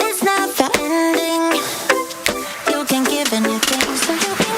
It's not the ending. You can give anything, so you can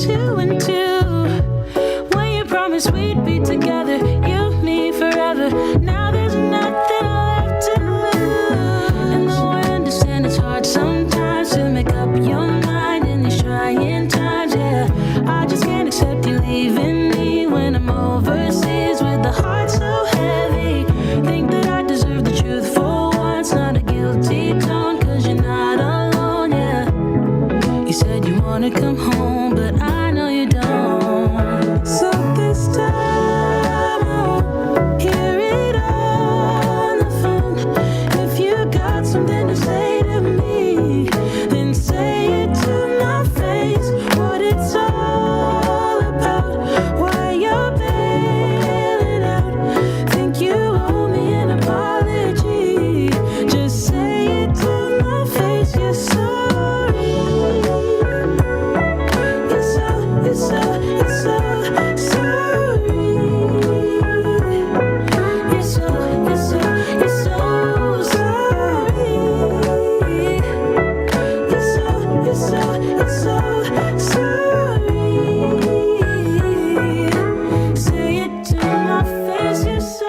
2 and 2. When you promised we'd be together, you, me, forever. Now there's nothing left to lose. And though I understand it's hard sometimes to make up your mind in these trying times, yeah, I just can't accept you leaving me when I'm overseas with the heart so heavy. Think that I deserve the truth for once, not a guilty tone, 'cause you're not alone, yeah. You said you wanna come home, but I know you don't. So this time I won't hear it on the phone. If you got something to say to me, then say it to my face. What it's all about, why you're bailing out. Think you owe me an apology. Just say it to my face. You're sorry. You're so sorry. You're so sorry. You're so sorry. Say it to my face. You're sorry.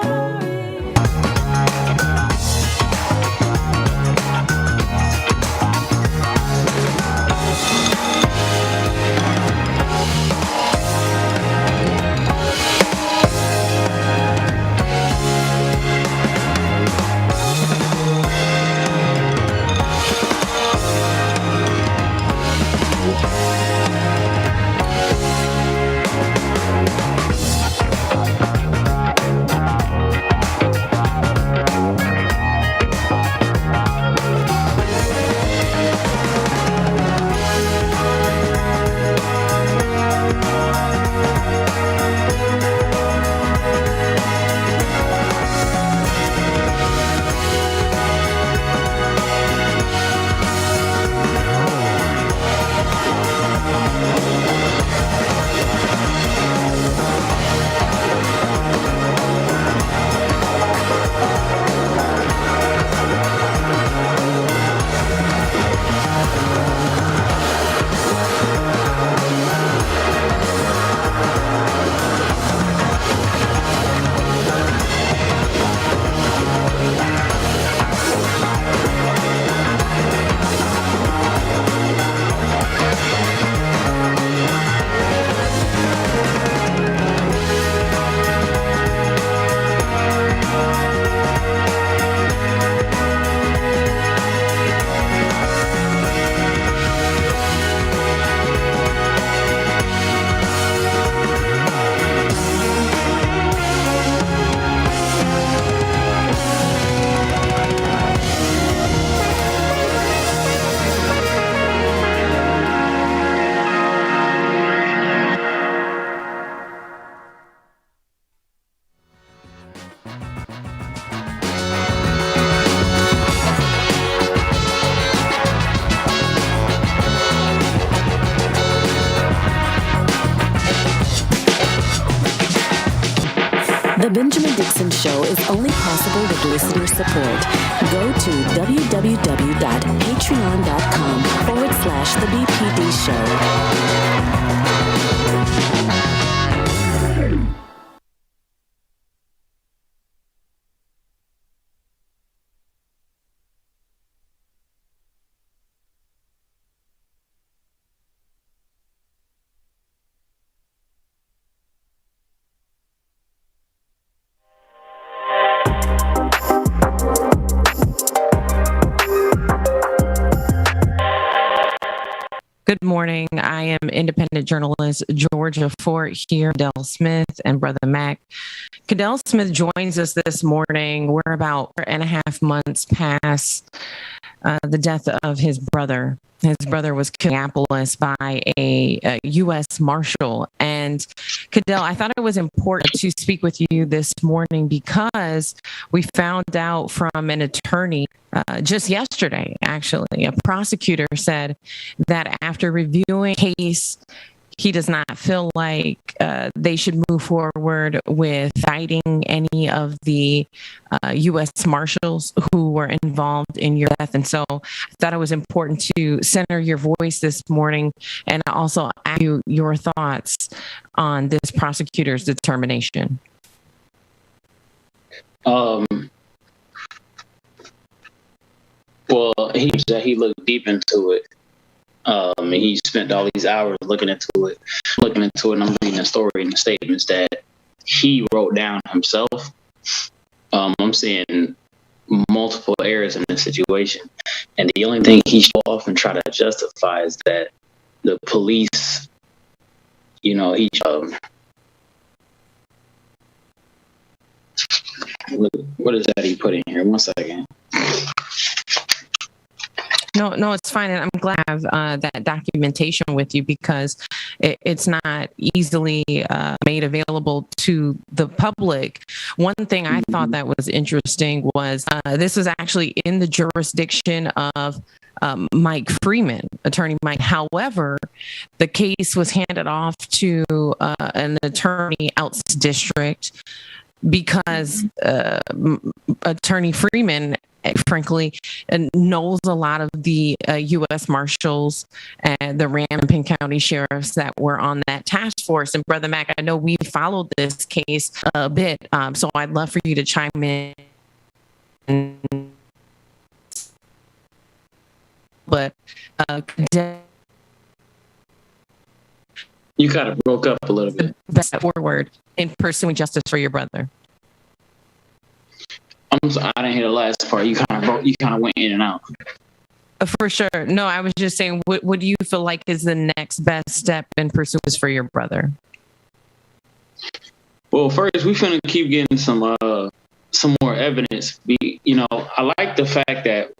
The Benjamin Dixon Show is only possible with listener support. Go to www.patreon.com/The BPD Show. Good morning. I am independent journalist Georgia Fort here, Kadale Smith and Brother Mac. Kadale Smith joins us this morning. We're about 4.5 months past the death of his brother. His brother was killed in Minneapolis by a U.S. Marshal. And Kadale, I thought it was important to speak with you this morning because we found out from an attorney just yesterday, actually, a prosecutor said that after reviewing the case, he does not feel like they should move forward with citing any of the U.S. Marshals who were involved in your death. And so I thought it was important to center your voice this morning and also ask you your thoughts on this prosecutor's determination. Well, he looked deep into it. He spent all these hours looking into it, and I'm reading the story and the statements that he wrote down himself. I'm seeing multiple errors in this situation, and the only thing he show off and try to justify is that the police, what is that he put in here? 1 second. No, it's fine. And I'm glad I have that documentation with you because it's not easily made available to the public. One thing I thought that was interesting was this was actually in the jurisdiction of Mike Freeman, attorney Mike. However, the case was handed off to an attorney outside district because attorney Freeman, frankly, knows a lot of the U.S. Marshals and the Rampin County sheriffs that were on that task force. And Brother Mac, I know we followed this case a bit, so I'd love for you to chime in. But you kind of broke up a little bit. Best forward in pursuing justice for your brother. I'm sorry, I didn't hear the last part. You kind of went in and out. For sure. No, I was just saying, what do you feel like is the next best step in pursuit for your brother? Well, first, we finna keep getting some more evidence. I like the fact that,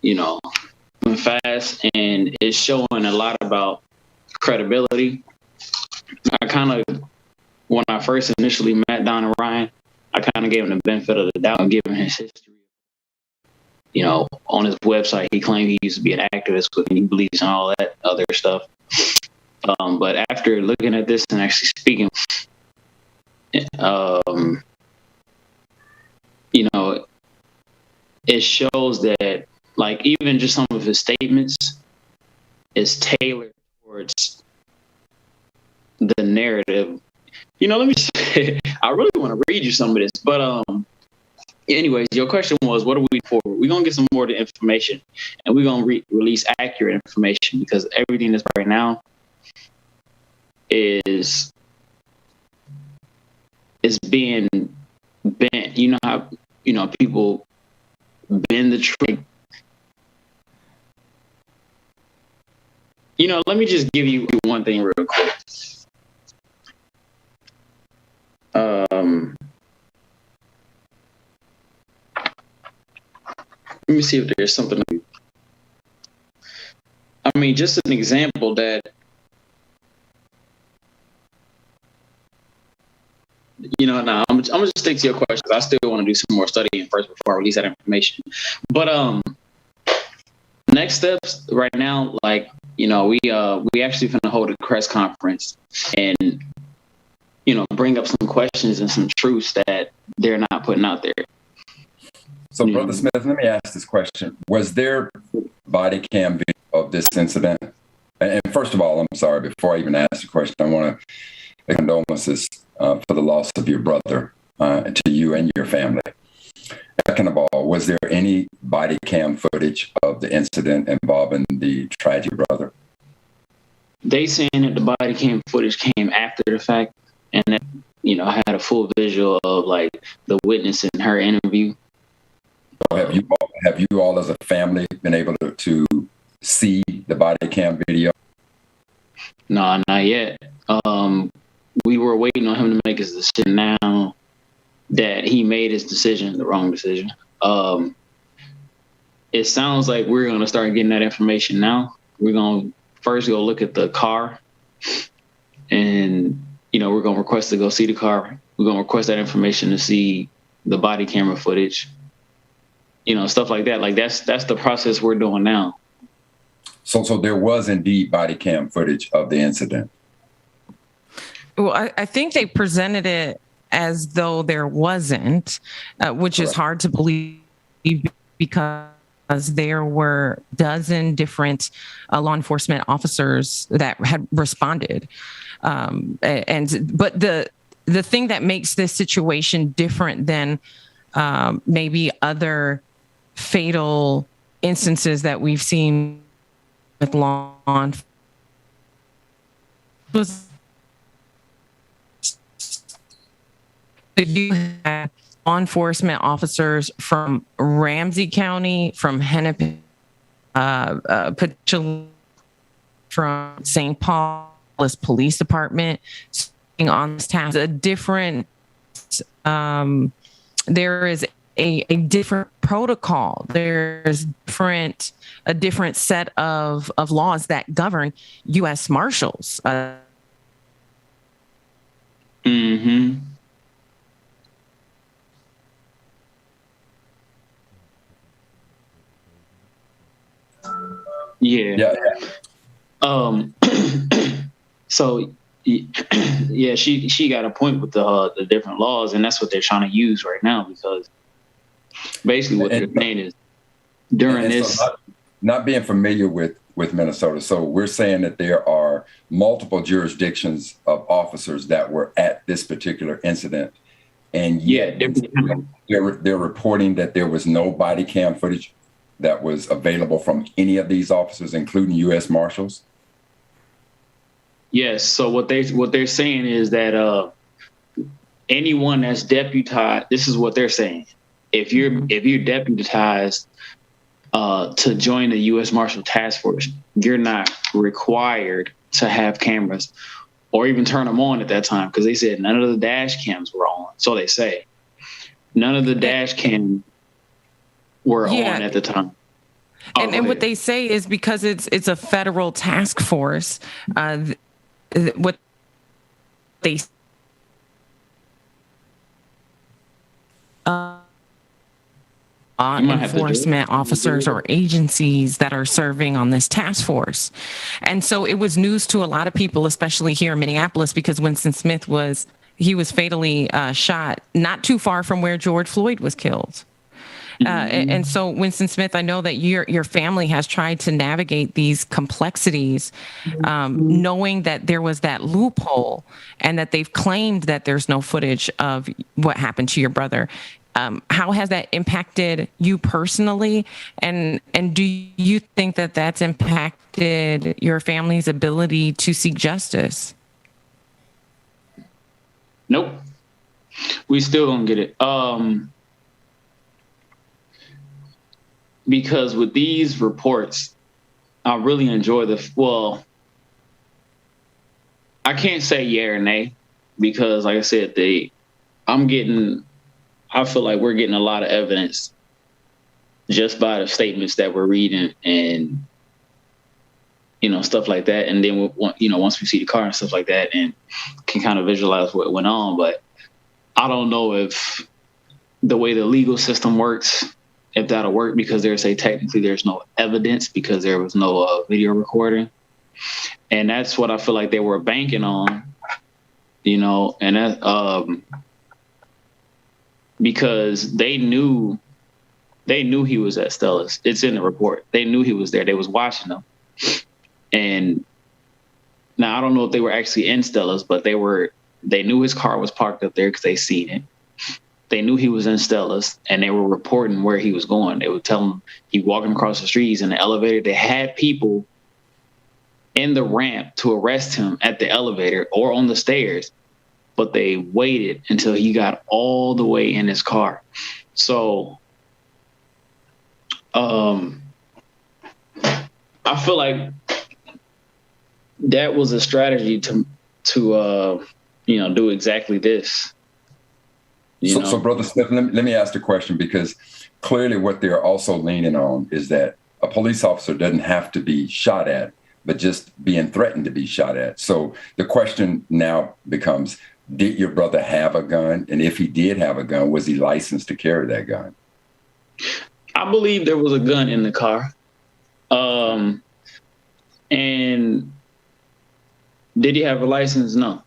went fast and it's showing a lot about credibility. I kind of, when I first initially met Don and Ryan, I kind of gave him the benefit of the doubt and given his history. On his website, he claimed he used to be an activist, but he believes in all that other stuff. But after looking at this and actually speaking, it shows that, like, even just some of his statements is tailored towards the narrative. Let me say, I really want to read you some of this, but anyways, your question was, what are we for? We're going to get some more of the information, and we're going to release accurate information because everything that's right now is being bent. You know how, people bend the truth. Let me just give you one thing real quick. Let me see if there's something. Just an example that, I'm gonna just stick to your questions. I still want to do some more studying first before I release that information. But next steps right now, like, we actually finna hold a press conference and, bring up some questions and some truths that they're not putting out there. So, Brother Smith, let me ask this question. Was there body cam video of this incident? And first of all, I'm sorry, before I even ask the question, I want to make condolences for the loss of your brother to you and your family. Second of all, was there any body cam footage of the incident involving the tragic brother? They saying that the body cam footage came after the fact, and that, I had a full visual of, like, the witness in her interview. So have you all as a family been able to see the body cam video? No, not yet. We were waiting on him to make his decision. Now that he made his decision, the wrong decision, it sounds like we're going to start getting that information now. We're going to first go look at the car, and, we're going to request to go see the car. We're going to request that information to see the body camera footage, stuff like that. Like, that's the process we're doing now. So there was indeed body cam footage of the incident. Well, I think they presented it as though there wasn't, which is hard to believe because there were a dozen different law enforcement officers that had responded. But the thing that makes this situation different than maybe other fatal instances that we've seen with law enforcement was you had law enforcement officers from Ramsey County, from Hennepin, from St. Paul's Police Department on this task. A different, there is a different protocol. There's a different set of laws that govern U.S. Marshals. Mm-hmm. Yeah. So yeah, she got a point with the different laws, and that's what they're trying to use right now, because basically what they're saying is during this. So not being familiar with Minnesota, so we're saying that there are multiple jurisdictions of officers that were at this particular incident, and yet they're reporting that there was no body cam footage that was available from any of these officers, including U.S. Marshals? Yes. So what they're saying is that anyone that's deputized, this is what they're saying. If you're deputized to join the U.S. Marshal Task Force, you're not required to have cameras or even turn them on at that time, because they said none of the dash cams were on. So they say none of the dash cams were on at the time. And what they say is because it's a federal task force, what they enforcement officers or agencies that are serving on this task force. And so it was news to a lot of people, especially here in Minneapolis, because Winston Smith was fatally shot not too far from where George Floyd was killed. And so, Winston Smith, I know that your family has tried to navigate these complexities, knowing that there was that loophole and that they've claimed that there's no footage of what happened to your brother. How has that impacted you personally? And do you think that that's impacted your family's ability to seek justice? Nope. We still don't get it. Because with these reports, I really enjoy I can't say yeah or nay, because like I said, I feel like we're getting a lot of evidence just by the statements that we're reading and, stuff like that. And then, once we see the car and stuff like that and can kind of visualize what went on. But I don't know if the way the legal system works, if that'll work, because technically there's no evidence because there was no video recording. And that's what I feel like they were banking on, and that, because they knew he was at Stella's. It's in the report. They knew he was there. They was watching them. And now I don't know if they were actually in Stella's, but they knew his car was parked up there because they seen it. They knew he was in Stella's, and they were reporting where he was going. They would tell him he walking across the streets in the elevator. They had people in the ramp to arrest him at the elevator or on the stairs, but they waited until he got all the way in his car. So I feel like that was a strategy to do exactly this. So, Brother Smith, let me ask the question, because clearly what they're also leaning on is that a police officer doesn't have to be shot at, but just being threatened to be shot at. So the question now becomes, did your brother have a gun? And if he did have a gun, was he licensed to carry that gun? I believe there was a gun in the car. And did he have a license? No.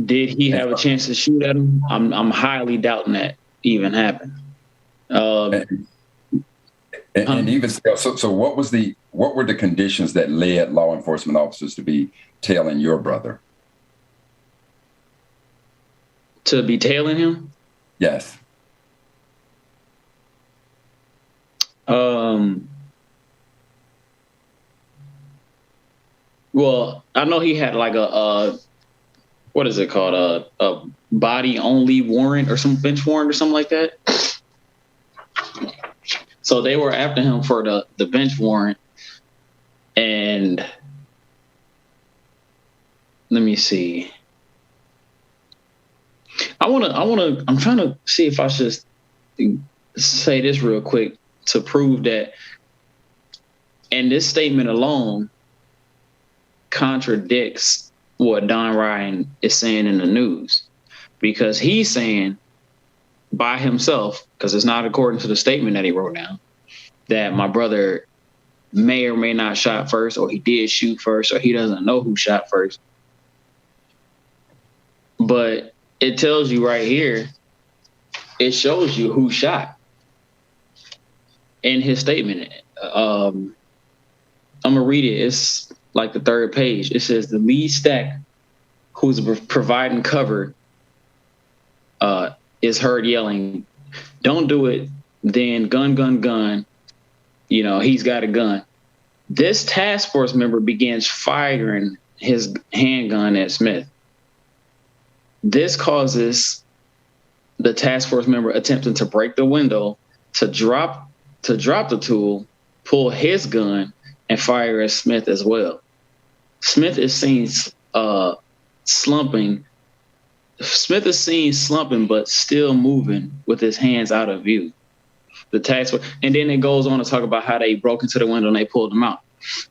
Did he have a chance to shoot at him? I'm highly doubting that even happened. And even so, what were the conditions that led law enforcement officers to be tailing your brother? To be tailing him? Yes. Well, I know he had like a what is it called? A body only warrant or some bench warrant or something like that. So they were after him for the bench warrant. And let me see. I'm trying to see if I should say this real quick to prove that. And this statement alone contradicts what Don Ryan is saying in the news, because he's saying by himself, because it's not according to the statement that he wrote down, that my brother may or may not shot first, or he did shoot first, or he doesn't know who shot first. But it tells you right here, it shows you who shot in his statement. I'm going to read it. It's like the third page. It says the lead stack, who's providing cover, is heard yelling, "Don't do it." Then gun, gun, gun. You know, he's got a gun. This task force member begins firing his handgun at Smith. This causes the task force member attempting to break the window to drop the tool, pull his gun, and fire at Smith as well. Smith is seen slumping. Smith is seen slumping, but still moving with his hands out of view. The task force, and then it goes on to talk about how they broke into the window and they pulled him out.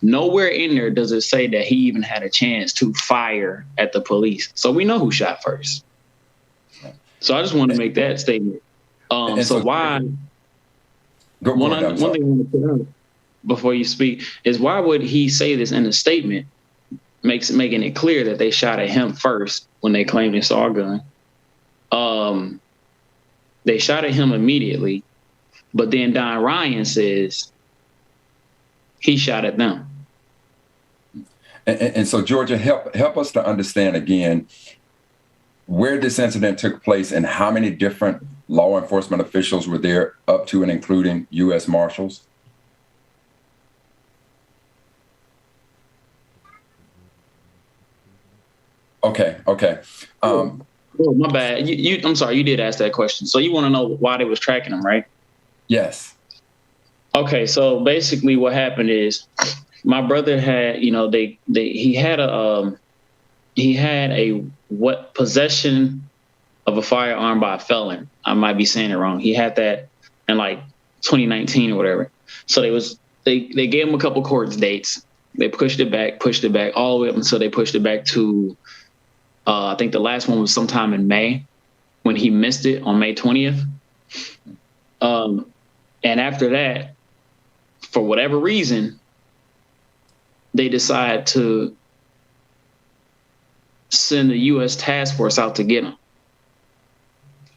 Nowhere in there does it say that he even had a chance to fire at the police. So we know who shot first. So I just want to make that statement. So why? One thing I want to put out before you speak is, why would he say this in a statement, making it clear that they shot at him first when they claimed they saw a gun? They shot at him immediately, but then Don Ryan says he shot at them. And so, Georgia, help us to understand again where this incident took place and how many different law enforcement officials were there, up to and including U.S. Marshals. Okay. Oh, my bad. I'm sorry. You did ask that question. So you want to know why they was tracking him, right? Yes. Okay. So basically, what happened is my brother had, he had a possession of a firearm by a felon. I might be saying it wrong. He had that in like 2019 or whatever. So they gave him a couple court dates. They pushed it back all the way up until they pushed it back to, I think the last one was sometime in May, when he missed it on May 20th. And after that, for whatever reason, they decide to send the U.S. task force out to get him.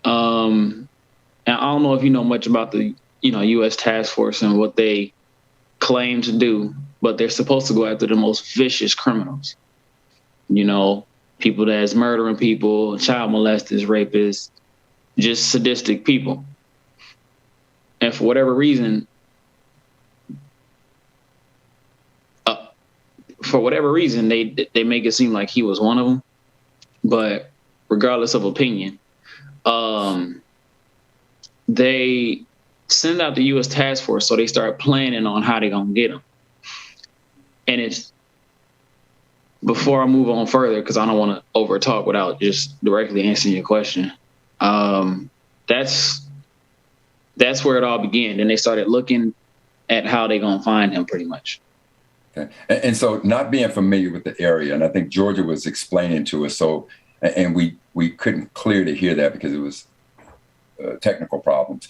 And I don't know if you know much about the, U.S. task force and what they claim to do, but they're supposed to go after the most vicious criminals. People that's murdering people, child molesters, rapists, just sadistic people. And for whatever reason, they make it seem like he was one of them. But regardless of opinion, they send out the U.S. task force, so they start planning on how they're going to get him. And it's, before I move on further, because I don't want to over talk without just directly answering your question, that's where it all began. And they started looking at how they're going to find him, pretty much. Okay. And so, not being familiar with the area, and I think Georgia was explaining to us, so, and we couldn't clear to hear that because it was technical problems.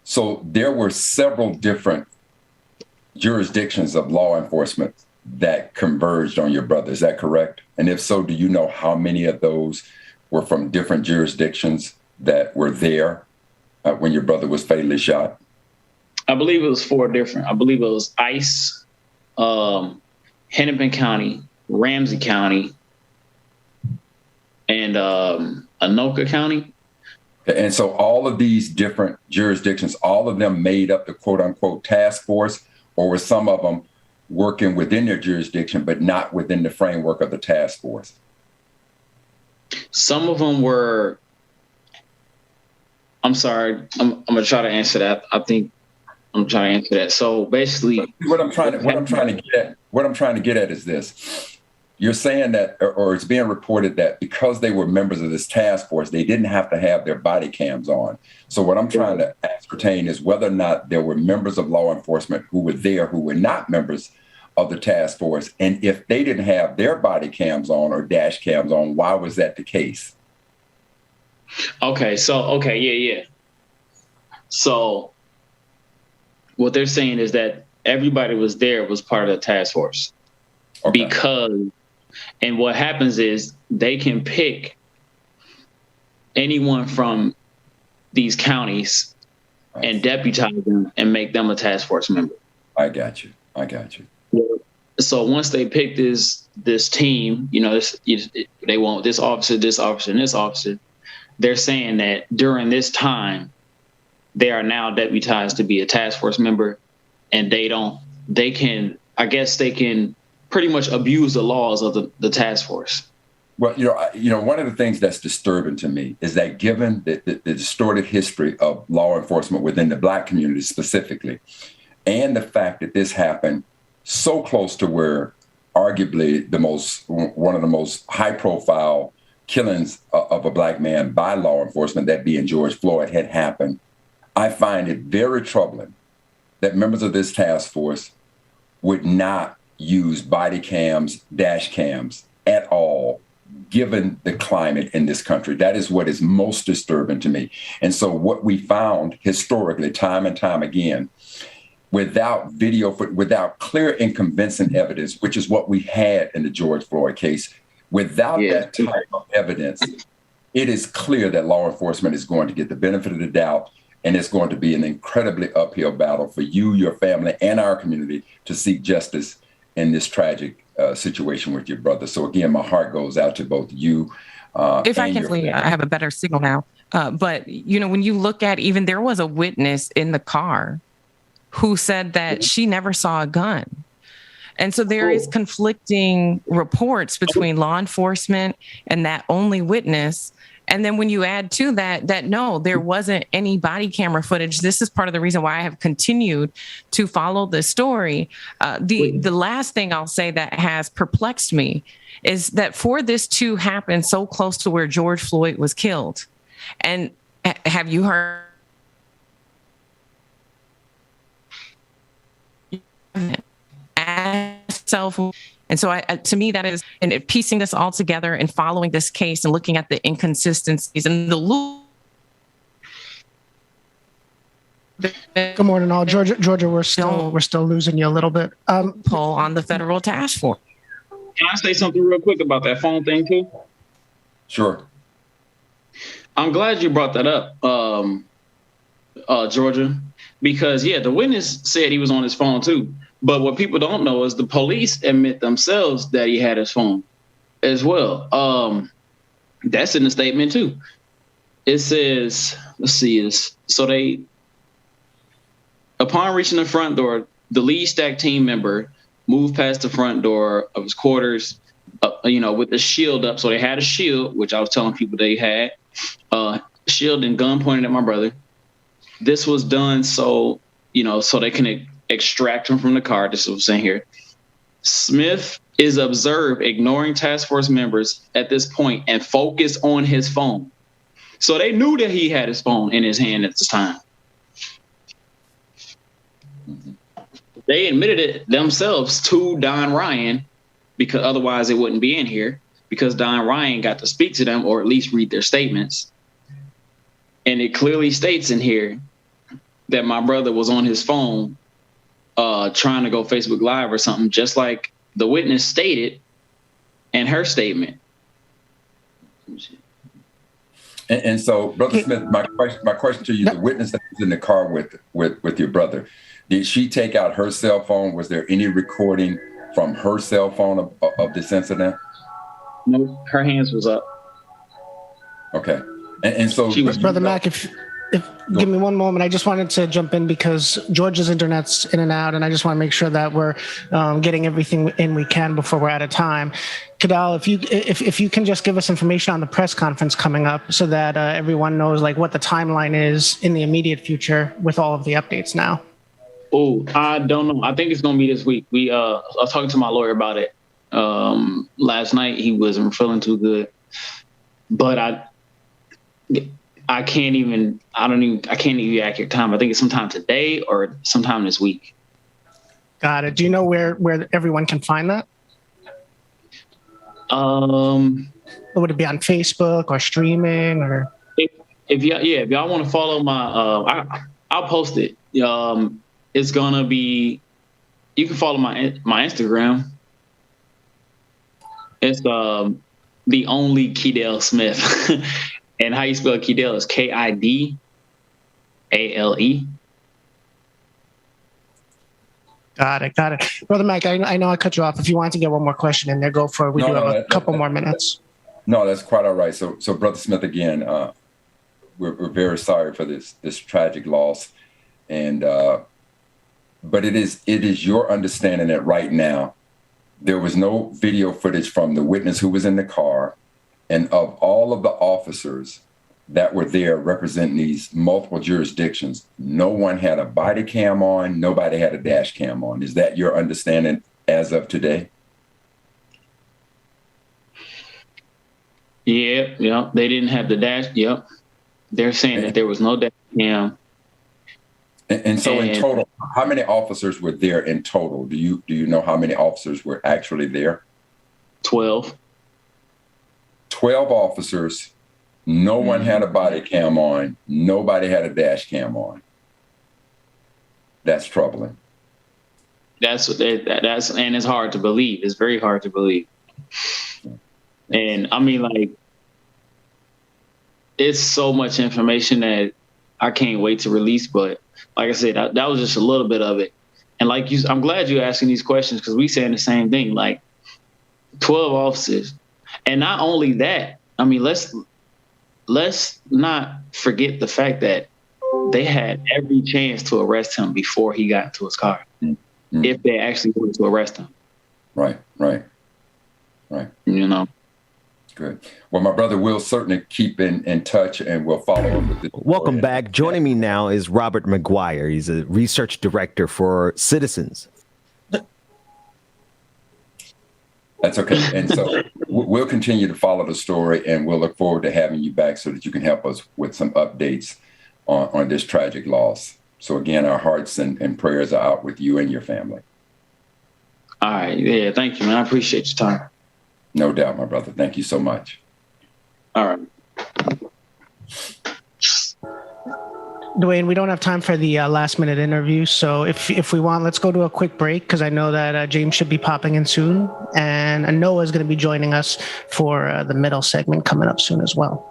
So there were several different jurisdictions of law enforcement that converged on your brother. Is that correct? And if so, do you know how many of those were from different jurisdictions that were there when your brother was fatally shot? I believe it was 4 different. I believe it was Ice, Hennepin County, Ramsey County, and Anoka County. And so all of these different jurisdictions, all of them made up the quote unquote task force, or were some of them working within their jurisdiction, but not within the framework of the task force? Some of them were, I'm sorry, I'm going to try to answer that. I think I'm trying to answer that. So basically what I'm trying to get at is this. You're saying that, or it's being reported that because they were members of this task force, they didn't have to have their body cams on. So what I'm trying to ascertain is whether or not there were members of law enforcement who were there who were not members of the task force. And if they didn't have their body cams on or dash cams on, why was that the case? Okay. Yeah. So what they're saying is that everybody was there was part of the task force. Okay. And what happens is they can pick anyone from these counties and deputize them and make them a task force member. I got you. So once they pick this team, they want this officer, and this officer. They're saying that during this time, they are now deputized to be a task force member, and they can pretty much abuse the laws of the task force. Well, one of the things that's disturbing to me is that given the distorted history of law enforcement within the Black community specifically, and the fact that this happened so close to where arguably one of the most high-profile killings of a Black man by law enforcement, that being George Floyd, had happened, I find it very troubling that members of this task force would not use body cams, dash cams at all, given the climate in this country. That is what is most disturbing to me. And so what we found historically, time and time again, without without clear and convincing evidence, which is what we had in the George Floyd case, without that type of evidence, it is clear that law enforcement is going to get the benefit of the doubt, and it's going to be an incredibly uphill battle for you, your family, and our community to seek justice in this tragic situation with your brother. So again, my heart goes out to both you. If I can, I have a better signal now. But when you look at, even there was a witness in the car who said that she never saw a gun. And so there is conflicting reports between law enforcement and that only witness. And then when you add to that no, there wasn't any body camera footage. This is part of the reason why I have continued to follow the story. The last thing I'll say that has perplexed me is that for this to happen so close to where George Floyd was killed, and have you heard? And so to me, that is, and piecing this all together and following this case and looking at the inconsistencies and the loop. Good morning, all. Georgia, we're still losing you a little bit. Poll on the federal task force. Can I say something real quick about that phone thing too? Sure. I'm glad you brought that up, Georgia, because the witness said he was on his phone too. But what people don't know is the police admit themselves that he had his phone as well. That's in the statement too. It says, let's see this. So upon reaching the front door, the lead stack team member moved past the front door of his quarters, with the shield up. So they had a shield, which I was telling people they had, shield and gun pointed at my brother. This was done so they can extract him from the car. This is what I'm saying here. Smith is observed ignoring task force members at this point and focused on his phone. So they knew that he had his phone in his hand at this time. They admitted it themselves to Don Ryan, because otherwise it wouldn't be in here, because Don Ryan got to speak to them or at least read their statements. And it clearly states in here that my brother was on his phone trying to go Facebook Live or something, just like the witness stated in her statement. And so, Brother Smith, my question to you: the witness that was in the car with your brother, did she take out her cell phone? Was there any recording from her cell phone of this incident? No, her hands was up. Okay, and so she was, Brother Mac, if give me one moment, I just wanted to jump in because George's internet's in and out, and I just want to make sure that we're getting everything in we can before we're out of time. Kadale, if you can just give us information on the press conference coming up, so that everyone knows like what the timeline is in the immediate future with all of the updates now. Oh, I don't know. I think it's gonna be this week. I was talking to my lawyer about it last night. He wasn't feeling too good, but I can't give you accurate time. I think it's sometime today or sometime this week. Got it. Do you know where everyone can find that? Would it be on Facebook or streaming or? If y'all want to follow my, I'll post it. It's gonna be. You can follow my Instagram. It's the only Kadale Smith. And how you spell Kadale is Kidale. Got it. Brother Mike, I know I cut you off. If you want to get one more question in there, go for it. We do have a couple more minutes. No, that's quite all right. So Brother Smith, again, we're very sorry for this tragic loss. And but it is your understanding that right now there was no video footage from the witness who was in the car. And of all of the officers that were there representing these multiple jurisdictions, no one had a body cam on, nobody had a dash cam on. Is that your understanding as of today? Yeah, they didn't have the dash. Yep. They're saying that there was no dash cam. And so in total, how many officers were there in total? Do you know how many officers were actually there? 12. 12 officers, no one had a body cam on, nobody had a dash cam on. That's troubling. That's and it's hard to believe. It's very hard to believe. And I mean, like, it's so much information that I can't wait to release. But like I said, that was just a little bit of it. And like I'm glad you're asking these questions because we saying the same thing. Like 12 officers. And not only that, I mean, let's not forget the fact that they had every chance to arrest him before he got into his car, if they actually wanted to arrest him. Right. You know. Good. Well, my brother will certainly keep in touch, and we'll follow up with this. Welcome back. Joining me now is Robert McGuire. He's a research director for Citizens. That's okay. And so we'll continue to follow the story, and we'll look forward to having you back so that you can help us with some updates on this tragic loss. So again, our hearts and prayers are out with you and your family. All right. Yeah. Thank you, man. I appreciate your time. No doubt, my brother. Thank you so much. All right. Dwayne, we don't have time for the last minute interview. So if we want, let's go to a quick break because I know that James should be popping in soon. And Anoa is going to be joining us for the middle segment coming up soon as well.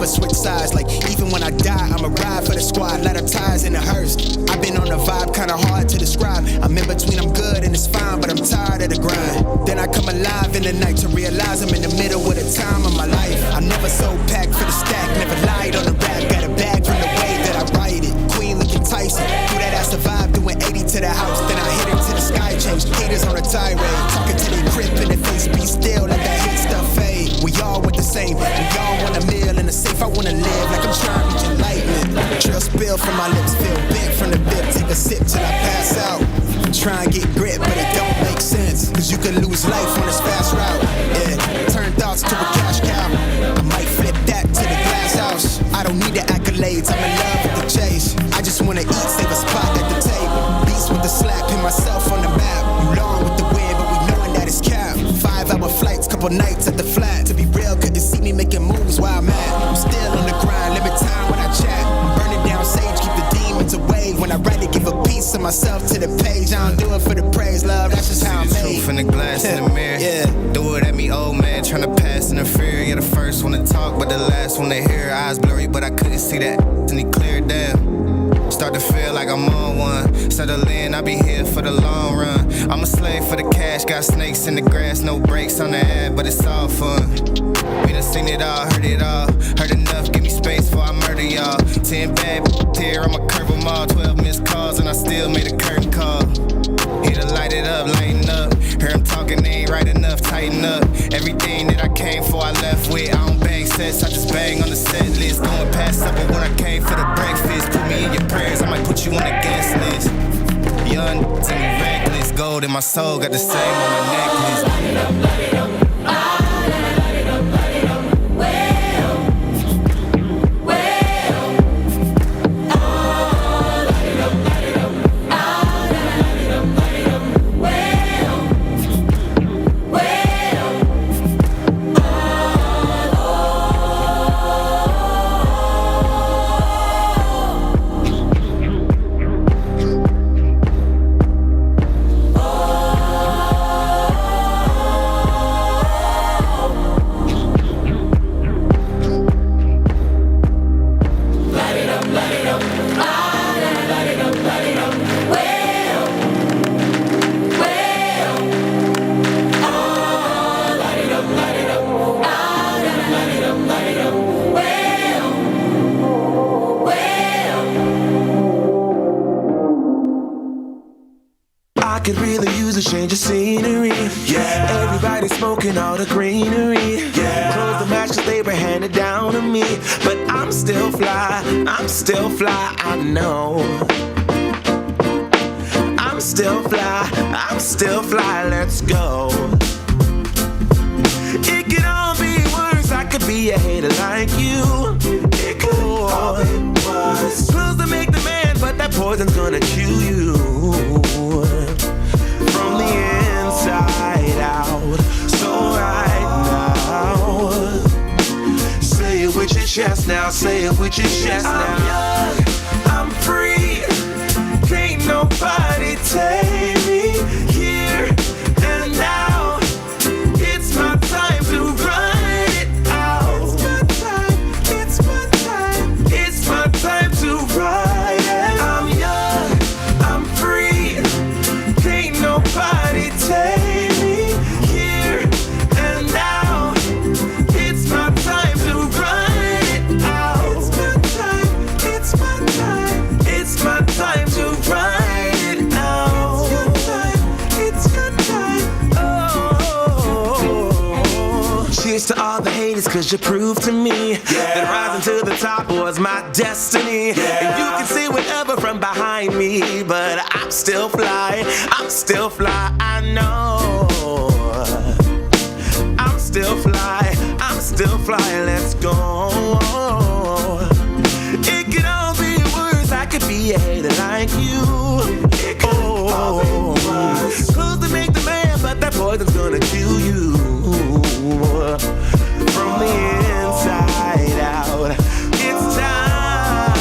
never switch sides. Like, even when I die, I'ma ride for the squad. Let our ties in the hearse. I've been on a vibe, kinda hard to describe. I'm in between, I'm good and it's fine, but I'm tired of the grind. Then I come alive in the night to realize I'm in the middle of the time of my life. I'm never so packed for the stack, never lied on the rap. Got a bag from the way that I write it. Queen looking Tyson, through that I survived, doing 80 to the house. Then I hit her to the sky, changed haters on a tirade. Talking to their crib in the face, be still, let that hate stuff fade. We all want the same, we all want a meal in the safe. I wanna live like I'm trying to reach enlightenment. Trail spill from my lips, feel bent from the bib. Take a sip till I pass out. Try and get grit, but it don't make sense. Cause you can lose life on this fast route. Yeah, turn thoughts to a cash cow. I might flip that to the glass house. I don't need the accolades, I'm in love with the chase. I just wanna eat, save a spot at the table. Beats with the slap, pin myself on the map. You long with the wind, but we knowing that it's cap. 5-hour flights, couple nights at the flat. To be real, couldn't see me making moves while I'm at. I'm still on the grind, limit time when I chat. I'm burning down sage, keep the demons away. When I write it, give a piece of myself to the page. I don't do it for the praise, love, that's just how I'm made. Truth in the glass in the mirror. Yeah. Do it at me, old man, tryna pass in the fear. You're the first one to talk, but the last one to hear. Eyes blurry, but I couldn't see that, and he cleared down. Start to feel like I'm on one. Settle in, I'll be here for the long run. I'm a slave for the cash, got snakes in the grass, no brakes on the ad, but it's all fun. We done seen it all, heard it all. Heard enough, give me space before I murder y'all. 10 bad here, I'ma curve them all. 12 missed calls, and I still made a curtain call. Here to light it up, lighten up. Hear him talking, they ain't right enough, tighten up. Everything that I came for, I left with. I don't bang sets, I just bang on the set list. Going past supper when I came for the breakfast. Put me in your prayers, I might put you on the guest list. Young to me reckless, gold in my soul, got the same on my necklace. Light it up, light it up. Could really use a change of scenery. Yeah, everybody smoking all the greenery. Yeah, clothes the matches they were handed down to me, but I'm still fly. I know. I'm still fly. Let's go. It could all be worse. I could be a hater like you. It could all be worse. Clothes to make the man, but that poison's gonna kill you. From the inside out. So right now, say it with your chest now. Say it with your chest now. I'm young, I'm free. Can't nobody take me here and now. It's my time to run it out. It's my time to ride it. I'm young, I'm free. Can't nobody take me here and now. It's my time to run it out. It's my time to ride it out. It's your time. Oh, cheers to all the haters, cause you proved to me that rising to the top was my destiny. And you can see whatever from behind me, but I'm still fly, I know. I'm still fly, let's go. It could all be worse, I could be a hater like you. It could all be worse. Clothes to make the man, but that poison's gonna kill you. From the inside out, it's time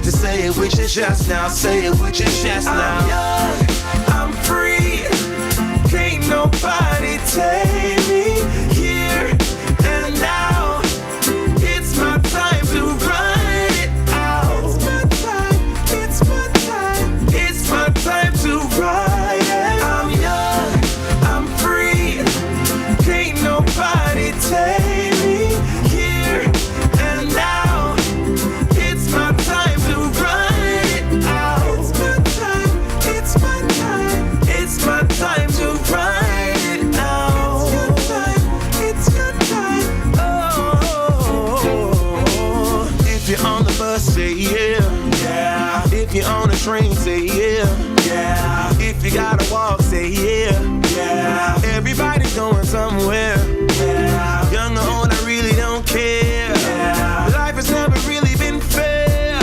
to say it with your chest now. Say it with your chest now. I'm young, I'm free. Can't nobody take me here and now. gotta walk, say yeah. Everybody's going somewhere. Young or old, I really don't care. Life has never really been fair.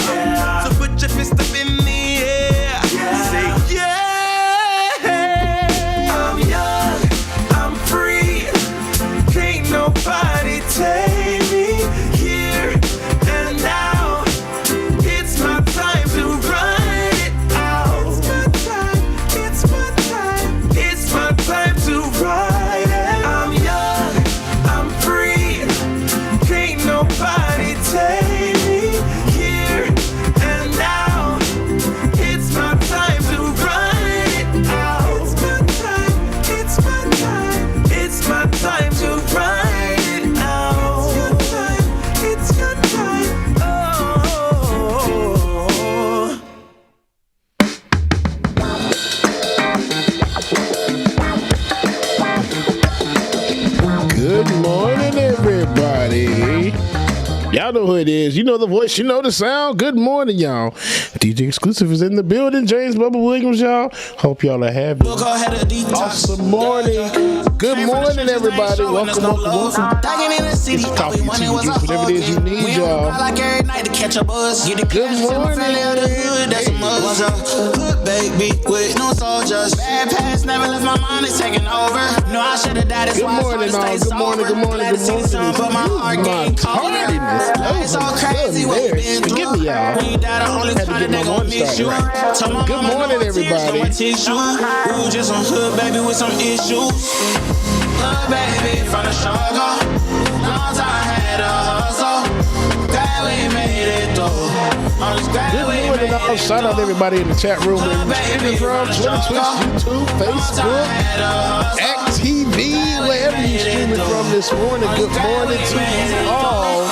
So put your fist up in the air. Say yeah. I'm young, I'm free. Can't nobody take me here and now. It's my time to run it out. It's my time. It's my time to ride it. I'm young, I'm free. Can't nobody take me here and now. It's my time to run it out. It's my time. It's my time. It's my time to ride it out. It's your time. Oh. Good morning, everybody. Y'all know who it is. You know the voice. You know the sound. Good morning, y'all. DJ Exclusive is in the building. James Bubba Williams, y'all. Hope y'all are having an awesome morning. Good morning, everybody. Welcome. It's Coffee Tea Juice, whatever it is you need, y'all. Good morning. Hood baby with no soldiers. Bad past never left my mind. It's taking over. No, I should have died. Good morning, all. Good morning. Good morning. But my heart getting colder. It's all crazy what we've been through. Forgive me, y'all. When you die, the only Had to time get they my gon' morning miss you. started right. Good morning, everybody. Ooh, just some hood baby with some issues. Hood baby from the struggle. Long time had a hustle. Glad we made it though. I'm just glad we made it. Good morning, shout out to everybody in the chat room. Streaming from Twitter, Twitch, YouTube, Facebook, TV, wherever you're streaming from this morning. Good morning to you all.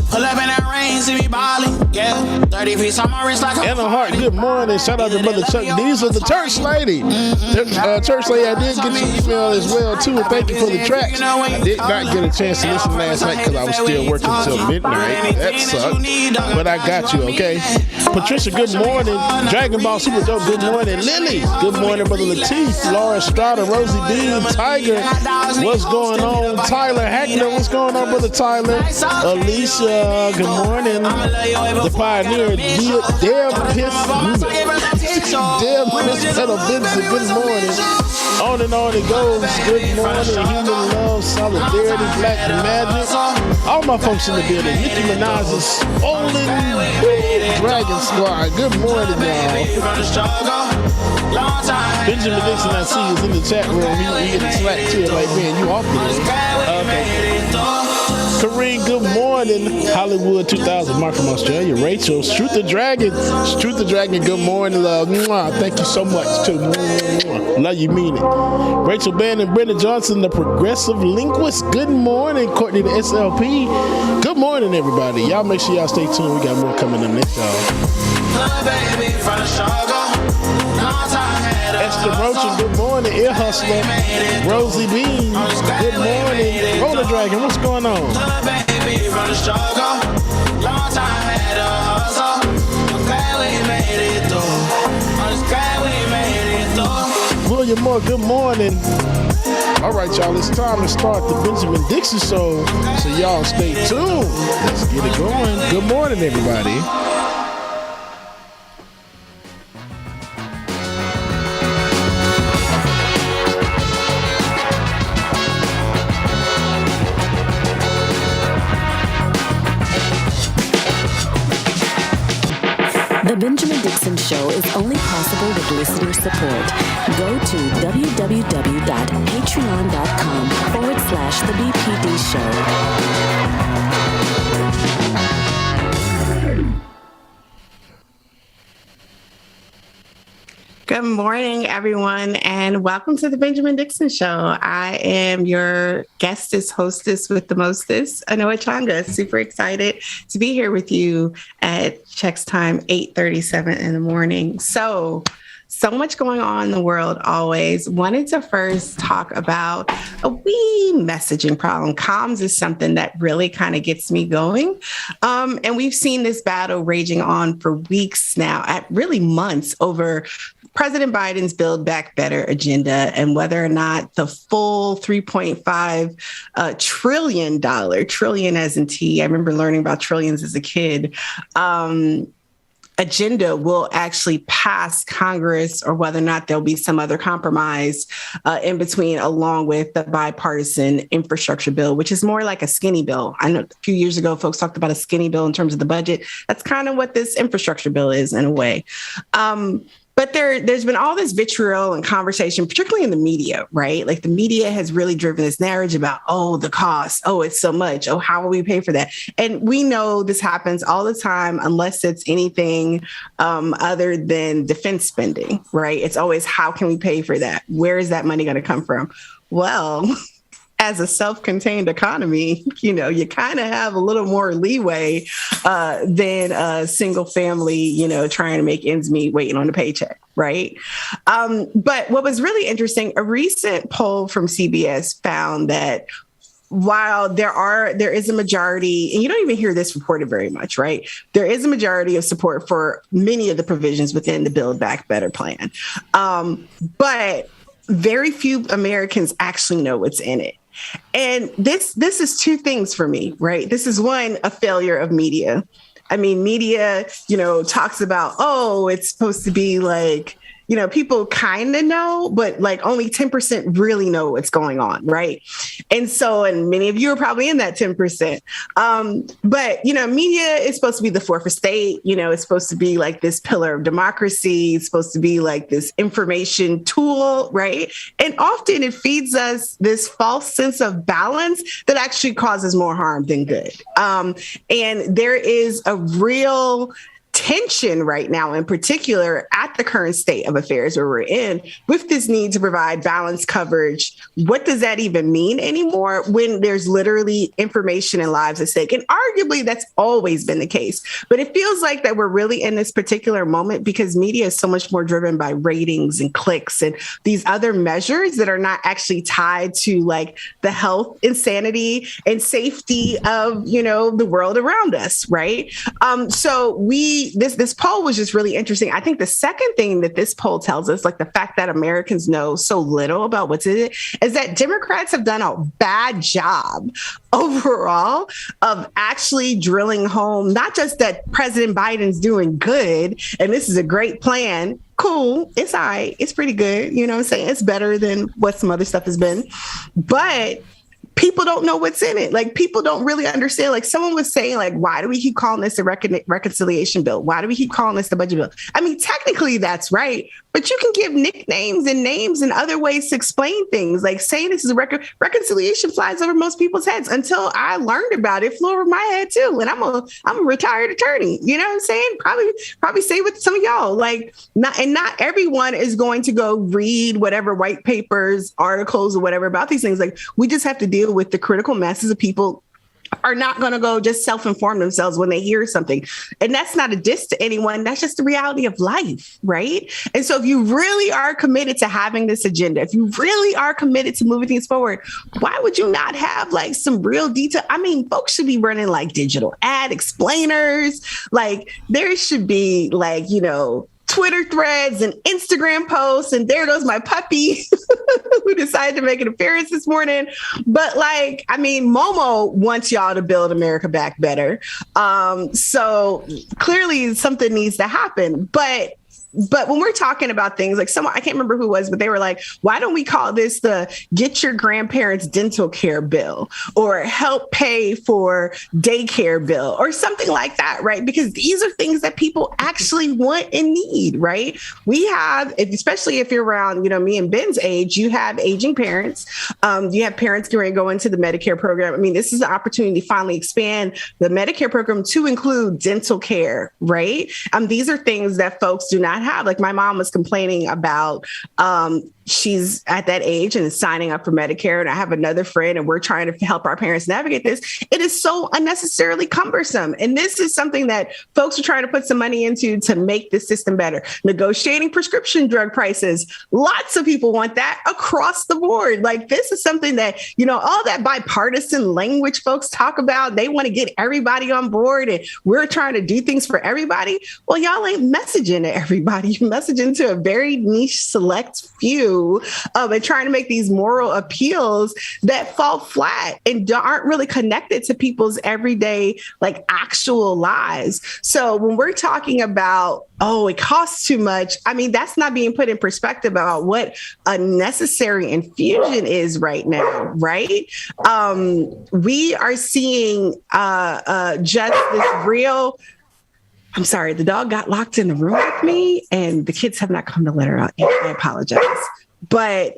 Pull up in that rain, see me ballin', yeah. 30 piece on my wrist like a Anna Hart, good morning. Shout out to Brother Chuck. These are the church lady. Church lady, I did get your email as well, too. Thank you for the tracks. I did not get a chance to listen last night because I was still working until midnight. That sucked. But I got you, okay? Patricia, good morning. Dragon Ball Super Dope, good morning. Lily, good morning. Brother Lateef, Laura Estrada, Rosie Bean, Tiger, what's going on? Tyler Hackner, what's going on, Brother Tyler? Alicia, good morning. The Pioneer, Deb Pedal Benson, good morning. On and on it goes. Good morning. Human love, solidarity, black magic. All my folks in the building. Nicki Minaj's Olin Dragon Squad. Good morning, y'all. Benjamin Dixon, I see, is in the chat room. He getting slack too. Like, man, you off today. Okay. Kareem, good morning. Hollywood 2000, Mark from Australia. Rachel, Shoot the Dragon, good morning, love. Thank you so much, too. Love you, mean it. Rachel Bannon, Brenda Johnson, the Progressive Linguist. Good morning, Courtney, the SLP. Good morning, everybody. Y'all make sure y'all stay tuned. We got more coming in next, y'all. Esther Roach, good morning. Ear Hustler, Rosie Bean, good morning. Roller Dragon, what's going on? William Moore, good morning. All right, y'all, it's time to start the Benjamin Dixon Show, so y'all stay tuned. Let's get it going. Good morning, everybody. The Benjamin Dixon Show is only possible with listener support. Go to www.patreon.com/The BPD Show. Good morning, everyone, and welcome to the Benjamin Dixon Show. I am your guestess, hostess with the mostest, Anoa Changa. Super excited to be here with you at Chex Time, 8:37 in the morning. So much going on in the world always. Wanted to first talk about a wee messaging problem. Comms is something that really kind of gets me going. And we've seen this battle raging on for weeks now, at really months, over President Biden's Build Back Better agenda and whether or not the full $3.5 trillion as in T, I remember learning about trillions as a kid, agenda will actually pass Congress, or whether or not there'll be some other compromise in between, along with the bipartisan infrastructure bill, which is more like a skinny bill. I know a few years ago, folks talked about a skinny bill in terms of the budget. That's kind of what this infrastructure bill is in a way. But there's been all this vitriol and conversation, particularly in the media, right? Like the media has really driven this narrative about, oh, the cost, oh, it's so much, oh, how will we pay for that? And we know this happens all the time, unless it's anything other than defense spending, right? It's always, how can we pay for that? Where is that money going to come from? Well, as a self-contained economy, you kind of have a little more leeway than a single family, trying to make ends meet, waiting on a paycheck, right? But what was really interesting, a recent poll from CBS found that while there is a majority, and you don't even hear this reported very much, right? There is a majority of support for many of the provisions within the Build Back Better plan. But very few Americans actually know what's in it. And this is two things for me, right? This is one, a failure of media. I mean, media, talks about, oh, it's supposed to be like, people kind of know, but like only 10% really know what's going on, right? And many of you are probably in that 10%. But, media is supposed to be the fourth estate. It's supposed to be like this pillar of democracy. It's supposed to be like this information tool, right? And often it feeds us this false sense of balance that actually causes more harm than good. And there is a real tension right now, in particular at the current state of affairs where we're in, with this need to provide balanced coverage. What does that even mean anymore when there's literally information and lives at stake? And arguably that's always been the case, but it feels like that we're really in this particular moment because media is so much more driven by ratings and clicks and these other measures that are not actually tied to like the health, insanity, and safety of, the world around us, right? So this poll was just really interesting. I think the second thing that this poll tells us, like the fact that Americans know so little about what's in it, is that Democrats have done a bad job overall of actually drilling home, not just that President Biden's doing good and this is a great plan. Cool. It's all right. It's pretty good. You know what I'm saying? It's better than what some other stuff has been. But people don't know what's in it. Like, people don't really understand. Like, someone was saying, like, why do we keep calling this a reconciliation bill? Why do we keep calling this the budget bill? I mean, technically that's right, but you can give nicknames and names and other ways to explain things. Like, saying this is a reconciliation flies over most people's heads. Until I learned about it, flew over my head too. And I'm a retired attorney. You know what I'm saying? Probably say with some of y'all, like, not everyone is going to go read whatever white papers, articles, or whatever about these things. Like, we just have to deal with the critical masses of people are not going to go just self-inform themselves when they hear something. And that's not a diss to anyone. That's just the reality of life, right? And so if you really are committed to having this agenda, if you really are committed to moving things forward, why would you not have like some real detail? I mean, folks should be running like digital ad explainers. Like, there should be like, Twitter threads and Instagram posts. And there goes my puppy who decided to make an appearance this morning. But like, I mean, Momo wants y'all to build America back better. So clearly something needs to happen. But when we're talking about things like someone, I can't remember who it was, but they were like, why don't we call this the Get Your Grandparents Dental Care Bill, or Help Pay for Daycare Bill, or something like that, right? Because these are things that people actually want and need, right? We have, especially if you're around, me and Ben's age, you have aging parents. You have parents getting ready to go into the Medicare program. I mean, this is an opportunity to finally expand the Medicare program to include dental care, right? These are things that folks do not have. Like, my mom was complaining about she's at that age and is signing up for Medicare. And I have another friend and we're trying to help our parents navigate this. It is so unnecessarily cumbersome. And this is something that folks are trying to put some money into to make the system better. Negotiating prescription drug prices. Lots of people want that across the board. Like, this is something that, all that bipartisan language folks talk about. They want to get everybody on board and we're trying to do things for everybody. Well, y'all ain't messaging to everybody. everybody. You're messaging to a very niche, select few, and trying to make these moral appeals that fall flat and aren't really connected to people's everyday, like, actual lives. So when we're talking about, oh, it costs too much, I mean, that's not being put in perspective about what a necessary infusion is right now, right? We are seeing just this real... I'm sorry, the dog got locked in the room with me and the kids have not come to let her out yet. I apologize. But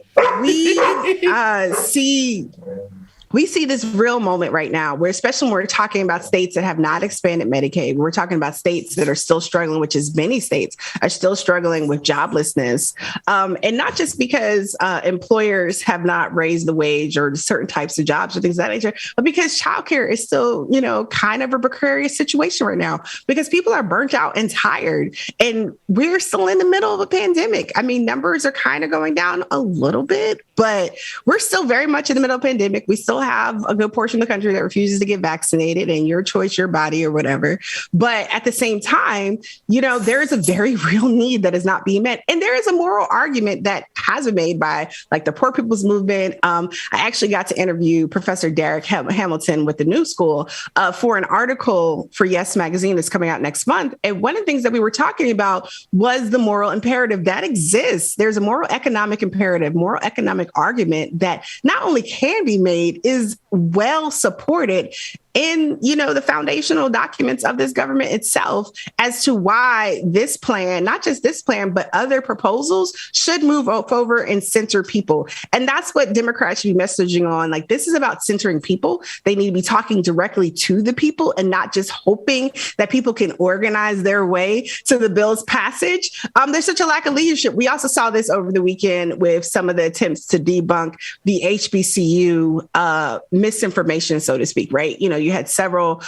we see this real moment right now where, especially when we're talking about states that have not expanded Medicaid, we're talking about states that are still struggling, which is many states are still struggling with joblessness. And not just because employers have not raised the wage or certain types of jobs or things of that nature, but because childcare is still, kind of a precarious situation right now because people are burnt out and tired. And we're still in the middle of a pandemic. I mean, numbers are kind of going down a little bit, but we're still very much in the middle of a pandemic. We still have a good portion of the country that refuses to get vaccinated, and your choice, your body, or whatever. But at the same time, there is a very real need that is not being met. And there is a moral argument that has been made by, like, the Poor People's Movement. I actually got to interview Professor Derek Hamilton with the New School for an article for Yes Magazine that's coming out next month. And one of the things that we were talking about was the moral imperative that exists. There's a moral economic imperative, moral economic argument that not only can be made, is well supported in, the foundational documents of this government itself as to why this plan, not just this plan, but other proposals should move over and center people. And that's what Democrats should be messaging on. Like, this is about centering people. They need to be talking directly to the people and not just hoping that people can organize their way to the bill's passage. There's such a lack of leadership. We also saw this over the weekend with some of the attempts to debunk the HBCU misinformation, so to speak, right? You had several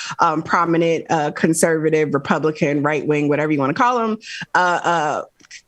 prominent conservative, Republican, right-wing, whatever you want to call them,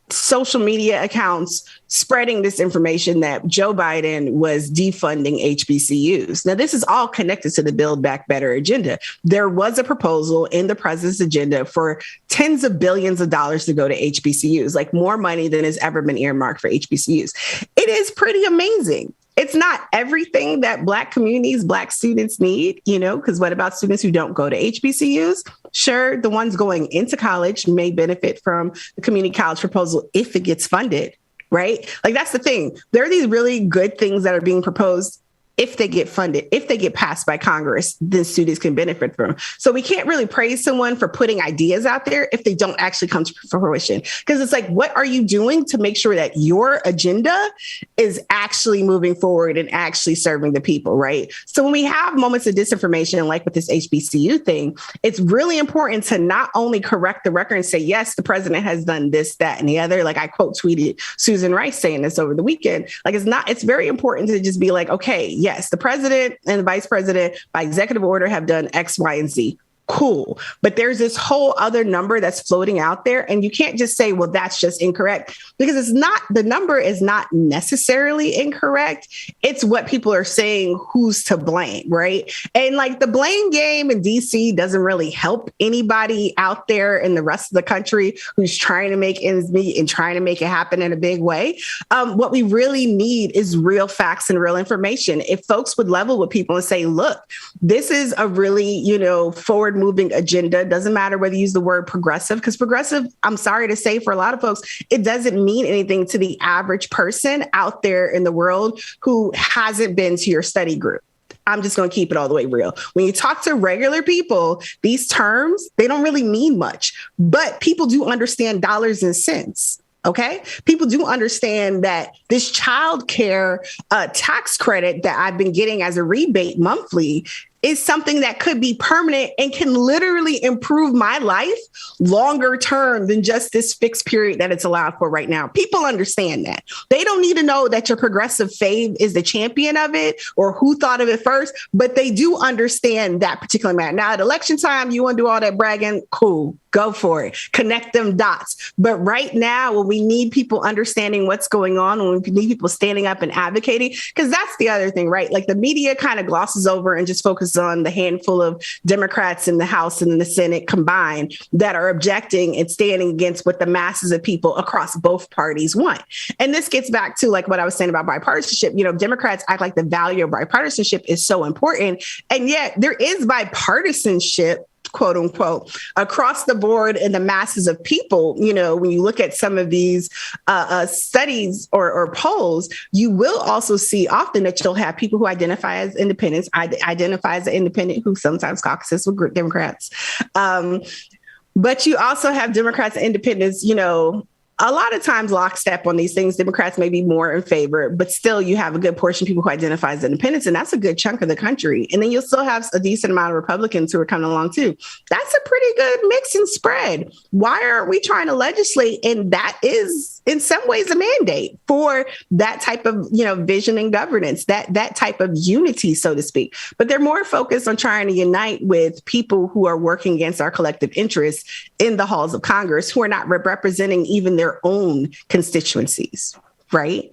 social media accounts spreading this information that Joe Biden was defunding HBCUs. Now, this is all connected to the Build Back Better agenda. There was a proposal in the president's agenda for tens of billions of dollars to go to HBCUs, like more money than has ever been earmarked for HBCUs. It is pretty amazing. It's not everything that Black communities, Black students need, because what about students who don't go to HBCUs? Sure, the ones going into college may benefit from the community college proposal if it gets funded, right? Like, that's the thing. There are these really good things that are being proposed. If they get funded, if they get passed by Congress, then students can benefit from. So we can't really praise someone for putting ideas out there if they don't actually come to fruition. Because it's like, what are you doing to make sure that your agenda is actually moving forward and actually serving the people, right? So when we have moments of disinformation, like with this HBCU thing, it's really important to not only correct the record and say, yes, the president has done this, that, and the other. Like, I quote tweeted Susan Rice saying this over the weekend. Like, it's very important to just be like, okay, yes, the president and the vice president by executive order have done X, Y, and Z. Cool. But there's this whole other number that's floating out there. And you can't just say, well, that's just incorrect, because the number is not necessarily incorrect. It's what people are saying, who's to blame, right? And like, the blame game in DC doesn't really help anybody out there in the rest of the country who's trying to make ends meet and trying to make it happen in a big way. What we really need is real facts and real information. If folks would level with people and say, look, this is a really, forward-moving agenda. Doesn't matter whether you use the word progressive, because progressive, I'm sorry to say, for a lot of folks, it doesn't mean anything to the average person out there in the world who hasn't been to your study group. I'm just going to keep it all the way real. When you talk to regular people, these terms, they don't really mean much, but people do understand dollars and cents. Okay, people do understand that this child care tax credit that I've been getting as a rebate monthly is something that could be permanent and can literally improve my life longer term than just this fixed period that it's allowed for right now. People understand that. They don't need to know that your progressive fave is the champion of it or who thought of it first, but they do understand that particular matter. Now, at election time, you want to do all that bragging? Cool. Go for it. Connect them dots. But right now, when we need people understanding what's going on, when we need people standing up and advocating, because that's the other thing, right? Like, the media kind of glosses over and just focuses themselves on the handful of Democrats in the House and in the Senate combined that are objecting and standing against what the masses of people across both parties want. And this gets back to like what I was saying about bipartisanship. You know, Democrats act like the value of bipartisanship is so important. And yet there is bipartisanship, quote unquote, across the board in the masses of people. You know, when you look at some of these studies or polls, you will also see often that you'll have people who identify as independents, identify as an independent who sometimes caucuses with Democrats. But you also have Democrats and independents, you know, a lot of times lockstep on these things. Democrats may be more in favor, but still you have a good portion of people who identify as independents, and that's a good chunk of the country. And then you'll still have a decent amount of Republicans who are coming along too. That's a pretty good mix and spread. Why aren't we trying to legislate? And that is in some ways a mandate for that type of, you know, vision and governance, that type of unity, so to speak. But they're more focused on trying to unite with people who are working against our collective interests in the halls of Congress, who are not representing even their own constituencies. Right.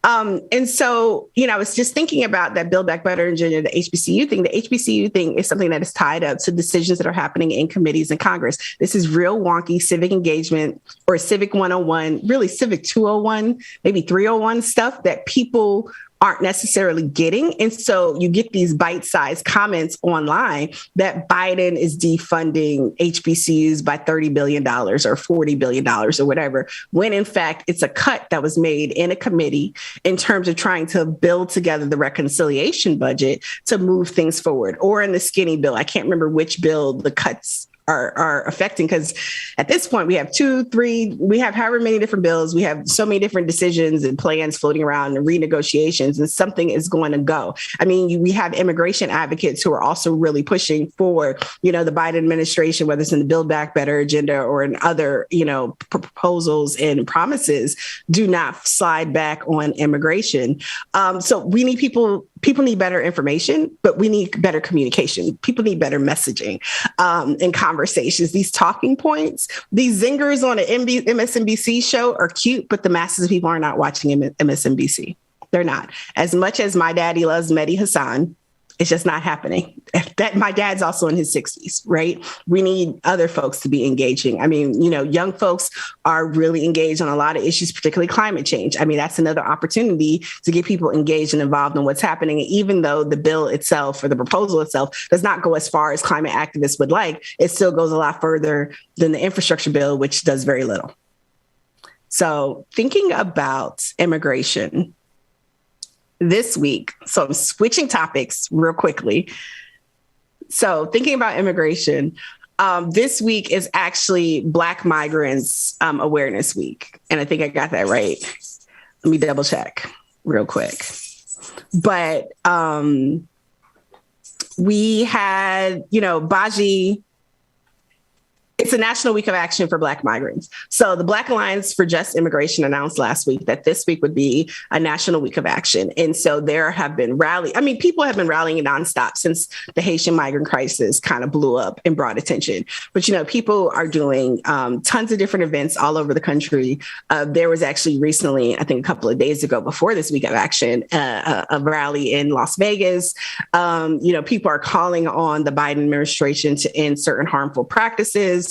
And so, you know, I was just thinking about that Build Back Better agenda, the HBCU thing. The HBCU thing is something that is tied up to decisions that are happening in committees in Congress. This is real wonky civic engagement or civic 101, really civic 201, maybe 301 stuff that people aren't necessarily getting. And so you get these bite-sized comments online that Biden is defunding HBCUs by $30 billion or $40 billion or whatever, when in fact it's a cut that was made in a committee in terms of trying to build together the reconciliation budget to move things forward. Or in the skinny bill, I can't remember which bill the cuts are affecting, because at this point we have 2, 3, we have however many different bills, we have so many different decisions and plans floating around and renegotiations, and something is going to go. I mean, we have immigration advocates who are also really pushing for, you know, the Biden administration, whether it's in the Build Back Better agenda or in other, you know, proposals and promises, do not slide back on immigration. So we need people need better information, but we need better communication. People need better messaging and conversations. These talking points, these zingers on an MSNBC show are cute, but the masses of people are not watching MSNBC. They're not. As much as my daddy loves Mehdi Hassan, it's just not happening. That my dad's also in his 60s, right? We need other folks to be engaging. I mean, you know, young folks are really engaged on a lot of issues, particularly climate change. I mean, that's another opportunity to get people engaged and involved in what's happening. And even though the bill itself or the proposal itself does not go as far as climate activists would like, it still goes a lot further than the infrastructure bill, which does very little. So thinking about immigration this week, so I'm switching topics real quickly. So thinking about immigration, this week is actually Black Migrants Awareness Week. And I think I got that right. Let me double check real quick. But we had, you know, Baji. It's a National Week of Action for Black Migrants. So the Black Alliance for Just Immigration announced last week that this week would be a National Week of Action. And so there have been people have been rallying nonstop since the Haitian migrant crisis kind of blew up and brought attention. But, you know, people are doing tons of different events all over the country. There was actually recently, I think a couple of days ago before this Week of Action, a rally in Las Vegas. You know, people are calling on the Biden administration to end certain harmful practices.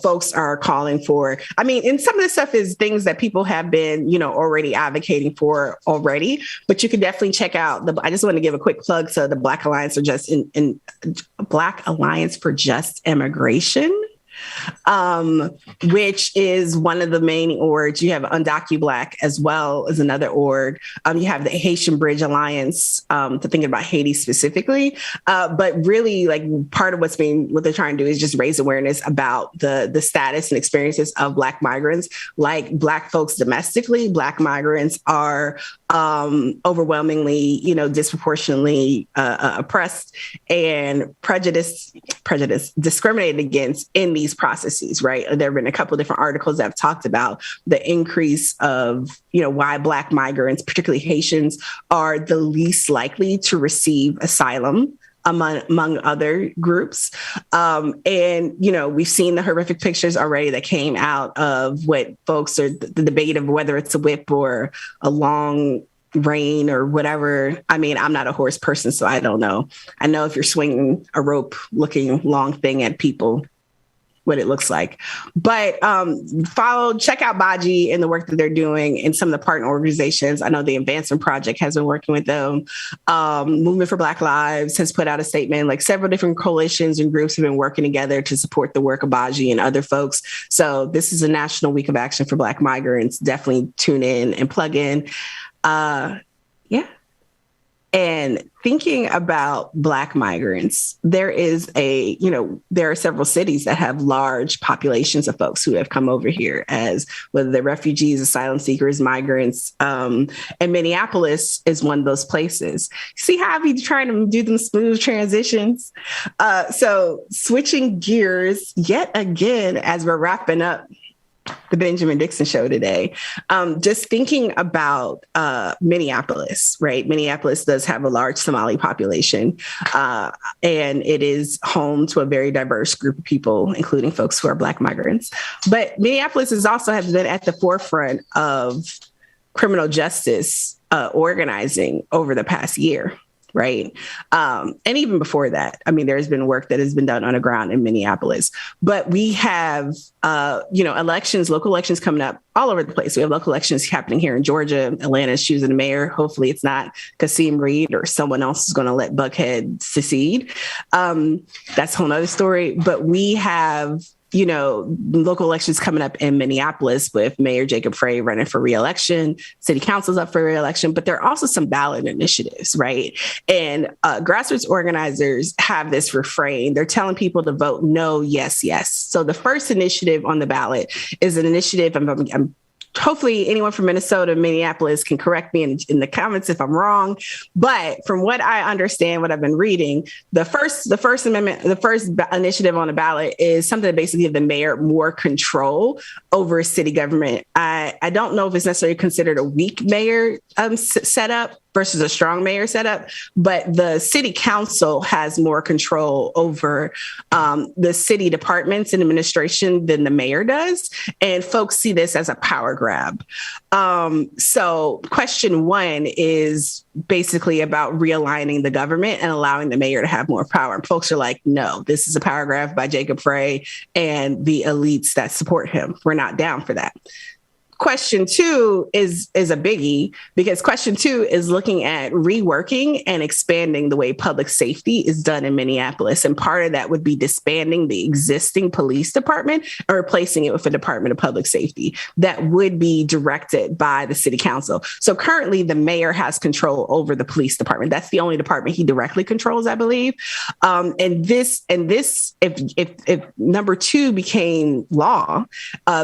Folks are calling for, I mean, and some of this stuff is things that people have been, you know, already advocating for already, but you can definitely check out I just want to give a quick plug to the Black Alliance Black Alliance for Just Immigration, which is one of the main orgs. You have UndocuBlack as well as another org. You have the Haitian Bridge Alliance, to thinking about Haiti specifically. But really, like, part of what they're trying to do is just raise awareness about the status and experiences of Black migrants. Like Black folks domestically, Black migrants are overwhelmingly, you know, disproportionately oppressed and discriminated against in these processes, right? There have been a couple of different articles that have talked about the increase of, you know, why Black migrants, particularly Haitians, are the least likely to receive asylum among other groups. And, you know, we've seen the horrific pictures already that came out of what folks are the debate of whether it's a whip or a long rein or whatever. I mean, I'm not a horse person, so I don't know. I know if you're swinging a rope looking long thing at people, what it looks like. But check out Baji and the work that they're doing in some of the partner organizations. I know the Advancement Project has been working with them. Movement for Black Lives has put out a statement. Like several different coalitions and groups have been working together to support the work of Baji and other folks. So this is a National Week of Action for Black Migrants. Definitely tune in and plug in. Yeah. And thinking about Black migrants, there are several cities that have large populations of folks who have come over here as whether they're refugees, asylum seekers, migrants. And Minneapolis is one of those places. See how I be trying to do them smooth transitions? So switching gears yet again, as we're wrapping up the Benjamin Dixon Show today, just thinking about Minneapolis, right? Minneapolis does have a large Somali population, and it is home to a very diverse group of people, including folks who are Black migrants. But Minneapolis has also been at the forefront of criminal justice organizing over the past year. Right. And even before that, I mean, there's been work that has been done on the ground in Minneapolis, but we have, elections, local elections coming up all over the place. We have local elections happening here in Georgia. Atlanta is choosing a mayor. Hopefully it's not Kasim Reed or someone else is going to let Buckhead secede. That's a whole nother story. But we have local elections coming up in Minneapolis with Mayor Jacob Frey running for re-election, city council's up for re-election, but there are also some ballot initiatives, right? And grassroots organizers have this refrain. They're telling people to vote no, yes, yes. So the first initiative on the ballot is an initiative, I'm hopefully anyone from Minnesota, Minneapolis can correct me in the comments if I'm wrong. But from what I understand, what I've been reading, the first amendment, the first initiative on the ballot is something that basically give the mayor more control over city government. I don't know if it's necessarily considered a weak mayor setup versus a strong mayor setup, but the city council has more control over the city departments and administration than the mayor does. And folks see this as a power grab. So question one is basically about realigning the government and allowing the mayor to have more power. And folks are like, no, this is a power grab by Jacob Frey and the elites that support him. We're not down for that. Question two is a biggie, because question two is looking at reworking and expanding the way public safety is done in Minneapolis. And part of that would be disbanding the existing police department and replacing it with a Department of Public Safety that would be directed by the city council. So currently the mayor has control over the police department. That's the only department he directly controls, I believe. And this, if number two became law,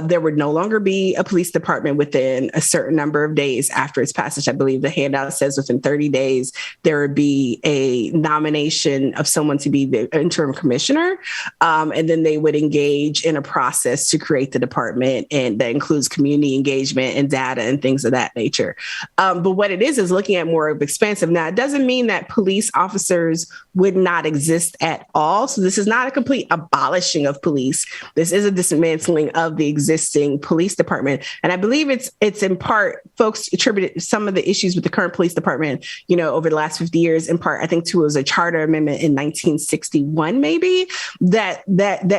there would no longer be a police department within a certain number of days after its passage. I believe the handout says within 30 days, there would be a nomination of someone to be the interim commissioner. And then they would engage in a process to create the department. And that includes community engagement and data and things of that nature. But what it is looking at more of expansive. Now, it doesn't mean that police officers would not exist at all. So this is not a complete abolishing of police. This is a dismantling of the existing police department. And I believe it's in part, folks attributed some of the issues with the current police department, over the last 50 years, in part, I think, to it was a charter amendment in 1961, maybe, that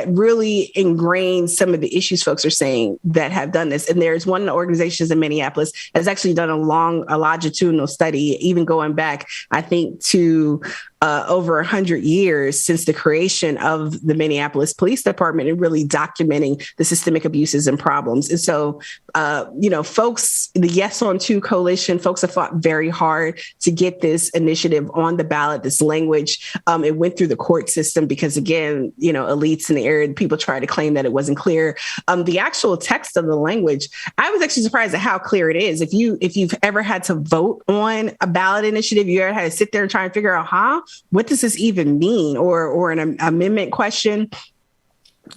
really ingrained some of the issues folks are saying that have done this. And there's one of the organizations in Minneapolis has actually done a longitudinal study, even going back, I think, to over 100 years since the creation of the Minneapolis Police Department, and really documenting the systemic abuses and problems. And so, folks, the Yes on 2 coalition, folks have fought very hard to get this initiative on the ballot, this language. It went through the court system because, again, elites in the area, people try to claim that it wasn't clear. The actual text of the language, I was actually surprised at how clear it is. If you've ever had to vote on a ballot initiative, you ever had to sit there and try and figure out, what does this even mean? Or an amendment question?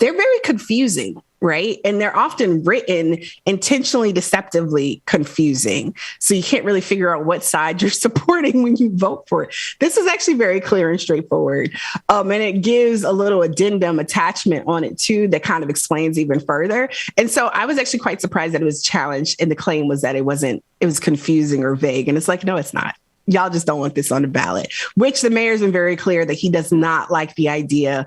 They're very confusing, right? And they're often written intentionally deceptively confusing. So you can't really figure out what side you're supporting when you vote for it. This is actually very clear and straightforward. And it gives a little addendum attachment on it too that kind of explains even further. And so I was actually quite surprised that it was challenged. And the claim was that it was confusing or vague. And it's like, no, it's not. Y'all just don't want this on the ballot, which the mayor's been very clear that he does not like the idea.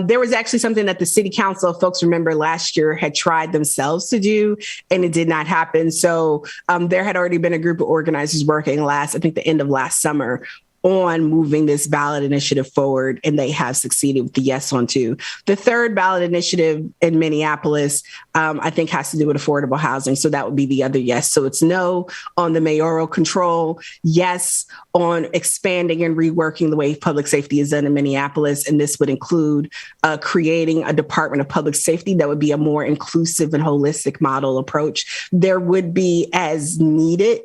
There was actually something that the city council, folks remember last year, had tried themselves to do, and it did not happen. So there had already been a group of organizers working I think the end of last summer on moving this ballot initiative forward, and they have succeeded with the yes on 2. The third ballot initiative in Minneapolis, I think, has to do with affordable housing. So that would be the other yes. So it's no on the mayoral control, yes on expanding and reworking the way public safety is done in Minneapolis. And this would include creating a Department of Public Safety that would be a more inclusive and holistic model approach. There would be, as needed,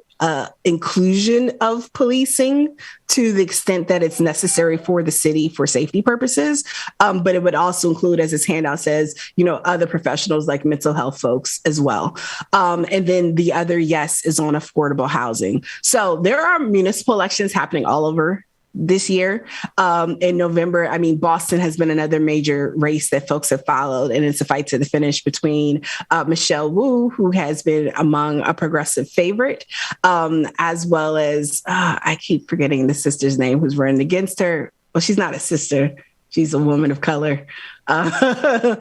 inclusion of policing to the extent that it's necessary for the city for safety purposes. But it would also include, as this handout says, other professionals like mental health folks as well. And then the other yes is on affordable housing. So there are municipal elections happening all over this year. In November, Boston has been another major race that folks have followed, and it's a fight to the finish between Michelle Wu, who has been among a progressive favorite, as well as, I keep forgetting the sister's name who's running against her. Well, she's not a sister. She's a woman of color. So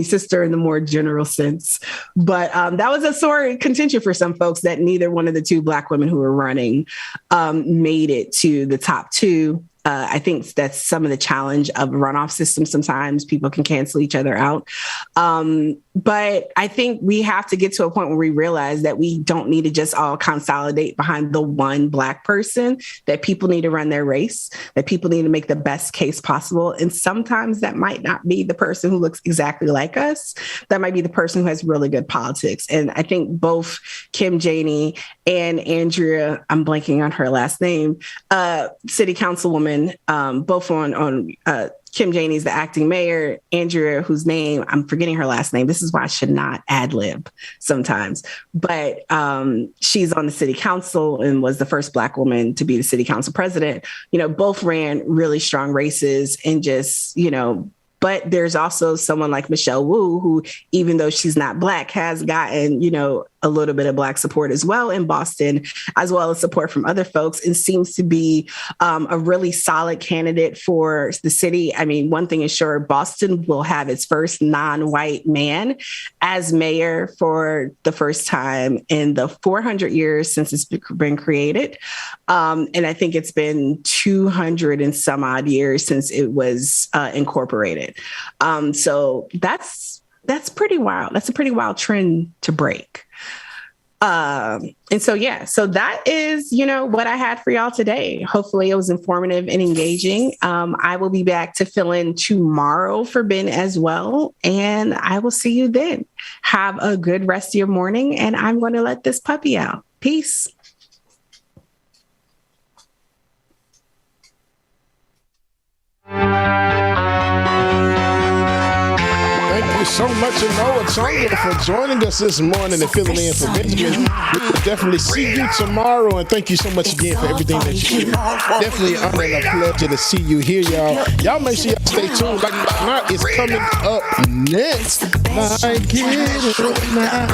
sister in the more general sense. But that was a sore contention for some folks that neither one of the 2 Black women who were running made it to the top 2. I think that's some of the challenge of a runoff system. Sometimes people can cancel each other out. But I think we have to get to a point where we realize that we don't need to just all consolidate behind the one Black person, that people need to run their race, that people need to make the best case possible. And sometimes that might not be the person who looks exactly like us. That might be the person who has really good politics. And I think both Kim Janey and Andrea, I'm blanking on her last name, city councilwoman, both on Kim Janey's the acting mayor, Andrea, whose name, I'm forgetting her last name. This is why I should not ad lib sometimes. But she's on the city council and was the first Black woman to be the city council president. Both ran really strong races and just, but there's also someone like Michelle Wu, who, even though she's not Black, has gotten, a little bit of Black support as well in Boston, as well as support from other folks, and seems to be a really solid candidate for the city. One thing is sure, Boston will have its first non-white man as mayor for the first time in the 400 years since it's been created. And I think it's been 200 and some odd years since it was incorporated. So that's pretty wild. That's a pretty wild trend to break. So that is, what I had for y'all today. Hopefully it was informative and engaging. I will be back to fill in tomorrow for Ben as well. And I will see you then. Have a good rest of your morning. And I'm going to let this puppy out. Peace. Thank you so much, Anoa Changa, for joining us this morning and filling in for Benjamin. We will definitely see you tomorrow, and thank you so much again for everything that you do. Definitely an honor and a pleasure to see you here, y'all. Y'all make sure y'all stay tuned. Like not is coming up next. Like it now.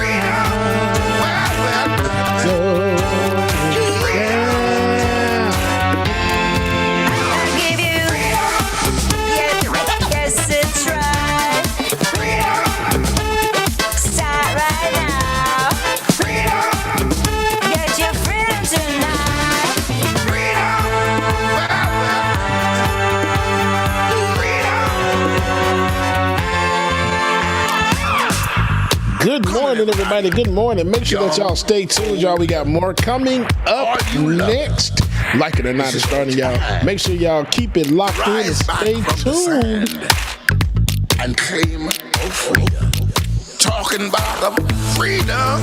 Good morning, everybody. Good morning. Make sure that y'all stay tuned, y'all. We got more coming up next. Like it or not, it's starting, y'all. Make sure y'all keep it locked in and stay tuned. And claim of freedom. Talking about the freedom.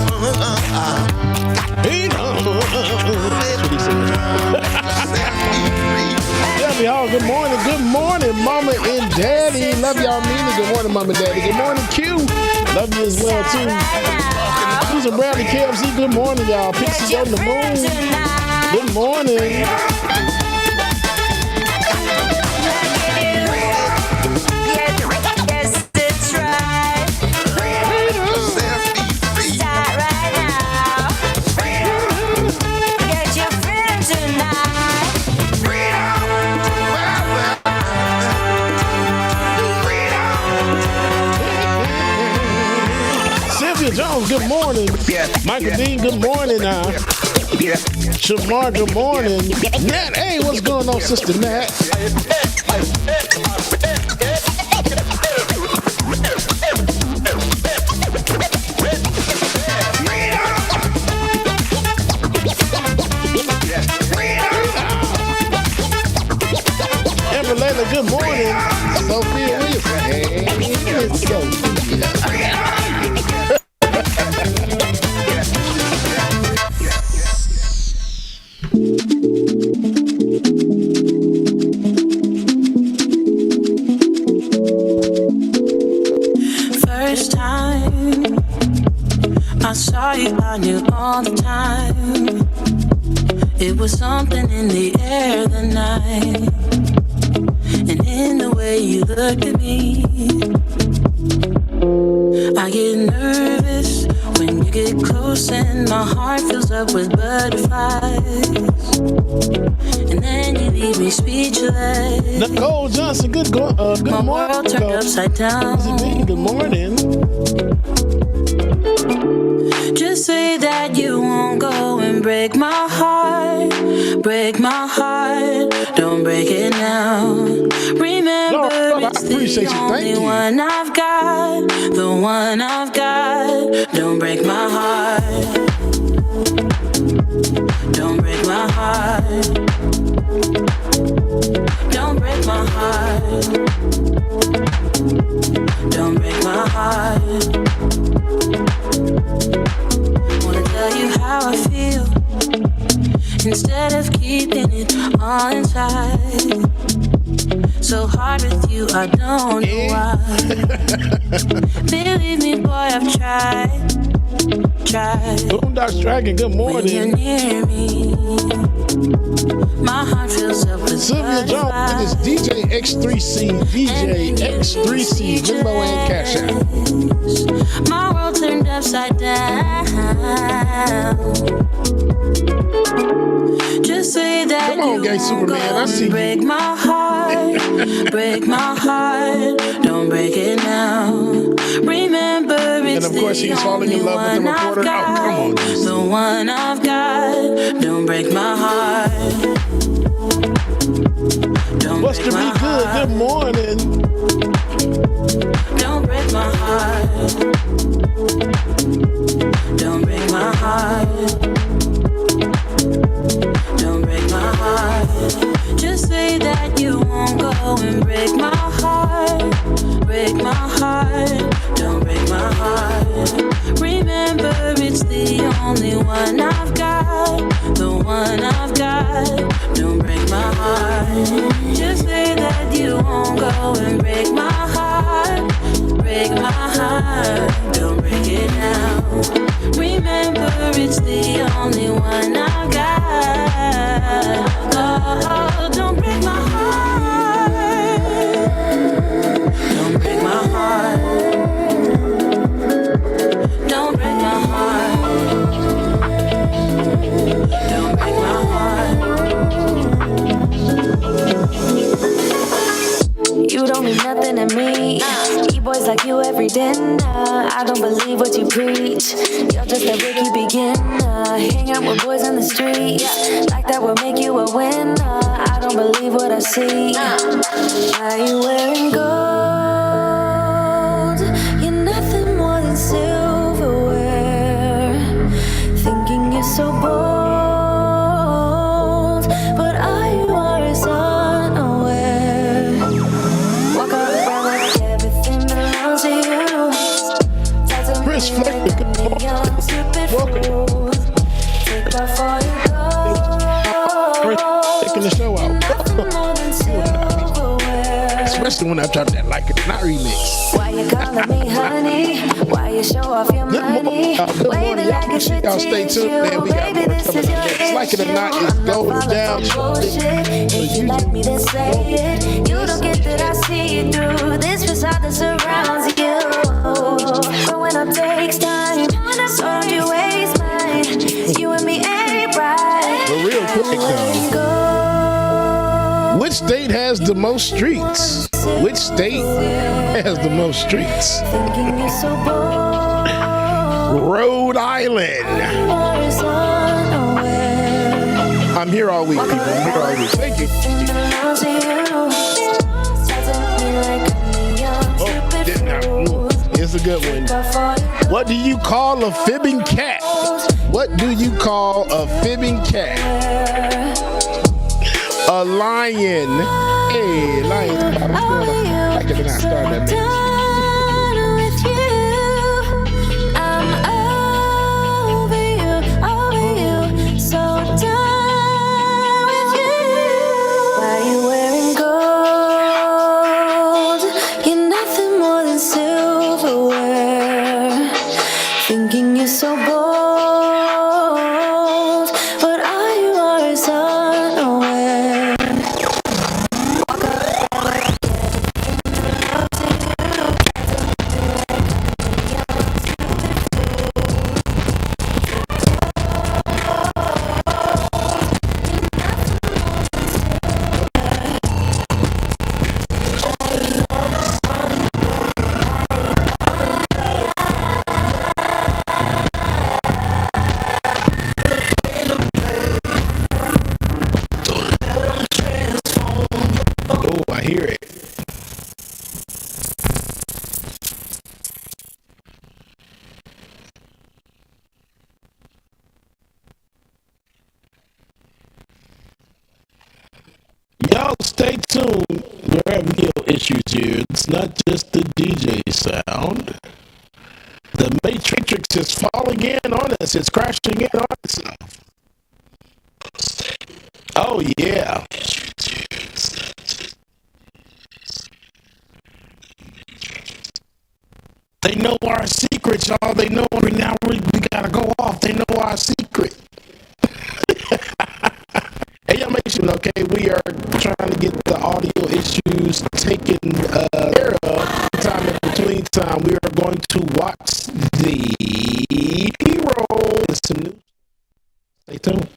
Love y'all. Good morning. Good morning, Mama and Daddy. Love y'all, meaning. Good morning, Mama and Daddy. Good morning, Q. Love you as well, too. Susan Bradley, KFC, good morning, y'all. Pixie on the moon. Good morning. Jones, good morning. Michael Dean, good morning. Shamar, good morning. Nat, hey, what's going on, Sister Nat? Amber Layla, good morning. Sophia Wilson. Hey, Sophia. First time I saw you, I knew all the time. It was something in the air that night, and in the way you looked at me. I get nervous when you get close and my heart fills up with butterflies, and then you leave me speechless. Nicole Johnson, good morning. My world turned upside down. Good morning. Just say that you won't go and break my heart. Break my heart. Don't break it now. Remember, it's the only one I've got. The one I've got. Don't break my heart. Don't break my heart. Don't break my heart. Don't break my heart. Wanna tell you how I feel instead of keeping it all inside. So hard with you, I don't know why. Believe me, boy, I've tried. Boondocks Dragon, good morning. When you're near me, my heart fills up with Sylvia Jones, it's DJ X3C, DJ X3C, Jimbo and Cash App. My world turned upside down. Just say that. Come on, Gay Superman, I see break my heart, break my heart. Don't break it now. Remember, it's and of course, he's falling in love with the reporter. Oh, come on, the one I've got. Don't break my heart. What's to be good? Good morning. Don't break my heart. Don't break my heart. Don't break my heart. Just say that you won't go and break my heart. Break my heart. Don't break my heart. Remember, it's the only one I've got. The one I've got. Don't break my heart. Just say that you won't go and break my heart. Break my heart. Don't break it now. Remember, it's the only one I've got. Oh, don't break my heart. Don't break my heart. Don't break my heart. Don't break my heart. You don't mean nothing to me. E-boys like you every dinner. I don't believe what you preach. You're just a rookie beginner. Hang out with boys on the street. Like that will make you a winner. I don't believe what I see. Why you wearing gold? You're nothing more than silverware. Thinking you're so bold, but all you are is unaware. Walk around like everything belongs to you. Chris Fleck, good morning. Welcome. Take off all your Taking the show out. Especially when I drop that Like It Not remix. Why you calling me honey? Why you show off your money? Good morning. Y'all stay tuned, man. We got more coming up next. Like it or not, it's going down. If you like me, then say it. You don't get that I see you through this facade that surrounds you. Growing up takes time, so don't you waste mine. You and me ain't right. But real quick, though, which state has the most streets? Which state has the most streets? Rhode Island. I'm here all week, people. I'm here all week. Thank you. Here's a good one. What do you call a fibbing cat? What do you call a fibbing cat? A lion. Hey, lion. I could not start that man. Thinking you're so bold, but are you always unaware? Y'all stay tuned. We're having issues here. It's not just the DJ sound. The Matrix is falling in on us. It's crashing in on itself. Oh, yeah. They know our secrets, y'all. They know now we gotta go off. They know our secret. Hey, y'all make sure, okay, we are trying to get the audio issues taken care of. Time in between time, we are going to watch the hero. It's some news. Stay tuned.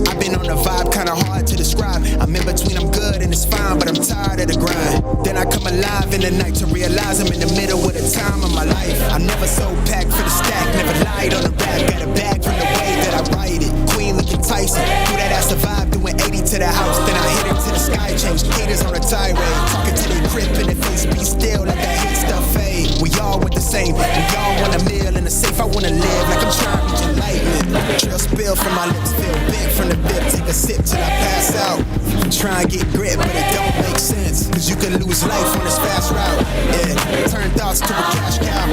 I've been on a vibe kinda hard to describe. I'm in between, I'm good and it's fine, but I'm tired of the grind. Then I come alive in the night to realize I'm in the middle of the time of my life. I'm never so packed for the stack, never lied on the rap. Got a bag from the way that I write it. Queen looking Tyson, through that I survived, doing 80 to the house. Then I hit it to the sky, changed haters on a tirade. Talking to their grip in the face, be still, let that hate stuff fade. We all want the same, we all want a meal in the safe. I wanna live like I'm trying to reach enlightenment. Trail spill from my lips, feel big from the bib. Take a sip till I pass out. Try and get grit, but it don't make sense. Cause you can lose life on this fast route. Yeah, turn thoughts to a cash cow. I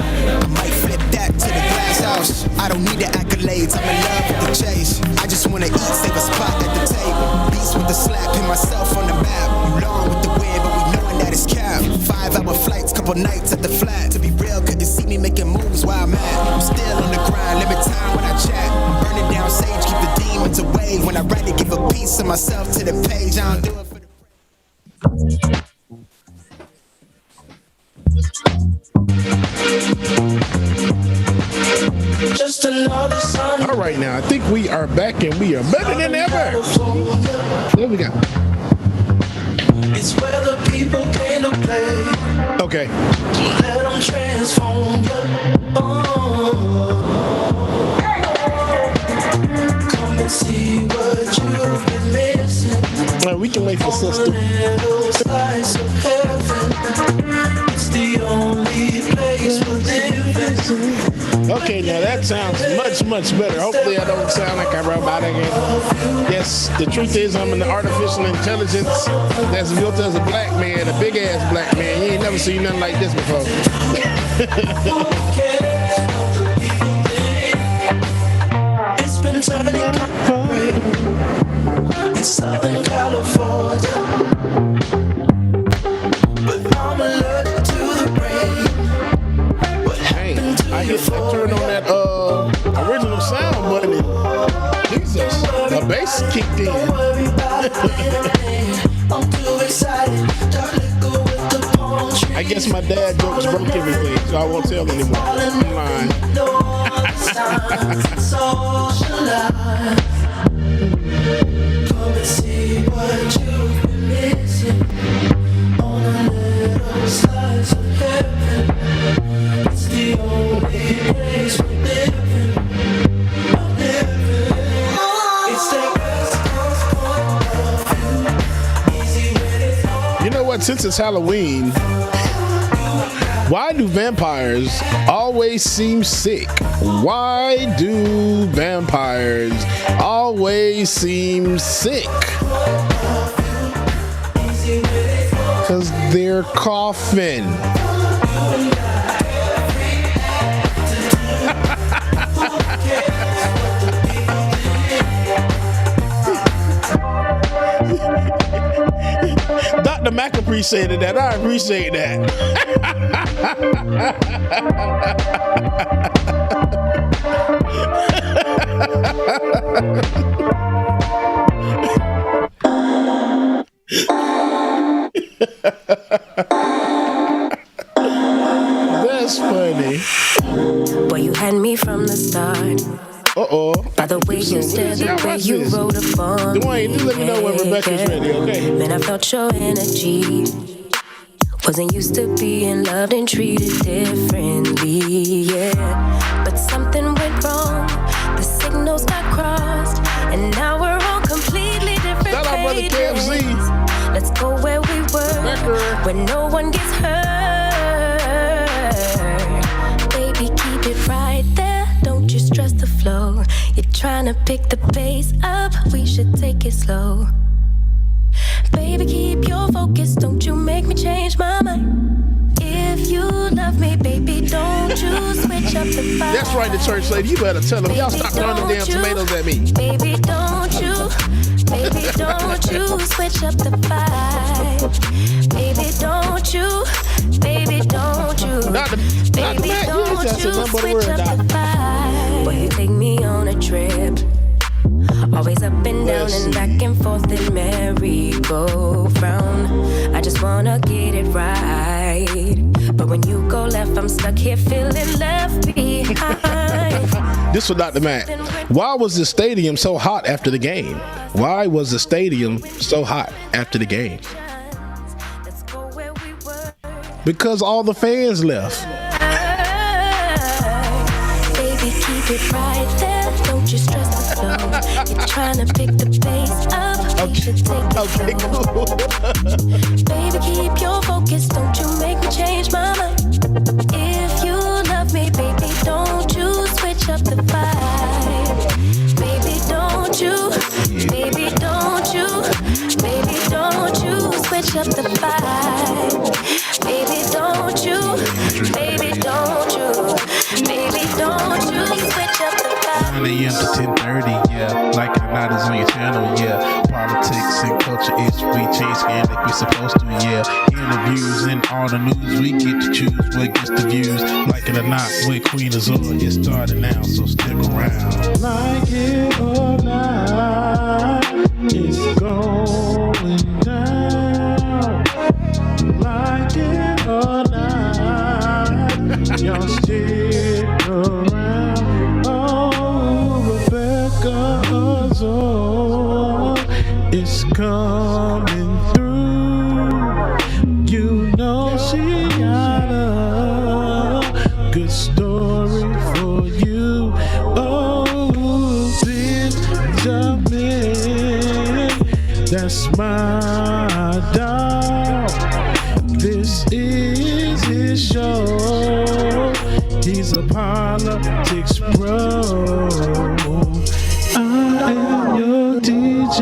might flip that to the glass house. I don't need the accolades, I'm in love with the chase. I just wanna eat, save a spot at the table. Beats with the slap, pin myself on the map. You long with the wind, but we knowing that it's cap. 5-hour flights, couple nights at the flat. To be real, couldn't see me making moves while I'm at. I'm still on the grind, limit time when I chat. I'm burning down sage, keep the demons away. When I write it, give a piece of myself to the page. I don't do it for the Just another sun. All right, now I think we are back and we are better than ever. There we go. It's where the people came to play. Okay. Let them transform you. Come and see what you've been missing. Well, we can wait for sister. Slice of heaven. It's the only place we're living. Okay, now that sounds much, much better. Hopefully I don't sound like I'm robotic. Yes, the truth is I'm an artificial intelligence that's built as a black man, a big-ass black man. You ain't never seen nothing like this before. It's been turning in Southern California, but I'm allergic to the rain. I turned on that original sound button and Jesus, the bass kicked in. I guess my dad jokes broke everything, so I won't tell anymore. I'm lying. Come and see what you've been missing on a little slice of heaven. It's the only place we're living. It's that West Coast. You know what? Since it's Halloween, why do vampires always seem sick? Why do vampires always seem sick? Because they're coughing. Dr. Mac appreciated that. I appreciate that. That's funny. Boy, you had me from the start. Uh-oh. By the way you stared, the way you wrote a phone. Dwayne, just let me know when Rebecca's ready, okay? Man, I felt your energy. Wasn't used to being loved and treated differently, yeah. But something went wrong. The signals got crossed, and now we're on completely different Shout out, brother KFC. Let's go where we were, where no one gets hurt. Baby, keep it right there. Don't you stress the flow. You're trying to pick the pace up. We should take it slow. Baby, keep your focus. Don't you make me change my mind. If you love me, baby, don't you switch up the vibe. That's right, the church lady. You better tell them. Y'all stop throwing them damn tomatoes at me. Baby, don't you switch up the vibe. Baby, don't you switch up the vibe. Boy, you take me on a trip. Always up and down and back and forth in merry-go-round. I just wanna get it right. But when you go left, I'm stuck here feeling left behind. This was Dr. Mac. Why was the stadium so hot after the game? Why was the stadium so hot after the game? Because all the fans left. Baby, keep it right there. Don't you stress the flow. You're trying to pick the pace up. We should take it slow. Baby, keep your focus. Don't you make me change my mind. If you love me, baby, don't you switch up the vibe. Baby, don't you. Baby, don't you. Baby, don't you switch up the vibe. Baby, don't you. Baby, don't you. Baby, don't you switch up the vibe. 9 a.m. to 10:30, yeah. Like I'm not is on your channel, yeah. Politics and culture is we change scan like we supposed to, yeah. Interviews and all the news, we get to choose what gets the views. Like it or not, with Queen Azula, it's starting now, so stick around. Like it or not, it's going down. Like it or not, y'all stick around. Oh, Rebecca Azor is coming through. You know she got a good story for you. Oh, Benjamin, that's my dog. This is his show. He's a politics bro. I am your DJ.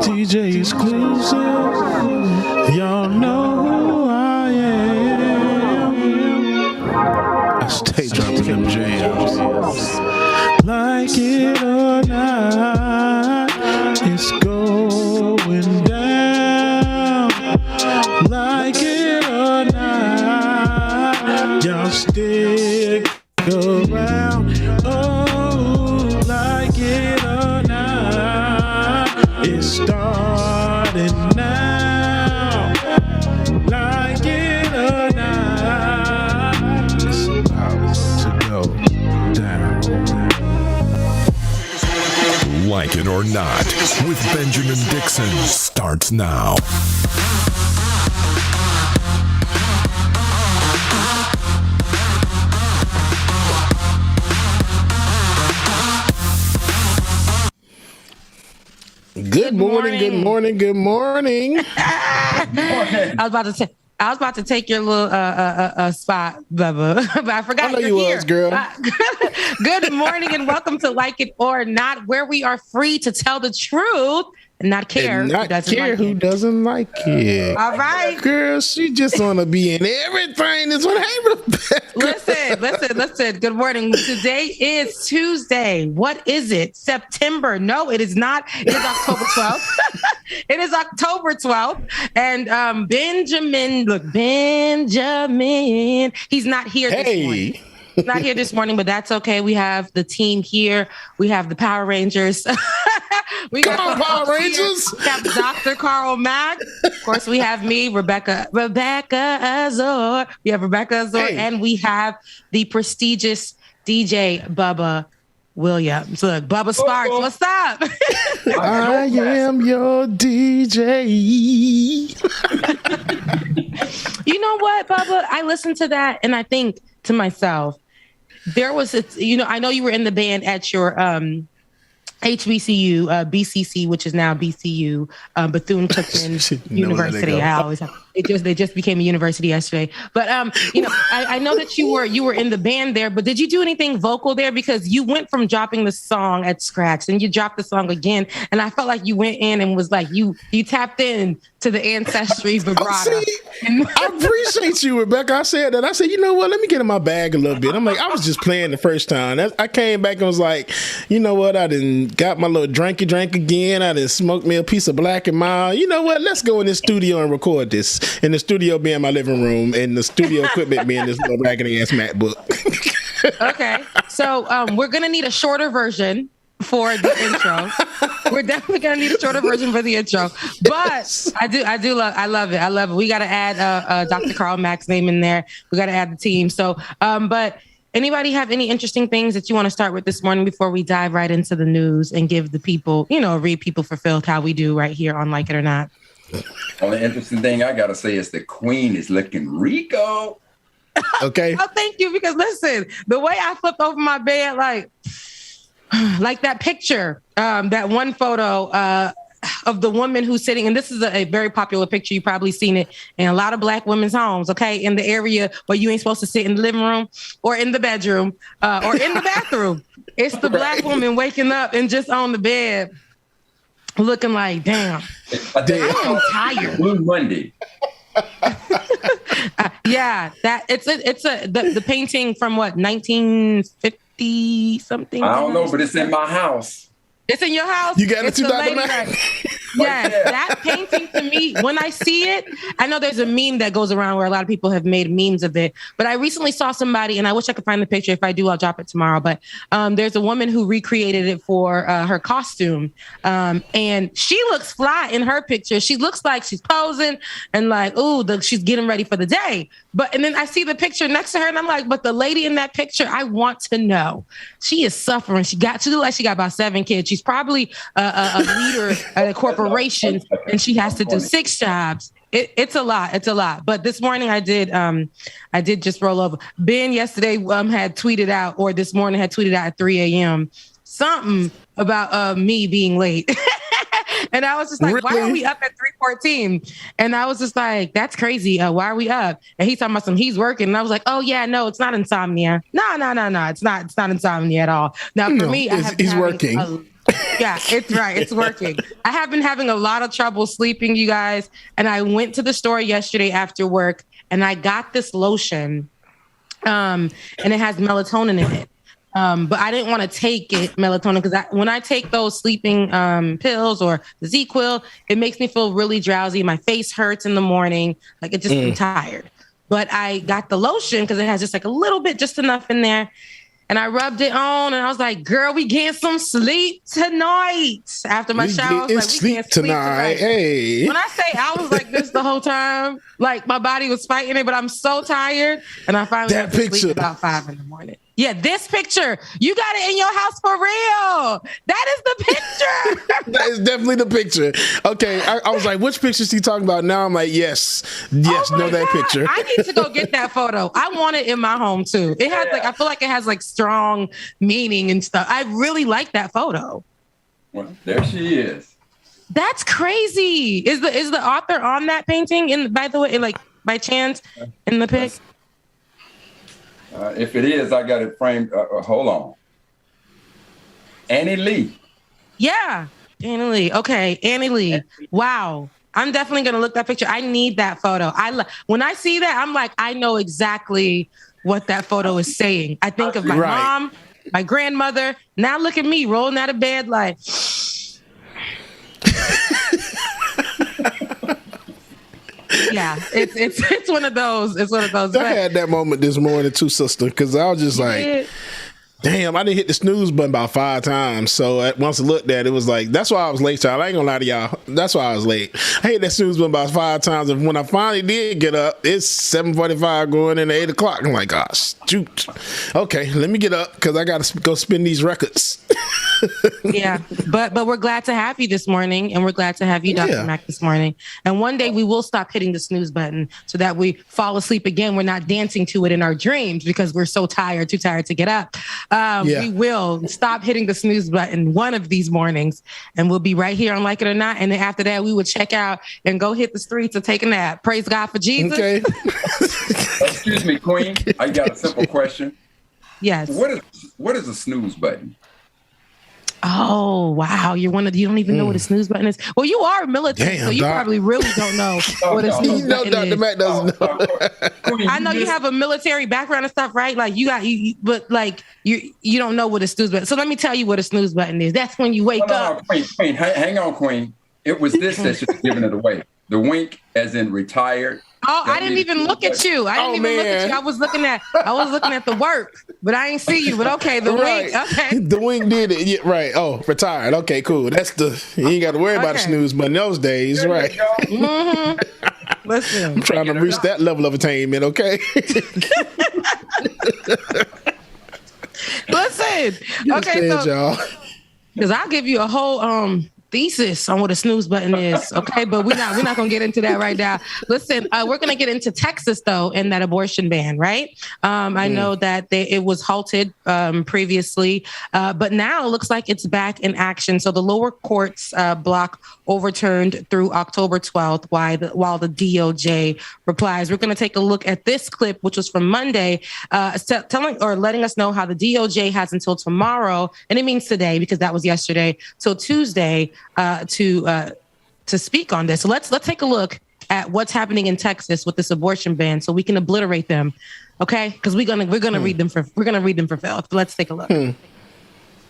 DJ exclusive. Y'all know who I am. I stay dropping them jams. Like it or not, it's going down. Like it or not, y'all stick around. Oh, like it or not, it's starting now. Like it or not, it's about to go down. Like It or Not with Benjamin Dixon starts now. Good morning, good morning, good morning. I was about to take your little spot, Bubba, but I forgot. I know you're you here. was, girl. Good morning and welcome to Like It or Not, where we are free to tell the truth and not care. And not care who doesn't like it. All right, girl. She just want to be in everything. This one, hey, Rebecca. Listen. Good morning. Today is Tuesday. What is it? September? No, it is not. It is October 12th. It is October 12th. And Benjamin, he's not here this morning. He's not here this morning, but that's okay. We have the team here. We have the Power Rangers. Come on, Power Rangers. We have Dr. Carl Mack. Of course, we have me, Rebecca Azor. We have Rebecca Azor, and we have the prestigious DJ Bubba Williams. Look, Bubba Sparks, what's up? I am your DJ. You know what, Bubba? I listened to that and I think to myself, there was I know you were in the band at your HBCU, BCC, which is now BCU, Bethune-Cookman University. They just became a university yesterday. But I know that you were in the band there. But did you do anything vocal there? Because you went from dropping the song at scratch, and you dropped the song again, and I felt like you went in and was like you tapped in to the ancestry vibrato. I appreciate you, Rebecca. I said, you know what? Let me get in my bag a little bit. I'm like, I was just playing the first time. I came back and was like, you know what? I didn't got my little drank again. I didn't smoke me a piece of Black and Mild. You know what? Let's go in the studio and record this. And the studio being my living room, and the studio equipment being this little raggedy ass MacBook. Okay, so we're gonna need a shorter version for the intro. We're definitely gonna need a shorter version for the intro. But I love it. We gotta add Dr. Carl Mack's name in there. We gotta add the team. So but anybody have any interesting things that you want to start with this morning before we dive right into the news and give the people, read people fulfilled how we do right here on Like It or Not? Only interesting thing I got to say is the Queen is looking Rico. Okay. Oh, thank you. Because listen, the way I flipped over my bed, like that picture, that one photo of the woman who's sitting, and this is a very popular picture. You've probably seen it in a lot of Black women's homes, okay? In the area where you ain't supposed to sit in the living room or in the bedroom or in the bathroom. It's the Black woman waking up and just on the bed looking like, damn, I'm tired. Blue Monday. Yeah, that the painting from what, 1950 something? I don't know, but it's in my house. It's in your house? You got it too, Dr. Mac? Yes, that painting to me, when I see it, I know there's a meme that goes around where a lot of people have made memes of it. But I recently saw somebody, and I wish I could find the picture. If I do, I'll drop it tomorrow. But there's a woman who recreated it for her costume. And she looks fly in her picture. She looks like she's posing and like, she's getting ready for the day. And then I see the picture next to her, and I'm like, but the lady in that picture, I want to know. She is suffering. She looks like she got about 7 kids. She's probably a leader at a corporation, and she has to do 6 jobs. It's a lot. It's a lot. But this morning I did just roll over. Ben yesterday had tweeted out, or this morning had tweeted out at 3 a.m. something about me being late. And I was just like, Why are we up at 3:14? And I was just like, that's crazy. Why are we up? And he's talking about he's working. And I was like, oh yeah, no, it's not insomnia. No. It's not insomnia at all. Now for me, he's working. Yeah, it's right. It's working. I have been having a lot of trouble sleeping, you guys. And I went to the store yesterday after work and I got this lotion and it has melatonin in it. But I didn't want to take melatonin, because when I take those sleeping pills or the Z-Quil, it makes me feel really drowsy. My face hurts in the morning. Like it just I'm tired. But I got the lotion because it has just like a little bit, just enough in there. And I rubbed it on and I was like, girl, we getting some sleep tonight. After my shower, I was like, we can't sleep tonight. Hey. When I say I was like this the whole time, like my body was fighting it, but I'm so tired. And I finally got to sleep about 5 a.m. Yeah, this picture. You got it in your house for real. That is the picture. That is definitely the picture. Okay, I was like, which picture is he talking about? Now I'm like, yes, know that picture. I need to go get that photo. I want it in my home too. It has I feel like it has like strong meaning and stuff. I really like that photo. Well, there she is. That's crazy. Is the author on that painting? By the way, like by chance in the pic? If it is, I got it framed. Hold on. Annie Lee. Yeah, Annie Lee. Okay, Annie Lee. Wow. I'm definitely going to look that picture. I need that photo. When I see that, I'm like, I know exactly what that photo is saying. I think of my mom, my grandmother. Now look at me rolling out of bed like... Yeah, it's one of those. It's one of those. I had that moment this morning too, sister, because I was just like, damn, I didn't hit the snooze button about 5 times. So once I looked at it, it was like, that's why I was late, child. I ain't gonna lie to y'all. That's why I was late. I hit that snooze button about 5 times. And when I finally did get up, it's 7:45 going into 8 o'clock. I'm like, gosh, shoot. Okay, let me get up because I got to go spin these records. Yeah, but we're glad to have you this morning, and we're glad to have you, Dr. Mac, this morning. And one day we will stop hitting the snooze button so that we fall asleep again. We're not dancing to it in our dreams because we're so tired, too tired to get up. We will stop hitting the snooze button one of these mornings, and we'll be right here on Like It or Not. And then after that, we will check out and go hit the streets and take a nap. Praise God for Jesus. Okay. Excuse me, Queen. I got a simple question. Yes. What is a snooze button? Oh, wow. You don't even know what a snooze button is. Well, you are military, so you probably really don't know what a snooze button is. Dr. Mac doesn't know. I know you have a military background and stuff, right? Like but like you don't know what a snooze button. So let me tell you what a snooze button is. That's when you wake up. Queen, hang on, Queen. It was this that's just giving it away. The wink, as in retired. Oh, I didn't even look at you. I didn't even look at you. I was looking at the work, but I ain't see you. But okay, the wink. Okay, the wink did it. Yeah, right. Oh, retired. Okay, cool. That's you ain't got to worry about a snooze button those days, right? Mm-hmm. Listen, I'm trying to reach that level of attainment. Okay. Listen. Okay, so because I'll give you a whole thesis on what a snooze button is. Okay, but we're not gonna get into that right now. Listen, we're gonna get into Texas though, and that abortion ban, right? I know that it was halted previously, but now it looks like it's back in action. So the lower courts block overturned through October 12th, while the DOJ replies. We're gonna take a look at this clip, which was from Monday, telling or letting us know how the DOJ has until tomorrow, and it means today because that was yesterday, till Tuesday. To speak on this. So let's take a look at what's happening in Texas with this abortion ban, so we can obliterate them, okay? Because we're gonna read them for filth. But let's take a look.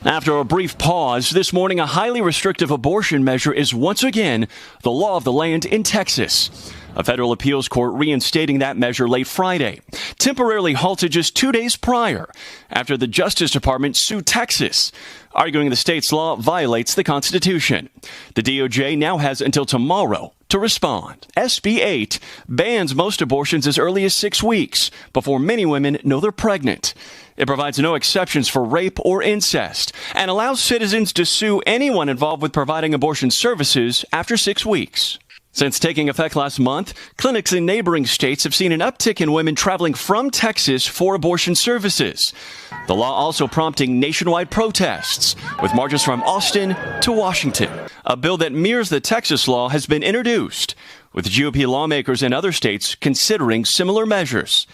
After a brief pause, this morning a highly restrictive abortion measure is once again the law of the land in Texas. A federal appeals court reinstating that measure late Friday, temporarily halted just 2 days prior after the Justice Department sued Texas, arguing the state's law violates the Constitution. The DOJ now has until tomorrow to respond. SB 8 bans most abortions as early as 6 weeks before many women know they're pregnant. It provides no exceptions for rape or incest and allows citizens to sue anyone involved with providing abortion services after 6 weeks. Since taking effect last month, clinics in neighboring states have seen an uptick in women traveling from Texas for abortion services. The law also prompting nationwide protests, with marches from Austin to Washington. A bill that mirrors the Texas law has been introduced, with GOP lawmakers in other states considering similar measures.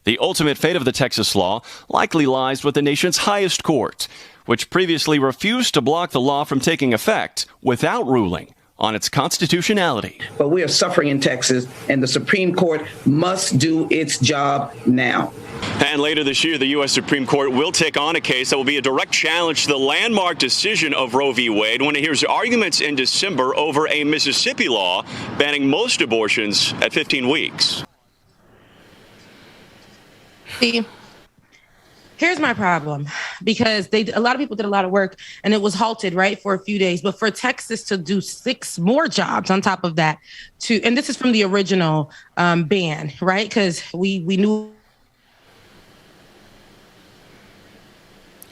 The ultimate fate of the Texas law likely lies with the nation's highest court, which previously refused to block the law from taking effect without ruling on its constitutionality. But we are suffering in Texas, and the Supreme Court must do its job now. And later this year, the U.S. Supreme Court will take on a case that will be a direct challenge to the landmark decision of Roe v. Wade when it hears arguments in December over a Mississippi law banning most abortions at 15 weeks. See, here's my problem, because a lot of people did a lot of work and it was halted, right, for a few days. But for Texas to do 6 more jobs on top of that, and this is from the original ban, right? Because we knew.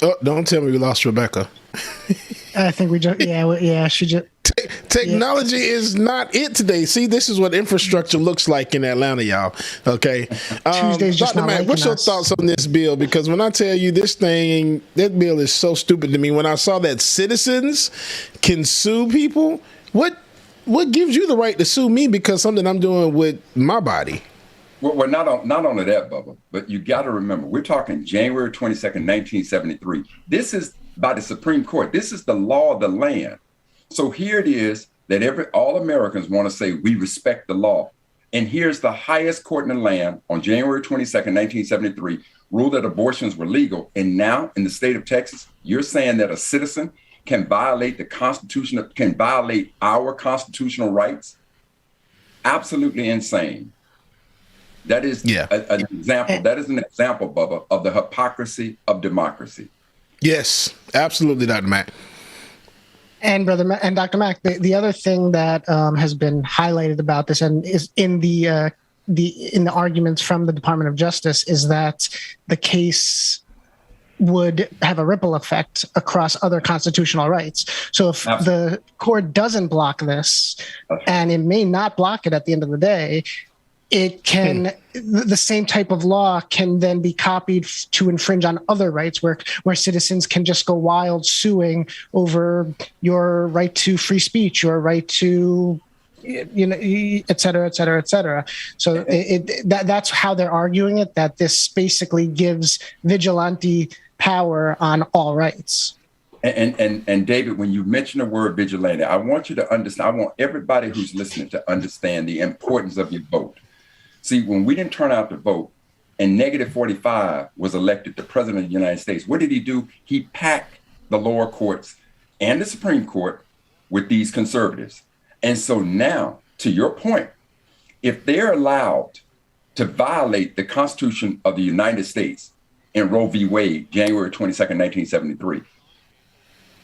Oh, don't tell me we lost Rebecca. I think we just, she just. Technology is not it today. See, this is what infrastructure looks like in Atlanta, y'all. Okay. Tuesday's just Dr. Mack, what's your thoughts on this bill? Because when I tell you that bill is so stupid to me. When I saw that citizens can sue people, what gives you the right to sue me because something I'm doing with my body? Well, not only that, Bubba, but you got to remember, we're talking January 22nd, 1973. This is by the Supreme Court. This is the law of the land. So here it is that all Americans want to say we respect the law. And here's the highest court in the land on January 22nd, 1973, ruled that abortions were legal. And now in the state of Texas, you're saying that a citizen can violate the Constitution, can violate our constitutional rights? Absolutely insane. That is an example. That is an example, Bubba, of the hypocrisy of democracy. Yes, absolutely, Dr. Mack. And Dr. Mack, the other thing that has been highlighted about this and is in the arguments from the Department of Justice is that the case would have a ripple effect across other constitutional rights. So if the court doesn't block this, and it may not block it at the end of the day, it can the same type of law can then be copied to infringe on other rights where citizens can just go wild suing over your right to free speech, your right to, et cetera, et cetera, et cetera. So that's how they're arguing it, that this basically gives vigilante power on all rights. And David, when you mention the word vigilante, I want you to understand, I want everybody who's listening to understand the importance of your vote. See, when we didn't turn out to vote and -45 was elected the president of the United States, what did he do? He packed the lower courts and the Supreme Court with these conservatives. And so now, to your point, if they're allowed to violate the Constitution of the United States in Roe v. Wade, January 22nd, 1973,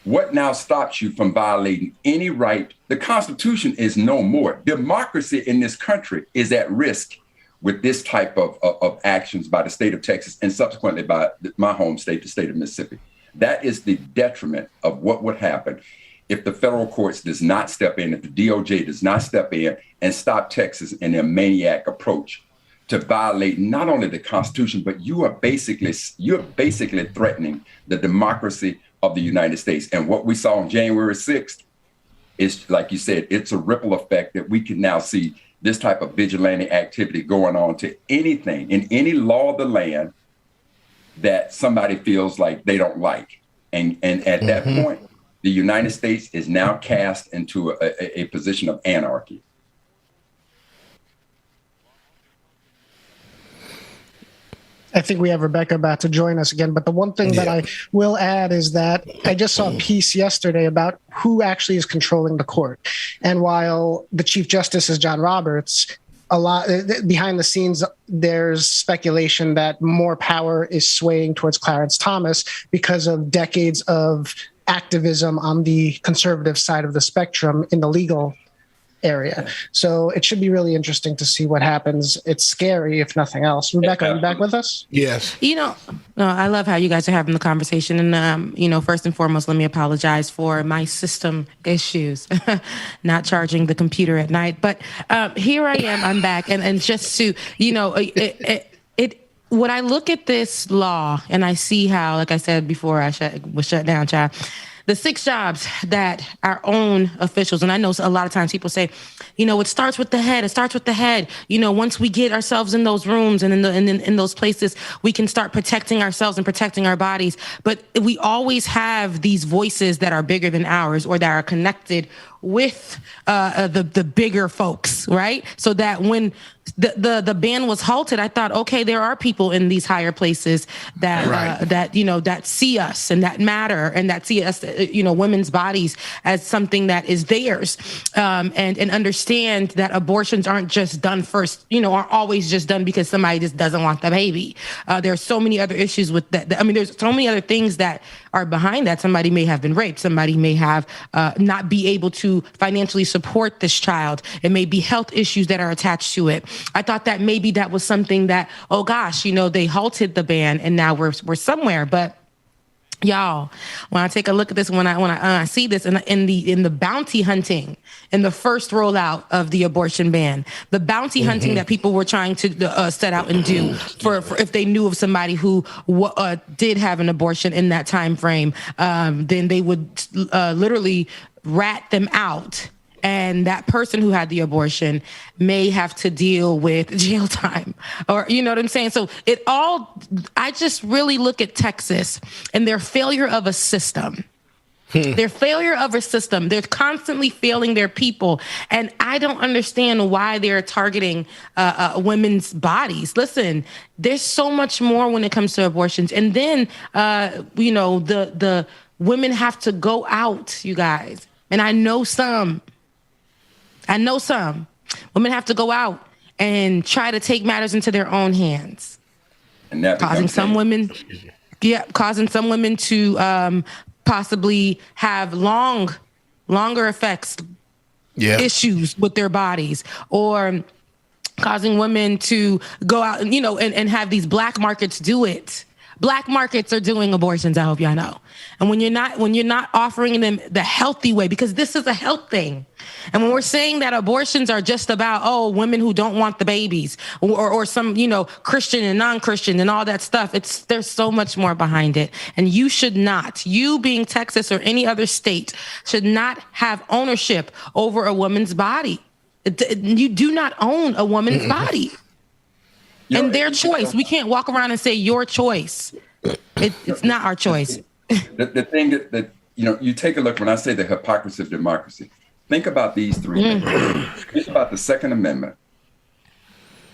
what now stops you from violating any right? The Constitution is no more. Democracy in this country is at risk with this type of actions by the state of Texas and subsequently by my home state, the state of Mississippi. That is the detriment of what would happen if the federal courts does not step in, if the DOJ does not step in and stop Texas in their maniac approach to violate not only the Constitution, but you're basically threatening the democracy of the United States. And what we saw on January 6th is, like you said, it's a ripple effect that we can now see this type of vigilante activity going on to anything in any law of the land that somebody feels like they don't like. And at that point, the United States is now cast into a position of anarchy. I think we have Rebecca about to join us again. But the one thing that I will add is that I just saw a piece yesterday about who actually is controlling the court. And while the Chief Justice is John Roberts, a lot behind the scenes, there's speculation that more power is swaying towards Clarence Thomas because of decades of activism on the conservative side of the spectrum in the legal area. So it should be really interesting to see what happens. It's scary, if nothing else. Rebecca, are you back with us? Yes. I love how you guys are having the conversation. And, first and foremost, let me apologize for my system issues, not charging the computer at night. But here I am, I'm back. And just to, when I look at this law and I see how, like I said before, I was shut down, child. The 6 jobs that our own officials, and I know a lot of times people say, it starts with the head. It starts with the head. Once we get ourselves in those rooms and in those places, we can start protecting ourselves and protecting our bodies. But we always have these voices that are bigger than ours or that are connected with the bigger folks, right? So that when the ban was halted, I thought, okay, there are people in these higher places that that see us and that matter and that see us, women's bodies as something that is theirs, and understand that abortions aren't just done first, aren't always just done because somebody just doesn't want the baby. There's so many other issues with that. I mean, there's so many other things that are behind that. Somebody may have been raped. Somebody may have not be able to financially support this child. It may be health issues that are attached to it. I thought that maybe that was something that, oh gosh, they halted the ban and now we're somewhere. But y'all, when I take a look at this, when I see this in the bounty hunting in the first rollout of the abortion ban, the bounty hunting that people were trying to set out and do for if they knew of somebody who did have an abortion in that time frame, then they would literally rat them out. And that person who had the abortion may have to deal with jail time, or you know what I'm saying? So I just really look at Texas and their failure of a system. Their failure of a system. They're constantly failing their people. And I don't understand why they're targeting women's bodies. Listen, there's so much more when it comes to abortions. And then, the women have to go out, you guys. And I know some women have to go out and try to take matters into their own hands, and that causing some women to possibly have longer effects, issues with their bodies, or causing women to go out and have these black markets do it. Black markets are doing abortions, I hope y'all know. And when you're not offering them the healthy way, because this is a health thing. And when we're saying that abortions are just about, women who don't want the babies or some, Christian and non-Christian and all that stuff, there's so much more behind it. And you being Texas or any other state should not have ownership over a woman's body. You do not own a woman's body. And their choice. We can't walk around and say your choice. It's not our choice. The thing that you take a look, when I say the hypocrisy of democracy, think about these 3 things. Think about the Second Amendment.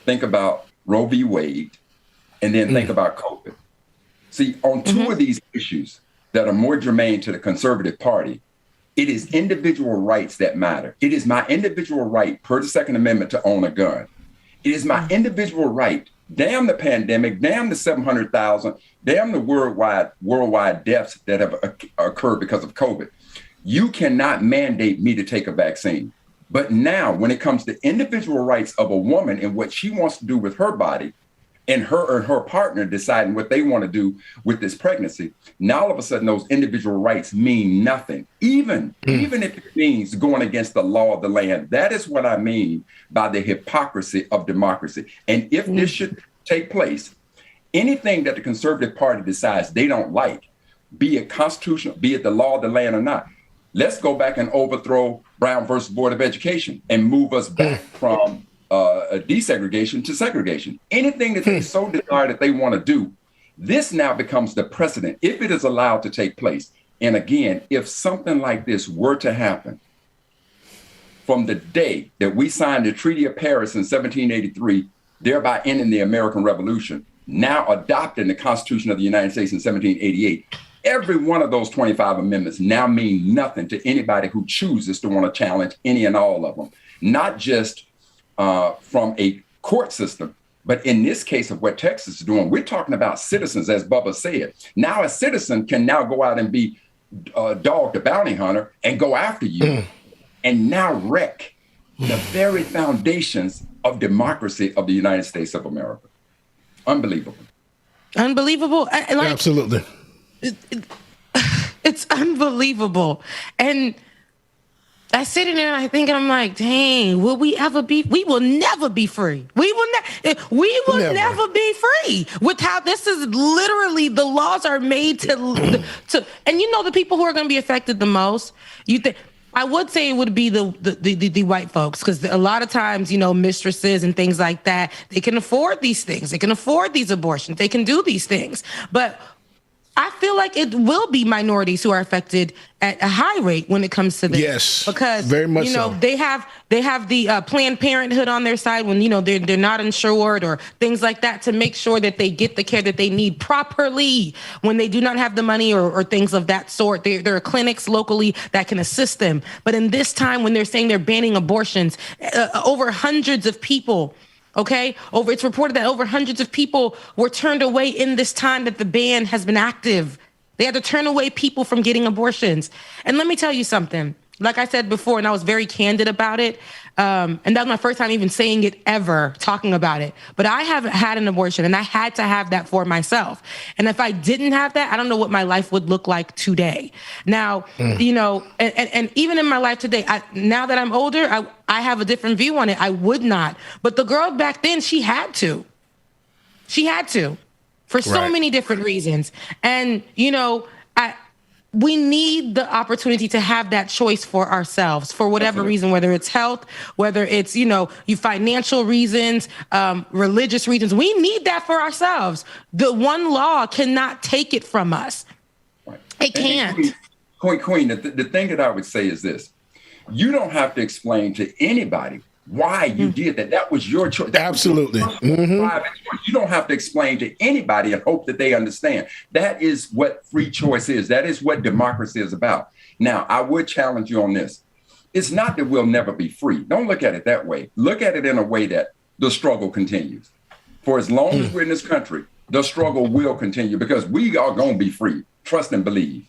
Think about Roe v. Wade. And then think about COVID. See, on 2 of these issues that are more germane to the conservative party, it is individual rights that matter. It is my individual right per the Second Amendment to own a gun. It is my individual right. Damn the pandemic, damn the 700,000, damn the worldwide deaths that have occurred because of COVID. You cannot mandate me to take a vaccine. But now when it comes to individual rights of a woman and what she wants to do with her body, and her partner deciding what they want to do with this pregnancy, now all of a sudden those individual rights mean nothing, even if it means going against the law of the land. That is what I mean by the hypocrisy of democracy. And if this should take place, anything that the Conservative Party decides they don't like, be it constitutional, be it the law of the land or not, let's go back and overthrow Brown versus Board of Education and move us back from desegregation to segregation. Anything that they so desire that they want to do, this now becomes the precedent if it is allowed to take place. And again, if something like this were to happen, from the day that we signed the Treaty of Paris in 1783, thereby ending the American Revolution, now adopting the Constitution of the United States in 1788, every one of those 25 amendments now mean nothing to anybody who chooses to want to challenge any and all of them, not just from a court system. But in this case of what Texas is doing, we're talking about citizens, as Bubba said. Now a citizen can now go out and be Dog the Bounty Hunter and go after you and now wreck the very foundations of democracy of the United States of America. Unbelievable. Unbelievable. Absolutely. It's unbelievable. And I sit in there and I think, I'm like, dang, will we ever be? We will never be free. We will never be free with how this is literally, the laws are made to, and you know, the people who are going to be affected the most, I would say it would be the white folks, because a lot of times, you know, mistresses and things like that, they can afford these things. They can afford these abortions. They can do these things. But I feel like it will be minorities who are affected at a high rate when it comes to this. Yes, because very much you know so. they have the Planned Parenthood on their side when, you know, they're not insured or things like that, to make sure that they get the care that they need properly when they do not have the money or things of that sort. There are clinics locally that can assist them. But in this time when they're saying they're banning abortions, over hundreds of people. Okay, it's reported that over hundreds of people were turned away in this time that the ban has been active. They had to turn away people from getting abortions. And let me tell you something. Like I said before, and I was very candid about it, and that was my first time even saying it ever, talking about it. But I haven't had an abortion, and I had to have that for myself. And if I didn't have that, I don't know what my life would look like today. Now, you know, and even in my life today, now that I'm older, I have a different view on it. I would not. But the girl back then, she had to. She had to, for so many different reasons. And, you know, we need the opportunity to have that choice for ourselves, for whatever reason, whether it's health, whether it's, you know, financial reasons, religious reasons. We need that for ourselves. The one law cannot take it from us. It can't. Queen, the thing that I would say is this. You don't have to explain to anybody why you did that. That was your choice. Absolutely. You don't have to explain to anybody and hope that they understand. That is what free choice is. That is what democracy is about. Now, I would challenge you on this. It's not that we'll never be free. Don't look at it that way. Look at it in a way that the struggle continues. For as long as we're in this country, the struggle will continue, because we are going to be free. Trust and believe.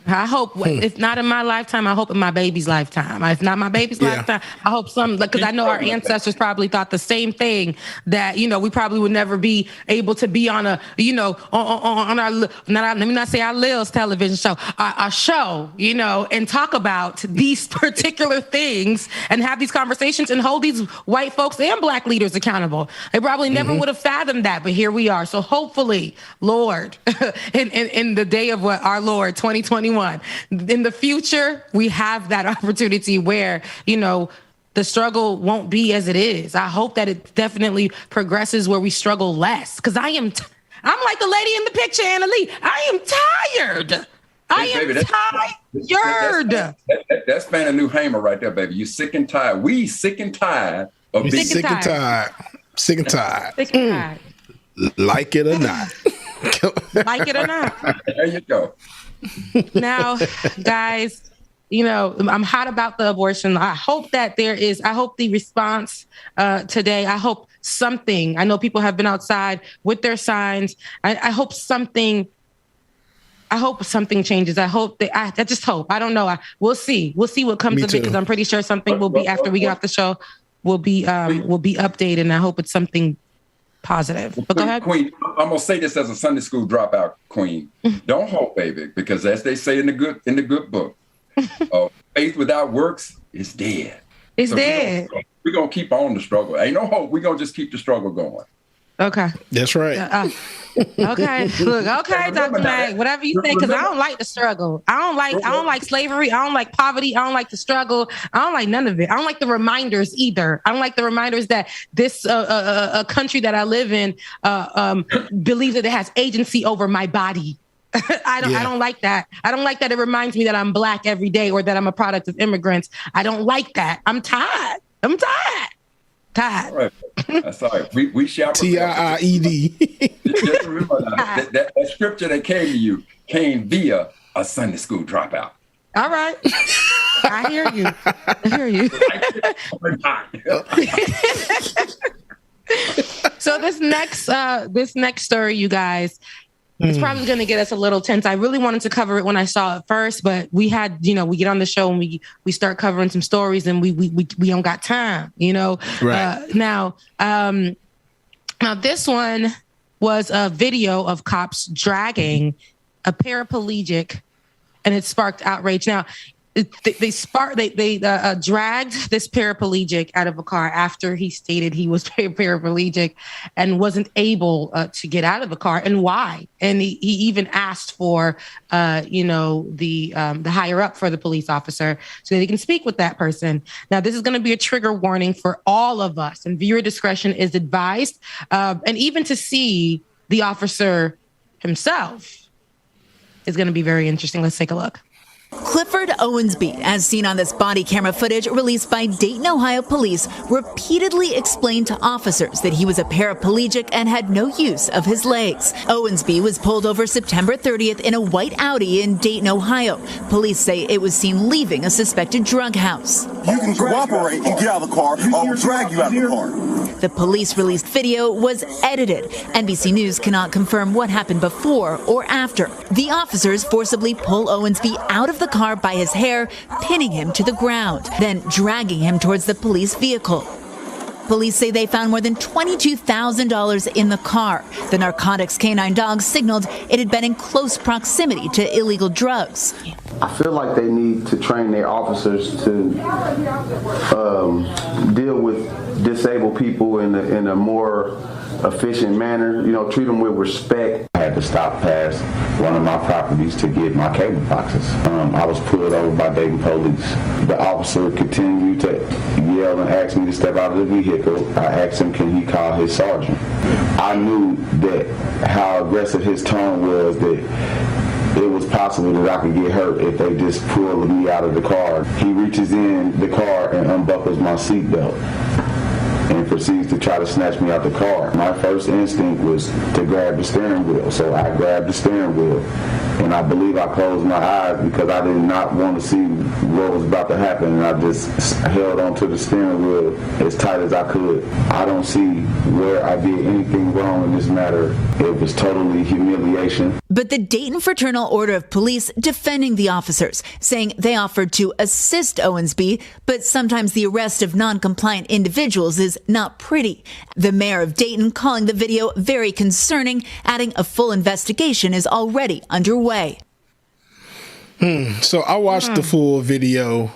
I hope, if not in my lifetime, I hope in my baby's lifetime. If not my baby's lifetime, I hope some, because I know our ancestors probably thought the same thing, that, you know, we probably would never be able to be on a, you know, on our, let me not say our Lil's television show, our show, you know, and talk about these particular things and have these conversations and hold these white folks and black leaders accountable. They probably never would have fathomed that, but here we are. So hopefully, Lord, in the day of what our Lord 2021, in the future, we have that opportunity where, you know, the struggle won't be as it is. I hope that it definitely progresses where we struggle less. Because I'm like the lady in the picture, Anna Lee. I am tired. Tired. That's been a new hammer right there, baby. You sick and tired. We sick and tired of being sick and tired. Sick and tired. Sick and tired. Like it or not. Like it or not. There you go. Now, guys, you know, I'm hot about the abortion. I hope that I hope the response today, I hope something, I know people have been outside with their signs. I hope something hope something changes. I hope I just hope. I don't know. We'll see. We'll see what comes of it, because I'm pretty sure something will be after we get off the show. Will be updated, and I hope it's something positive. But go ahead, Queen. I'm gonna say this as a Sunday school dropout, Queen. Don't hope, baby, because as they say in the good book, faith without works is dead. It's dead. We're gonna keep on the struggle. Ain't no hope. We're gonna just keep the struggle going. Okay. That's right. Okay. Look, okay, Dr. Mag, whatever you think, because I don't like the struggle. I don't like slavery. I don't like poverty. I don't like the struggle. I don't like none of it. I don't like the reminders either. I don't like the reminders that this a country that I live in believes that it has agency over my body. I don't like that. I don't like that it reminds me that I'm Black every day, or that I'm a product of immigrants. I don't like that. I'm tired. All right. That's all right. We shall TIIED. Just remember that scripture that came to you came via a Sunday school dropout. All right. I hear you. So this next story, you guys, it's probably going to get us a little tense. I really wanted to cover it when I saw it first, but we had, we get on the show and we start covering some stories, and we don't got time, Right. Now this one was a video of cops dragging a paraplegic, and it sparked outrage. Now, they dragged this paraplegic out of a car after he stated he was paraplegic and wasn't able to get out of the car, and why. And he even asked for, the higher up for the police officer so that he can speak with that person. Now, this is going to be a trigger warning for all of us, and viewer discretion is advised. And even to see the officer himself is going to be very interesting. Let's take a look. Clifford Owensby, as seen on this body camera footage released by Dayton, Ohio police, repeatedly explained to officers that he was a paraplegic and had no use of his legs. Owensby was pulled over September 30th in a white Audi in Dayton, Ohio. Police say it was seen leaving a suspected drug house. You can cooperate and get out of the car, or I'll drag you out of the car. The police released video was edited. NBC News cannot confirm what happened before or after. The officers forcibly pull Owensby out of the car by his hair, pinning him to the ground, then dragging him towards the police vehicle. Police say they found more than $22,000 in the car. The narcotics canine dog signaled it had been in close proximity to illegal drugs. I feel like they need to train their officers to deal with disabled people in a more efficient manner, treat them with respect. I had to stop past one of my properties to get my cable boxes. I was pulled over by Dayton police. The officer continued to yell and ask me to step out of the vehicle. I asked him, can he call his sergeant? I knew that how aggressive his tone was, that it was possible that I could get hurt if they just pulled me out of the car. He reaches in the car and unbuckles my seatbelt and proceeds to try to snatch me out the car. My first instinct was to grab the steering wheel, so I grabbed the steering wheel, and I believe I closed my eyes because I did not want to see what was about to happen, and I just held onto the steering wheel as tight as I could. I don't see where I did anything wrong in this matter. It was totally humiliation. But the Dayton Fraternal Order of Police defending the officers, saying they offered to assist Owensby, but sometimes the arrest of non-compliant individuals is not pretty. The mayor of Dayton calling the video very concerning, adding a full investigation is already underway. So I watched the full video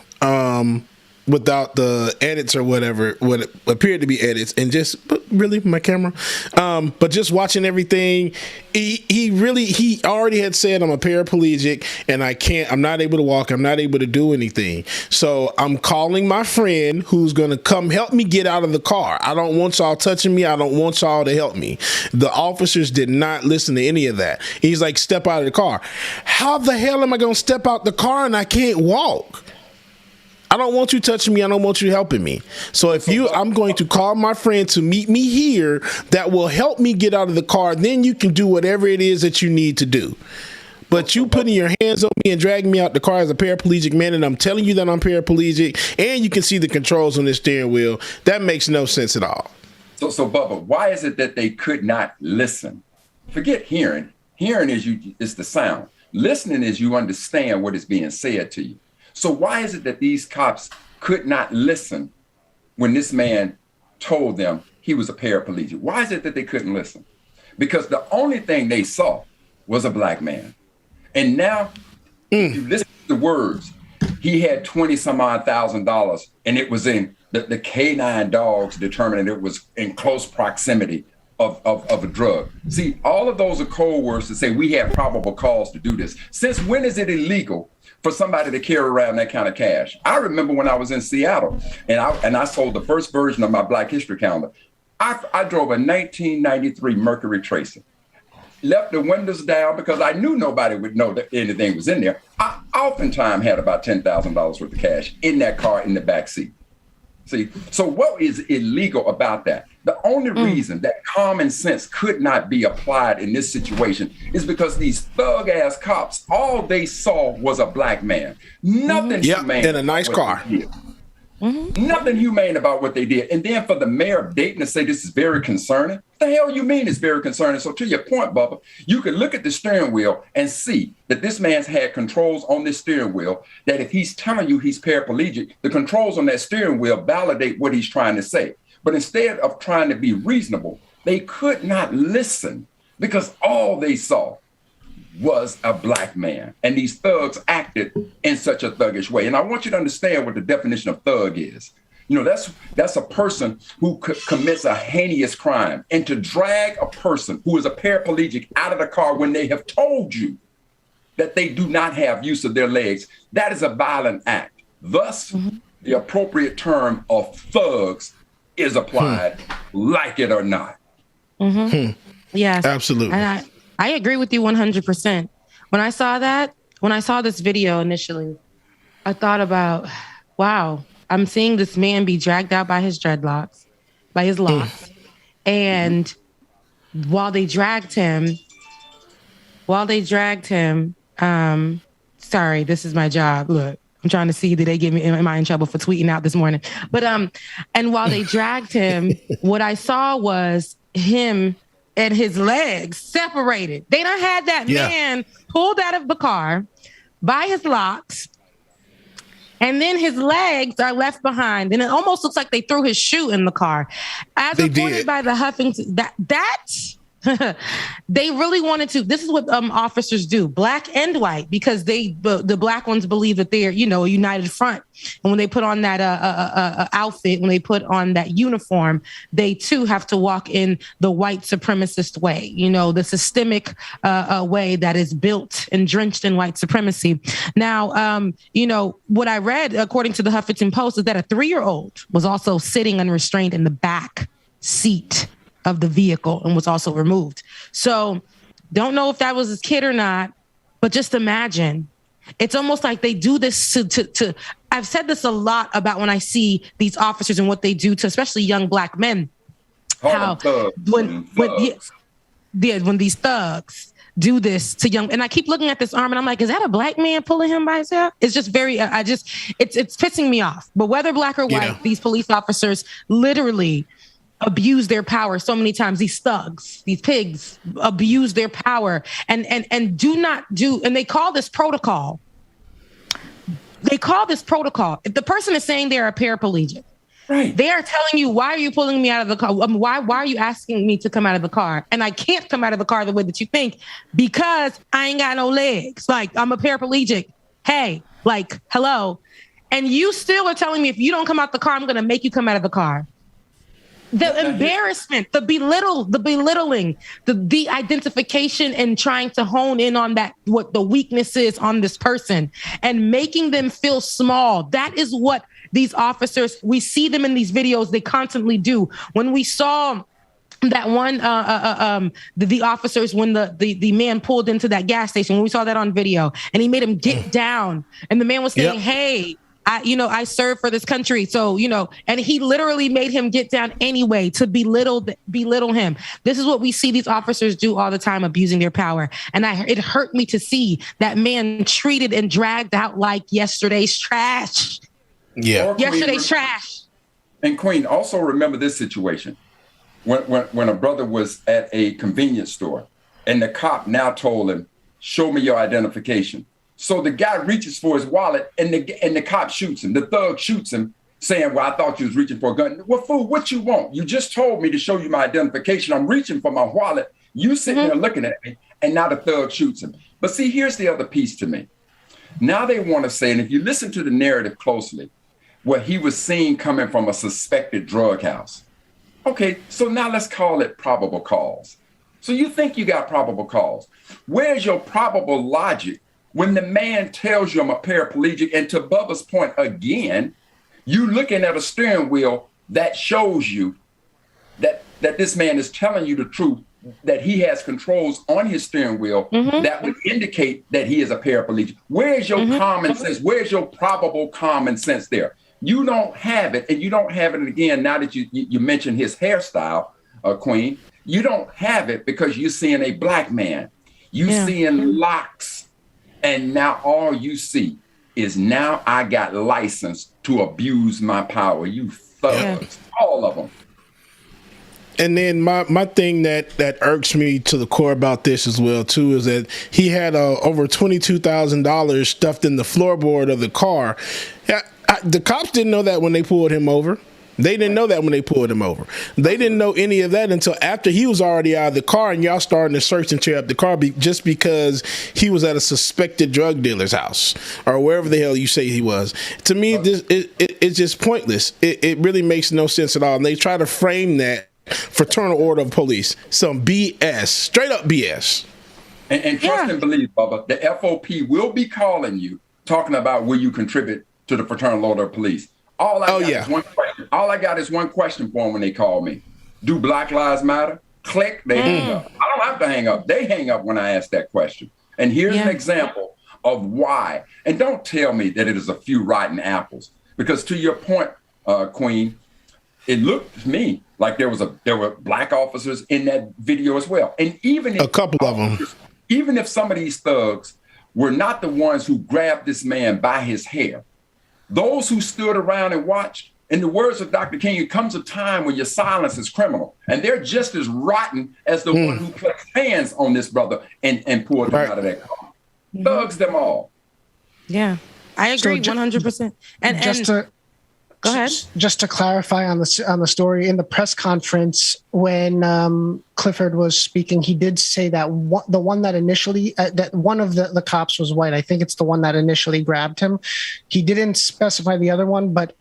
without the edits or whatever, what appeared to be edits, and just really my camera. But just watching everything, he already had said, I'm a paraplegic and I'm not able to walk. I'm not able to do anything. So I'm calling my friend who's going to come help me get out of the car. I don't want y'all touching me. I don't want y'all to help me. The officers did not listen to any of that. He's like, step out of the car. How the hell am I going to step out the car and I can't walk? I don't want you touching me. I don't want you helping me. So I'm going to call my friend to meet me here that will help me get out of the car. Then you can do whatever it is that you need to do. But you putting your hands on me and dragging me out the car as a paraplegic man, and I'm telling you that I'm paraplegic, and you can see the controls on the steering wheel. That makes no sense at all. So Bubba, why is it that they could not listen? Forget hearing. Hearing is the sound. Listening is you understand what is being said to you. So why is it that these cops could not listen when this man told them he was a paraplegic? Why is it that they couldn't listen? Because the only thing they saw was a black man. And now, if you listen to the words, he had $20,000, and it was in the canine dogs determined it was in close proximity of a drug. See, all of those are code words to say we have probable cause to do this. Since when is it illegal for somebody to carry around that kind of cash? I remember when I was in Seattle and I sold the first version of my Black History calendar. I drove a 1993 Mercury Tracer. Left the windows down because I knew nobody would know that anything was in there. I oftentimes had about $10,000 worth of cash in that car in the back seat. See, so what is illegal about that? The only reason that common sense could not be applied in this situation is because these thug ass cops, all they saw was a black man. Nothing humane in a nice car. Nothing humane about what they did. And then for the mayor of Dayton to say this is very concerning, what the hell you mean it's very concerning? So to your point, Bubba, you can look at the steering wheel and see that this man's had controls on this steering wheel, that if he's telling you he's paraplegic, the controls on that steering wheel validate what he's trying to say. But instead of trying to be reasonable, they could not listen because all they saw was a black man. And these thugs acted in such a thuggish way. And I want you to understand what the definition of thug is. You know, that's a person who commits a heinous crime. And to drag a person who is a paraplegic out of the car when they have told you that they do not have use of their legs, that is a violent act. Thus, the appropriate term of thugs is applied, like it or not. Yes. Absolutely. And I agree with you 100%. When I saw this video initially, I thought about, wow, I'm seeing this man be dragged out by his dreadlocks, by his locks. And while they dragged him, sorry, this is my job. Look, I'm trying to see, did they give me, am I in trouble for tweeting out this morning? But, and while they dragged him, what I saw was him and his legs separated. They done had that man pulled out of the car by his locks, and then his legs are left behind. And it almost looks like they threw his shoe in the car. As reported by the Huffington, they really wanted to. This is what officers do, black and white, because the black ones believe that they're, you know, a united front. And when they put on that outfit, when they put on that uniform, they too have to walk in the white supremacist way, you know, the systemic way that is built and drenched in white supremacy. Now, you know, what I read, according to the Huffington Post, is that a 3-year-old was also sitting unrestrained in the back seat of the vehicle and was also removed. So don't know if that was his kid or not, but just imagine. It's almost like they do this to I've said this a lot about when I see these officers and what they do to especially young black men. How when these thugs do this to young, and I keep looking at this arm and I'm like, is that a black man pulling him by his hair? It's just very, it's pissing me off. But whether black or white, these police officers literally abuse their power so many times. These thugs, these pigs abuse their power and do not do, and they call this protocol. They call this protocol. If the person is saying they're a paraplegic, right, they are telling you, why are you pulling me out of the car? Why are you asking me to come out of the car? And I can't come out of the car the way that you think because I ain't got no legs. Like, I'm a paraplegic. Hey, like, hello. And you still are telling me if you don't come out the car, I'm going to make you come out of the car. The embarrassment, the belittling, the identification and trying to hone in on that, what the weakness is on this person and making them feel small. That is what these officers, we see them in these videos, they constantly do. When we saw that one, the officers, when the man pulled into that gas station, when we saw that on video and he made him get down and the man was saying, hey, I serve for this country. So, and he literally made him get down anyway to belittle him. This is what we see these officers do all the time, abusing their power. And it hurt me to see that man treated and dragged out like yesterday's trash. Yeah. Yesterday's trash. And Queen, also remember this situation. When a brother was at a convenience store and the cop now told him, show me your identification. So the guy reaches for his wallet, and the cop shoots him. The thug shoots him, saying, well, I thought you was reaching for a gun. Well, fool, what you want? You just told me to show you my identification. I'm reaching for my wallet. You sitting there looking at me, and now the thug shoots him. But see, here's the other piece to me. Now they want to say, and if you listen to the narrative closely, well, he was seen coming from a suspected drug house. Okay, so now let's call it probable cause. So you think you got probable cause. Where's your probable logic when the man tells you I'm a paraplegic? And to Bubba's point again, you looking at a steering wheel that shows you that this man is telling you the truth, that he has controls on his steering wheel that would indicate that he is a paraplegic. Where's your common sense? Where's your probable common sense there? You don't have it, and you don't have it again now that you mentioned his hairstyle, Queen. You don't have it because you're seeing a black man. You're seeing locks, and now all you see is now I got license to abuse my power. You thugs, all of them. And then my thing that irks me to the core about this as well too is that he had over $22,000 stuffed in the floorboard of the car. The cops didn't know that when they pulled him over. They didn't know that when they pulled him over. They didn't know any of that until after he was already out of the car and y'all starting to search and tear up the car just because he was at a suspected drug dealer's house or wherever the hell you say he was. To me, it's just pointless. It really makes no sense at all. And they try to frame that fraternal order of police, some BS, straight up BS. And trust and believe, Bubba, the FOP will be calling you, talking about will you contribute to the fraternal order of police. All I got is one question for them when they call me. Do Black Lives Matter? Click, they hang up. I don't have to hang up. They hang up when I ask that question. And here's an example of why. And don't tell me that it is a few rotten apples, because to your point, Queen, it looked to me like there were black officers in that video as well. And even if a couple of them, even if some of these thugs were not the ones who grabbed this man by his hair, those who stood around and watched, in the words of Dr. King, it comes a time when your silence is criminal. And they're just as rotten as the one who placed hands on this brother and pulled him out of that car. Thugs them all. Yeah, I agree 100%. And go ahead. Just to clarify on the story, in the press conference when Clifford was speaking, he did say that the one that initially that one of the cops was white. I think it's the one that initially grabbed him. He didn't specify the other one, but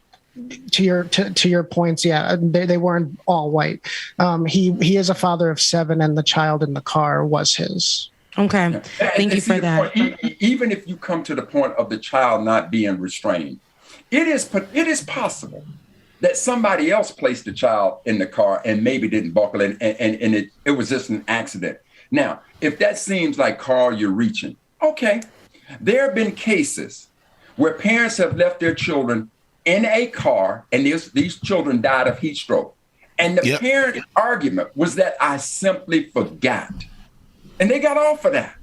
to your points, they weren't all white. He is a father of 7, and the child in the car was his. Okay, thank you for that. Point, even if you come to the point of the child not being restrained, it is possible that somebody else placed the child in the car and maybe didn't buckle in, and it was just an accident. Now, if that seems like, Carl, you're reaching, okay. There have been cases where parents have left their children in a car and these children died of heat stroke. And the parent argument was that I simply forgot. And they got off of that.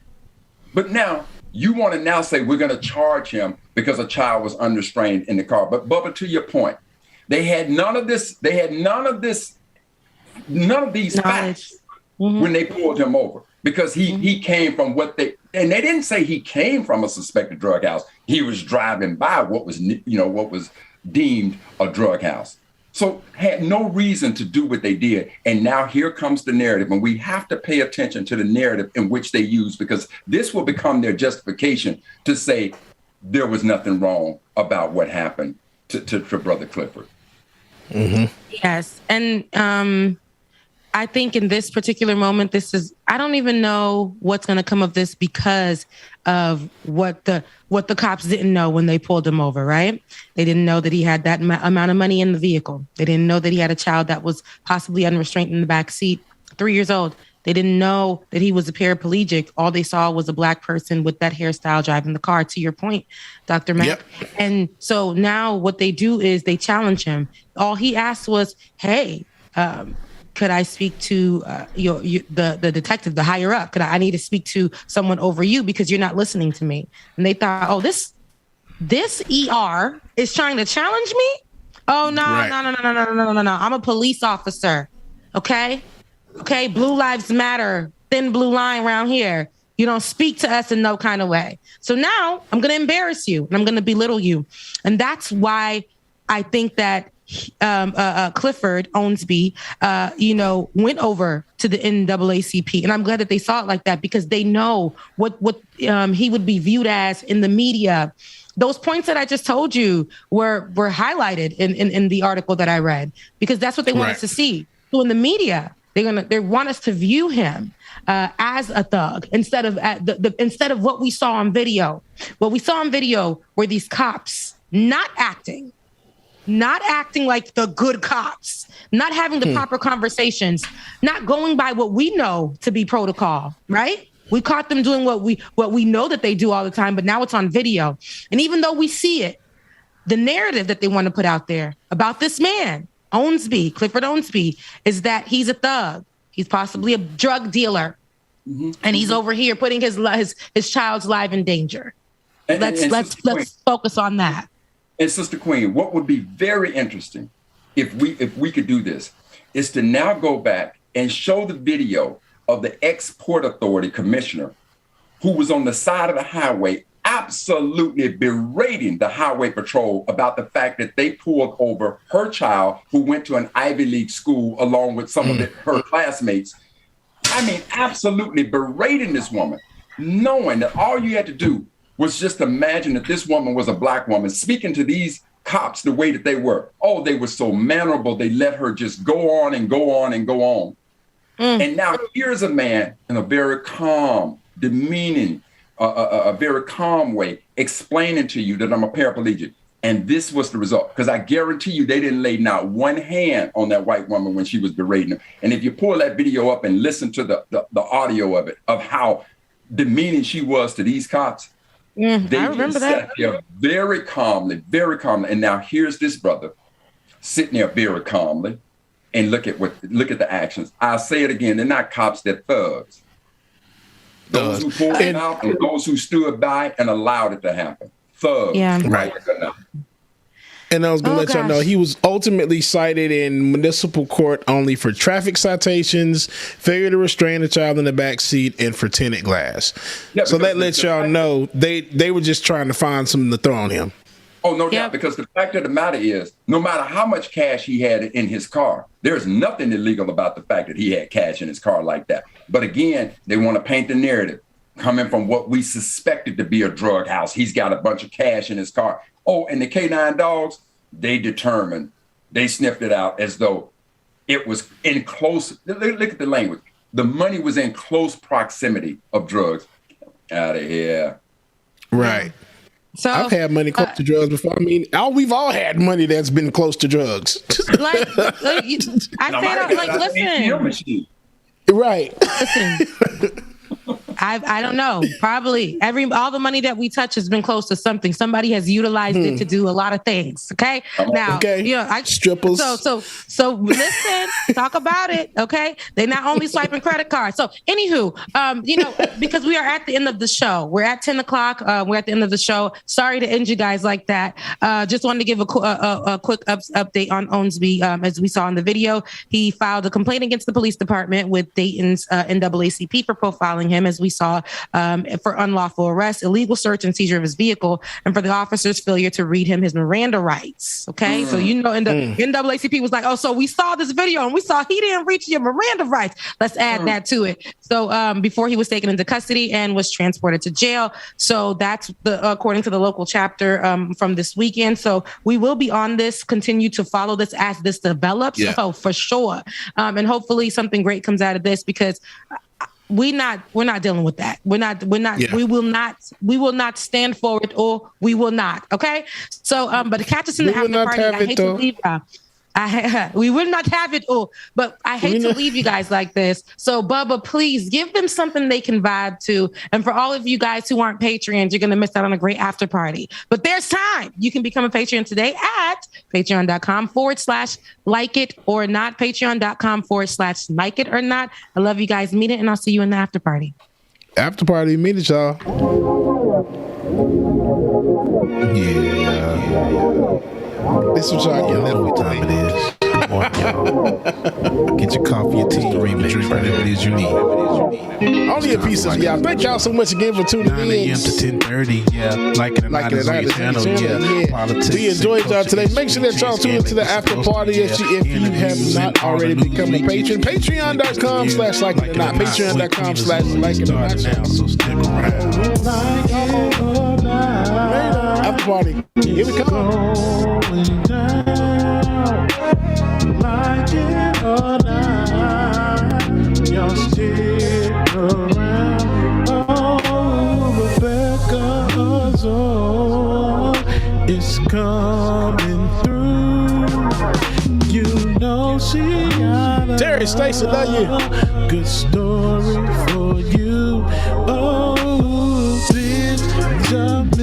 But now you want to now say we're going to charge him because a child was unrestrained in the car. But Bubba, to your point, they had none of this. They had none of these facts when they pulled him over, because he came from and they didn't say he came from a suspected drug house. He was driving by what was deemed a drug house. So had no reason to do what they did. And now here comes the narrative. And we have to pay attention to the narrative in which they use, because this will become their justification to say there was nothing wrong about what happened to Brother Clifford. Yes. And I think in this particular moment, I don't even know what's going to come of this because of what the cops didn't know when they pulled him over, right? They didn't know that he had that amount of money in the vehicle. They didn't know that he had a child that was possibly unrestrained in the back seat, 3 years old. They didn't know that he was a paraplegic. All they saw was a black person with that hairstyle driving the car, to your point, Dr. Mack. Yep. And so now what they do is they challenge him. All he asked was, hey, could I speak to the detective, the higher up? I need to speak to someone over you because you're not listening to me. And they thought, oh, this ER is trying to challenge me? Oh, no. I'm a police officer. Okay. Blue lives matter. Thin blue line around here. You don't speak to us in no kind of way. So now I'm going to embarrass you and I'm going to belittle you. And that's why I think that Clifford Owensby, went over to the NAACP. And I'm glad that they saw it like that, because they know what he would be viewed as in the media. Those points that I just told you were highlighted in the article that I read, because that's what they want us to see. So in the media, they want us to view him as a thug instead of what we saw on video. What we saw on video were these cops not acting like the good cops, not having the proper conversations, not going by what we know to be protocol, right? We caught them doing what we know that they do all the time, but now it's on video. And even though we see it, the narrative that they want to put out there about this man, Owensby, Clifford Owensby, is that he's a thug. He's possibly a drug dealer. Mm-hmm. And he's over here putting his child's life in danger. Let's focus on that. And Sister Queen, what would be very interesting if we could do this is to now go back and show the video of the ex-Port Authority commissioner who was on the side of the highway absolutely berating the highway patrol about the fact that they pulled over her child who went to an Ivy League school along with some of her classmates. I mean, absolutely berating this woman, knowing that all you had to do was just imagine that this woman was a Black woman speaking to these cops the way that they were. Oh, they were so mannerable. They let her just go on and go on and go on. And now here's a man in a very calm, demeaning, a very calm way, explaining to you that I'm a paraplegic. And this was the result. Because I guarantee you, they didn't lay not one hand on that white woman when she was berating them. And if you pull that video up and listen to the audio of it, of how demeaning she was to these cops, they just sat there very calmly. And now here's this brother sitting there very calmly. And look at the actions. I'll say it again. They're not cops, they're thugs. Those who pulled it out and those who stood by and allowed it to happen. Thugs. Yeah. Right. And I was going to let y'all know he was ultimately cited in municipal court only for traffic citations, failure to restrain a child in the back seat, and for tinted glass. Yeah, so that lets y'all know they were just trying to find something to throw on him. Oh, no doubt, because the fact of the matter is, no matter how much cash he had in his car, there's nothing illegal about the fact that he had cash in his car like that. But again, they want to paint the narrative coming from what we suspected to be a drug house. He's got a bunch of cash in his car. Oh, and the K9 dogs, they sniffed it out as though it was in close, look at the language. The money was in close proximity of drugs. Out of here. Right. So I've had money close to drugs before. I mean, we've all had money that's been listen. Right. Listen. I don't know. Probably all the money that we touch has been close to something. Somebody has utilized it to do a lot of things. Okay. Now, strippers. So listen, talk about it. Okay. They're not only swiping credit cards. So anywho, because we are at the end of the show, we're at 10 o'clock. We're at the end of the show. Sorry to end you guys like that. Just wanted to give a quick update on Owensby. As we saw in the video, he filed a complaint against the police department with Dayton's NAACP for profiling him, as we saw, for unlawful arrest, illegal search and seizure of his vehicle, and for the officer's failure to read him his Miranda rights. Okay. So, and the NAACP was like, oh, so we saw this video and we saw he didn't reach your Miranda rights. Let's add that to it. So before he was taken into custody and was transported to jail. So that's according to the local chapter from this weekend. So we will be on this, continue to follow this as this develops. Yeah. Oh, for sure. And hopefully something great comes out of this, because we're not dealing with that. Yeah. We will not stand for it, or we will not. Okay. So, but catch us in the after party. I hate to leave y'all. We will not have it all, but I hate to leave you guys like this. So, Bubba, please give them something they can vibe to. And for all of you guys who aren't Patreons, you're going to miss out on a great after party. But there's time. You can become a Patreon today at patreon.com/like it or not. Patreon.com/like it or not. I love you guys. Meet it, and I'll see you in the after party. After party, meet it, y'all. Yeah. This is what y'all know what time it is. Get your coffee, your tea, remix. drink, whatever it is you need. Only a piece of y'all. Thank y'all so much again for tuning in. 9 a.m. to 10:30. Yeah, like it or not, is on your channel. Yeah, politics. We enjoyed y'all today. Make sure that y'all tune into the after party if you have not already become a patron. Patreon.com/like it or not. Patreon.com/like it or not. So stick around. After party. Here we come. Like it or not, y'all stick around. Oh, Rebecca's on is coming through. You know she got a Terry Stacey, love you. Good story for you. Oh, Benjamin,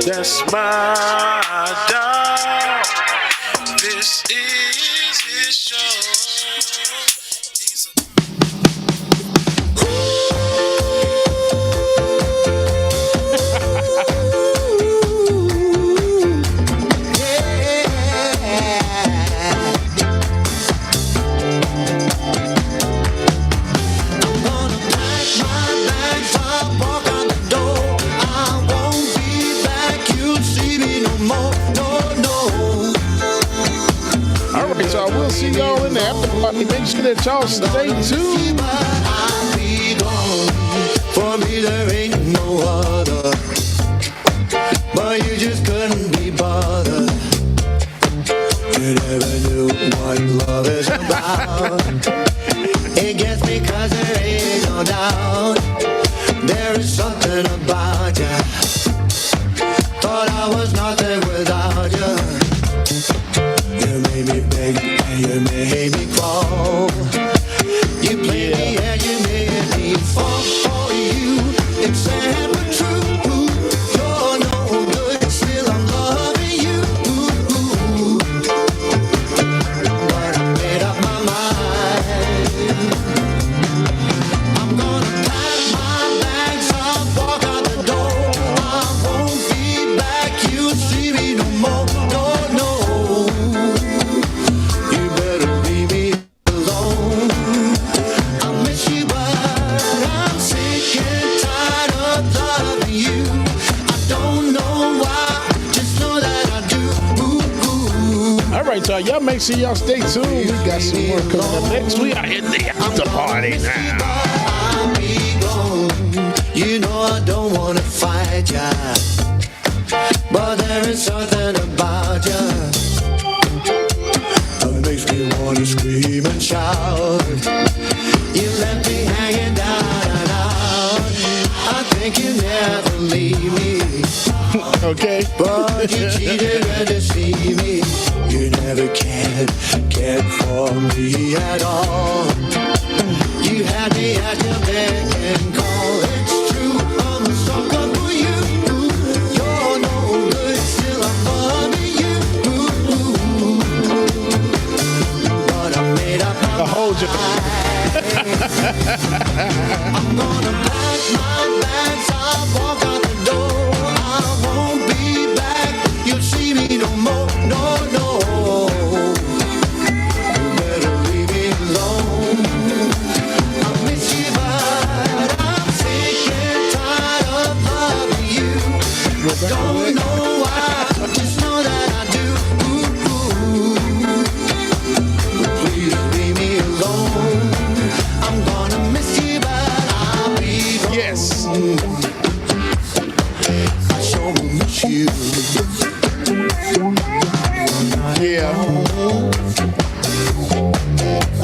that's my dog. This is his show. See y'all in the after party. Make sure that y'all stay tuned. For me, there ain't no other, but you just couldn't be bothered. You never knew what love is about. It gets me 'cause there ain't no doubt. There is something about you. Thought I was nothing without you. You made me beg and you made me crawl. You played me and you made me fall for you. It's sad but true. You're no good, still I'm loving you. But I made up my mind. I'm gonna pack my bags up, walk out the door. I won't be back, you'll see me no more. No, no. Y'all make sure y'all stay tuned. We got some more coming up next. We are in the after party now. You know I don't want to fight ya, but there is something about ya that makes me want to scream and shout. You left me hanging down and out. I think you never leave me. Okay. But you cheated and deceived me. You never cared for me at all. You had me at your beck and call. It's true, I'm a sucker for you. You're no good, still I'm loving you. But I made up my mind. I'm gonna pack my bags, I'll walk out the door. I won't be back, you'll see me no more. No, no. You better leave me alone. I miss you, but I'm sick and tired of loving you. Don't know why, just know that I do. Please leave me alone. I'm gonna miss you, but I'll be gone. Yes. I sure will miss you. Yeah.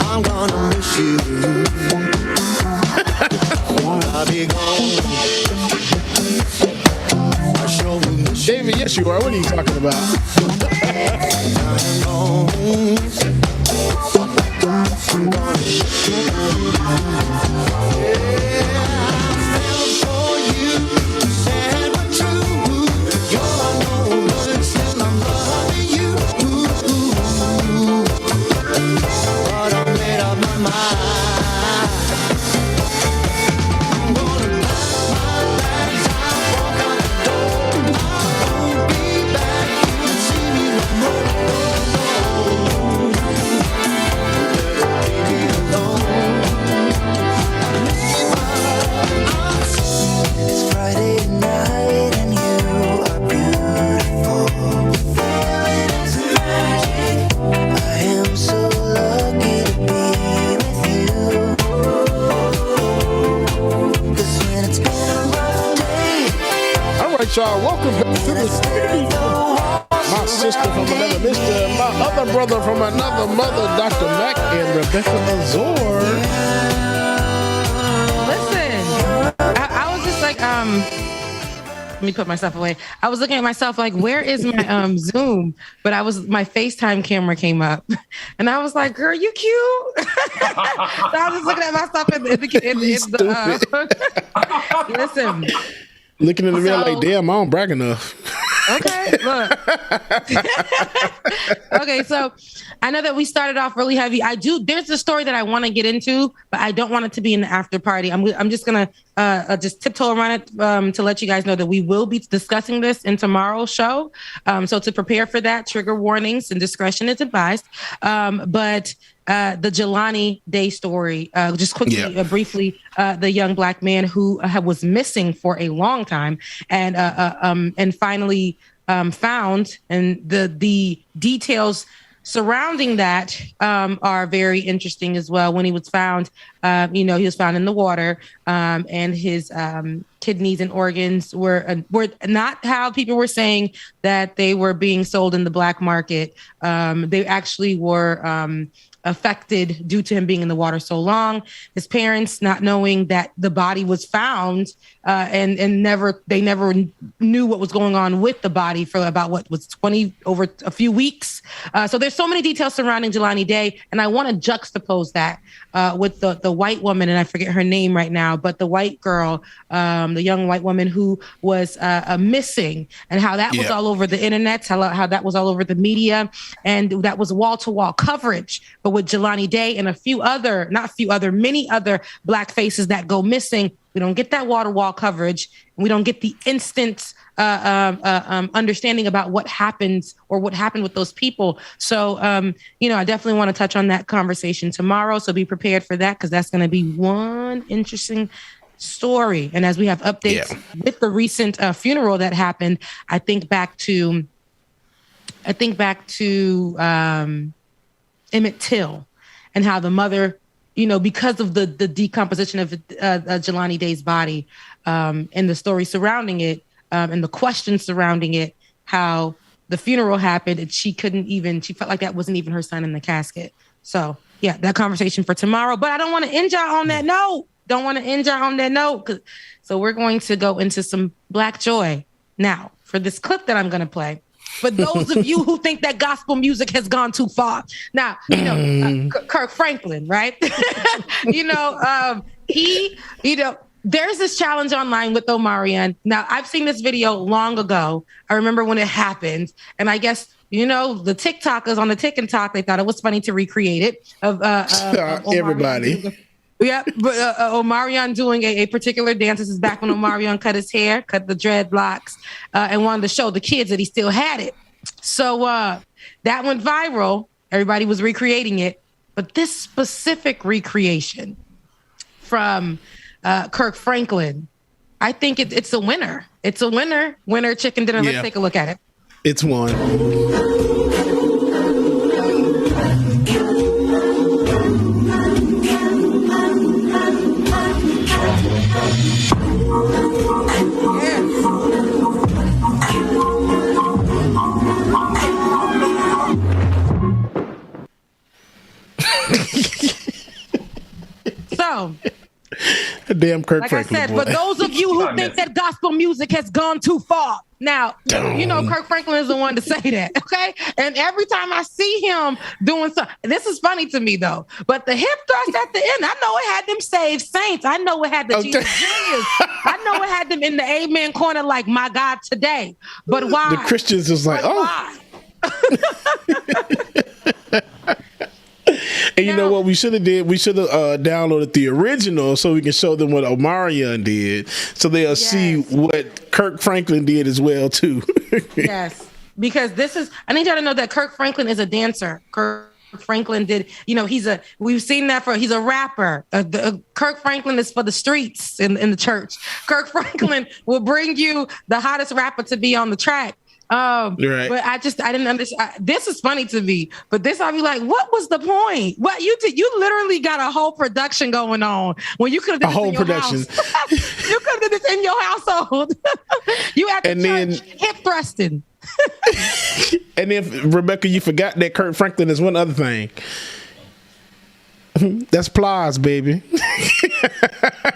I'm gonna miss you. I'll be gone. I sure will miss you. David, yes you are. What are you talking about? sister from another mister, my other brother from another mother, Dr. Mac and Rebecca Azor. Listen, I was just like, let me put myself away. I was looking at myself like, where is my Zoom? But my FaceTime camera came up, and I was like, "Girl, you cute." So I was just looking at myself in the listen. Looking in the mirror like, damn, I don't brag enough. Okay, look. Okay, so I know that we started off really heavy. There's a story that I want to get into, but I don't want it to be in the after party. I'm just going to just tiptoe around it to let you guys know that we will be discussing this in tomorrow's show. So to prepare for that, trigger warnings and discretion is advised. But the Jelani Day story, just quickly, briefly, the young Black man who was missing for a long time and finally found, and the details surrounding that are very interesting as well. When he was found, he was found in the water, and his kidneys and organs were not how people were saying that they were being sold in the black market. They actually were affected due to him being in the water so long. His parents, not knowing that the body was found, and they never knew what was going on with the body for about over a few weeks. So there's so many details surrounding Jelani Day, and I want to juxtapose that with the white woman, and I forget her name right now, but the white girl, the young white woman who was missing, and how that was all over the internet, how that was all over the media, and that was wall-to-wall coverage. But with Jelani Day and many other Black faces that go missing, we don't get that wall coverage, and we don't get the instant understanding about what happens or what happened with those people. So, I definitely want to touch on that conversation tomorrow. So be prepared for that, because that's going to be one interesting story. And as we have updates with the recent funeral that happened, I think back to Emmett Till, and how the mother, because of the decomposition of Jelani Day's body, and the story surrounding it, and the questions surrounding it, how the funeral happened, and she felt like that wasn't even her son in the casket. So that conversation for tomorrow. But I don't want to end y'all on that note. So we're going to go into some Black joy now for this clip that I'm going to play. For those of you who think that gospel music has gone too far. Now, Kirk Franklin, right? There's this challenge online with Omarion. Now, I've seen this video long ago. I remember when it happened. And I guess, the TikTokers on the TikTok, they thought it was funny to recreate it. Everybody. Yeah, but Omarion doing a particular dance. This is back when Omarion cut his hair, cut the dreadlocks, and wanted to show the kids that he still had it. So that went viral. Everybody was recreating it. But this specific recreation from Kirk Franklin, I think it's a winner. It's a winner. Winner chicken dinner. Let's take a look at it. It's one. So, damn Kirk like Franklin. I said, for those of you who think that gospel music has gone too far, now, Kirk Franklin is the one to say that, okay? And every time I see him doing something, this is funny to me, though, but the hip thrust at the end, I know it had them saved saints. I know it had the Jesus Juniors. I know it had them in the amen corner like, my God, today. But why? The Christians is like, And you know what we should have did? We should have downloaded the original so we can show them what Omarion did, so they'll see what Kirk Franklin did as well too. Yes, because I need y'all to know that Kirk Franklin is a dancer. Kirk Franklin did, we've seen that he's a rapper. Kirk Franklin is for the streets in the church. Kirk Franklin will bring you the hottest rapper to be on the track. Right. But I didn't understand. This is funny to me, but I'll be like, what was the point? What you did? You literally got a whole production going on when you could have done this in your house. You could have done this in your household. You at the church, hip thrusting. And then, Rebecca, you forgot that Kirk Franklin is one other thing. That's Plies, baby.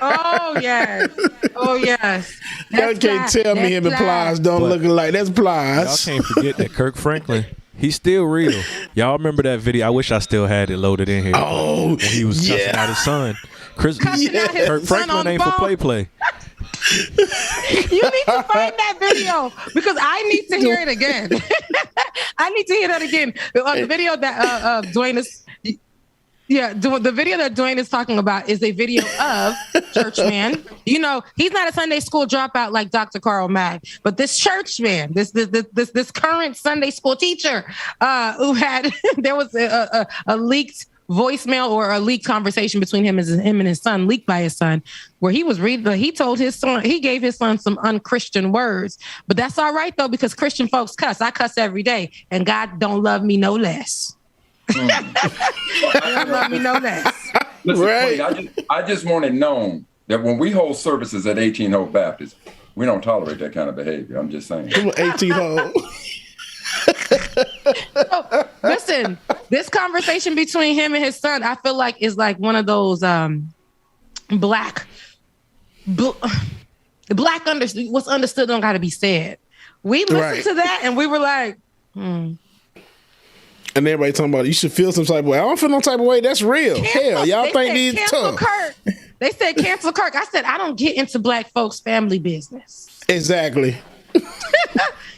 Oh, yes. Oh, yes. Y'all can't tell me him and Plies don't look alike. That's Plies. Y'all can't forget that Kirk Franklin, he's still real. Y'all remember that video? I wish I still had it loaded in here. Oh, when he was cussing out his son. Kirk Franklin ain't for play. You need to find that video because I need to hear it again. I need to hear that again. The video that Dwayne is... Yeah, the video that Dwayne is talking about is a video of Churchman. You know, he's not a Sunday school dropout like Dr. Carl Mack, but this Churchman, this current Sunday school teacher, who had there was a leaked voicemail or a leaked conversation between him and his son, leaked by his son, where he was he told his son, he gave his son some unchristian words. But that's all right though, because Christian folks cuss. I cuss every day, and God don't love me no less. Let me know that. Listen, right. I just want it known that when we hold services at 18 Hope Baptist, we don't tolerate that kind of behavior. I'm just saying. 18 Hope. So, listen, this conversation between him and his son, I feel like is like one of those black what's understood don't got to be said. We listened to that and we were like, And everybody talking about you should feel some type of way. I don't feel no type of way. That's real. Hell, y'all think these tough. Kirk. They said cancel Kirk. I said I don't get into black folks' family business. Exactly.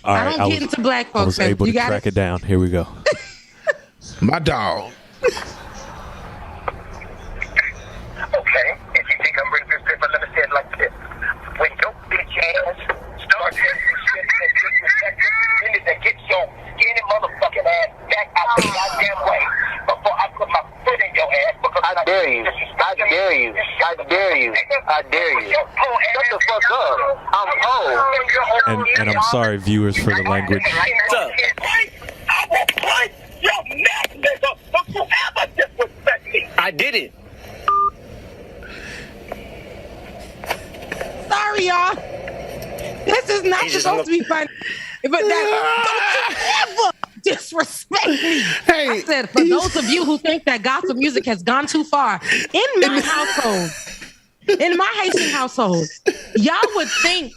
All I right, don't get into black folks. I was able to track it down. Here we go. My dog. Okay, if you think I'm bringing this paper, let me say it like this. When your bitch ass starts you need to get your skinny motherfucking ass back out the goddamn way before I put my foot in your ass. Because I dare you. I dare you. I dare you. I dare you. Shut the fuck up. I'm old. And I'm sorry, viewers, for the language. I will punch your neck, nigga. Don't you ever disrespect me. I did it. Sorry, y'all. This is not supposed to be fun. But that don't you ever disrespect me. Hey, I said, for those of you who think that gospel music has gone too far, in my household, in my Haitian household, y'all would think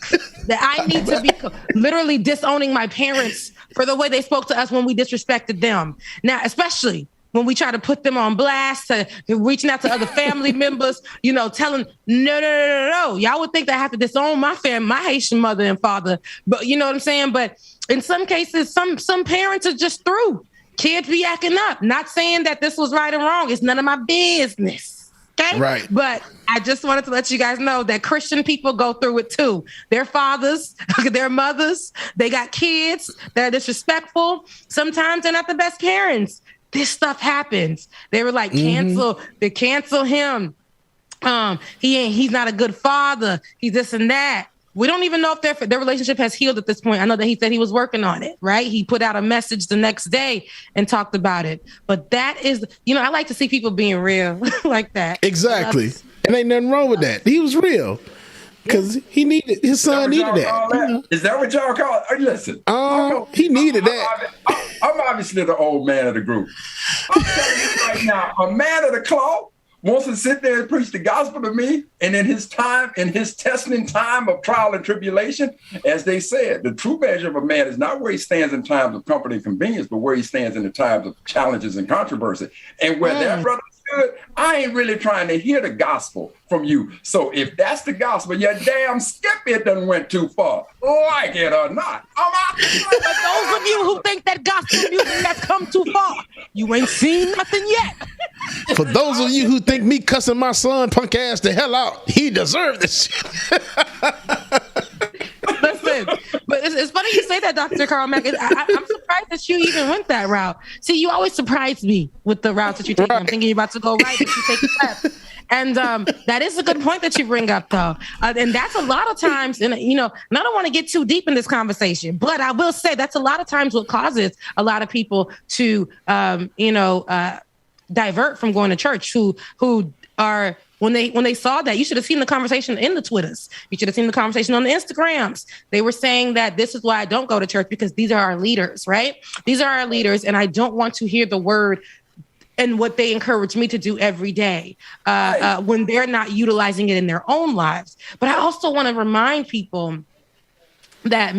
that I need to be literally disowning my parents for the way they spoke to us when we disrespected them. Now, especially when we try to put them on blast, to reaching out to other family members, you know, telling no. Y'all would think that I have to disown my family, my Haitian mother and father. But you know what I'm saying? But in some cases, some parents are just through. Kids be acting up. Not saying that this was right or wrong. It's none of my business. Okay? Right. But I just wanted to let you guys know that Christian people go through it too. Their fathers, their mothers, they got kids that are disrespectful. Sometimes they're not the best parents. This stuff happens. They were like, they cancel him. He's not a good father. He's this and that. We don't even know if their relationship has healed at this point. I know that he said he was working on it, right? He put out a message the next day and talked about it. But that is, you know, I like to see people being real like that. Exactly. And ain't nothing wrong with that. He was real. Because his son needed that. Is that what y'all call it? Listen. He needed that. I'm obviously the old man of the group. I'm telling you right now, a man of the cloth wants to sit there and preach the gospel to me, and in his testing time of trial and tribulation, as they said, the true measure of a man is not where he stands in times of comfort and convenience, but where he stands in the times of challenges and controversy. And where that brother stood, I ain't really trying to hear the gospel from you. So if that's the gospel, your damn skip it done went too far, like it or not. I'm out. For those of you who think that gospel music has come too far, you ain't seen nothing yet. For those of you who think me cussing my son punk ass the hell out, he deserved this shit. Listen, but it's funny you say that, Dr. Carl Mack. I'm surprised that you even went that route. See, you always surprise me with the routes that you take. Right. I'm thinking you're about to go right, but you take left. And that is a good point that you bring up, though. And that's a lot of times, and you know, and I don't want to get too deep in this conversation, but I will say that's a lot of times what causes a lot of people to, divert from going to church, who are when they saw that. You should have seen the conversation in the Twitters. You should have seen the conversation on the Instagrams. They were saying that this is why I don't go to church, because these are our leaders, right? These are our leaders, and I don't want to hear the word and what they encourage me to do every day when they're not utilizing it in their own lives. But I also want to remind people that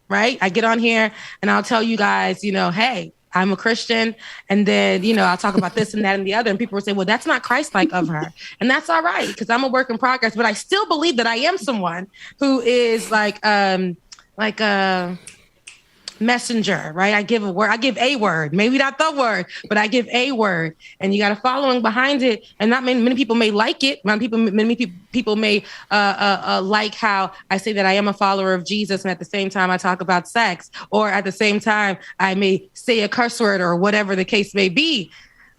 right? I get on here and I'll tell you guys, hey, I'm a Christian. And then, I'll talk about this and that and the other. And people will say, well, that's not Christ-like of her. And that's all right, because I'm a work in progress. But I still believe that I am someone who is like a messenger, right? I give a word. I give a word, maybe not the word, but I give a word, and you got a following behind it. And not many people may like it. Many people may like how I say that I am a follower of Jesus, and at the same time I talk about sex, or at the same time I may say a curse word, or whatever the case may be.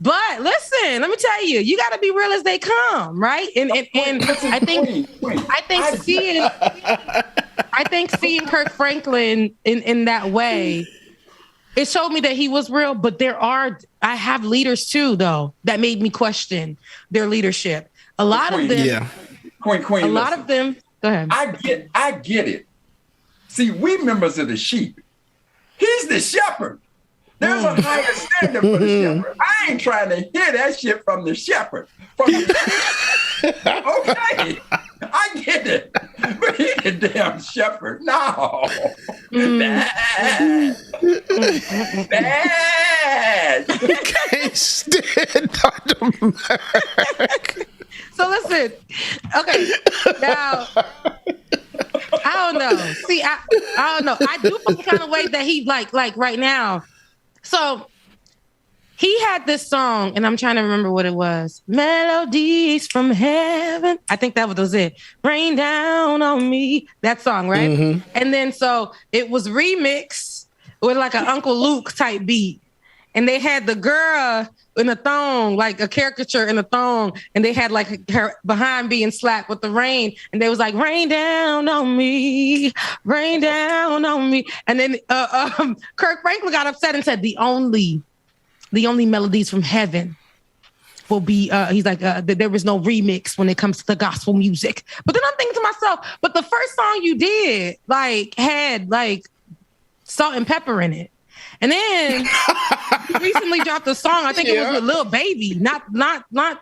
But listen, let me tell you, you got to be real as they come, right? And I think seeing Kirk Franklin in that way, it showed me that he was real. But I have leaders too, though, that made me question their leadership. A lot of them, Queen. Lot of them. Go ahead. I get it. See, we members of the sheep. He's the shepherd. There's a higher standard for the shepherd. I ain't trying to hear that shit from the shepherd. Okay, I get it. But he's the damn shepherd. No. Bad. Can't stand Dr. Mac. So listen, okay, now, I don't know. See, I don't know. I do feel the kind of way that he like right now. So he had this song, and I'm trying to remember what it was. Melodies from heaven. I think that was it. Rain down on me. That song, right? Mm-hmm. And then so it was remixed with like an Uncle Luke type beat. And they had the girl in a thong, like a caricature in a thong, and they had like her behind being slapped with the rain, and they was like, rain down on me, rain down on me. And then Kirk Franklin got upset and said the only melodies from heaven will be, he's like, there was no remix when it comes to the gospel music. But then I'm thinking to myself, but the first song you did had salt and pepper in it. And then you recently dropped a song. I think it was with Lil Baby, not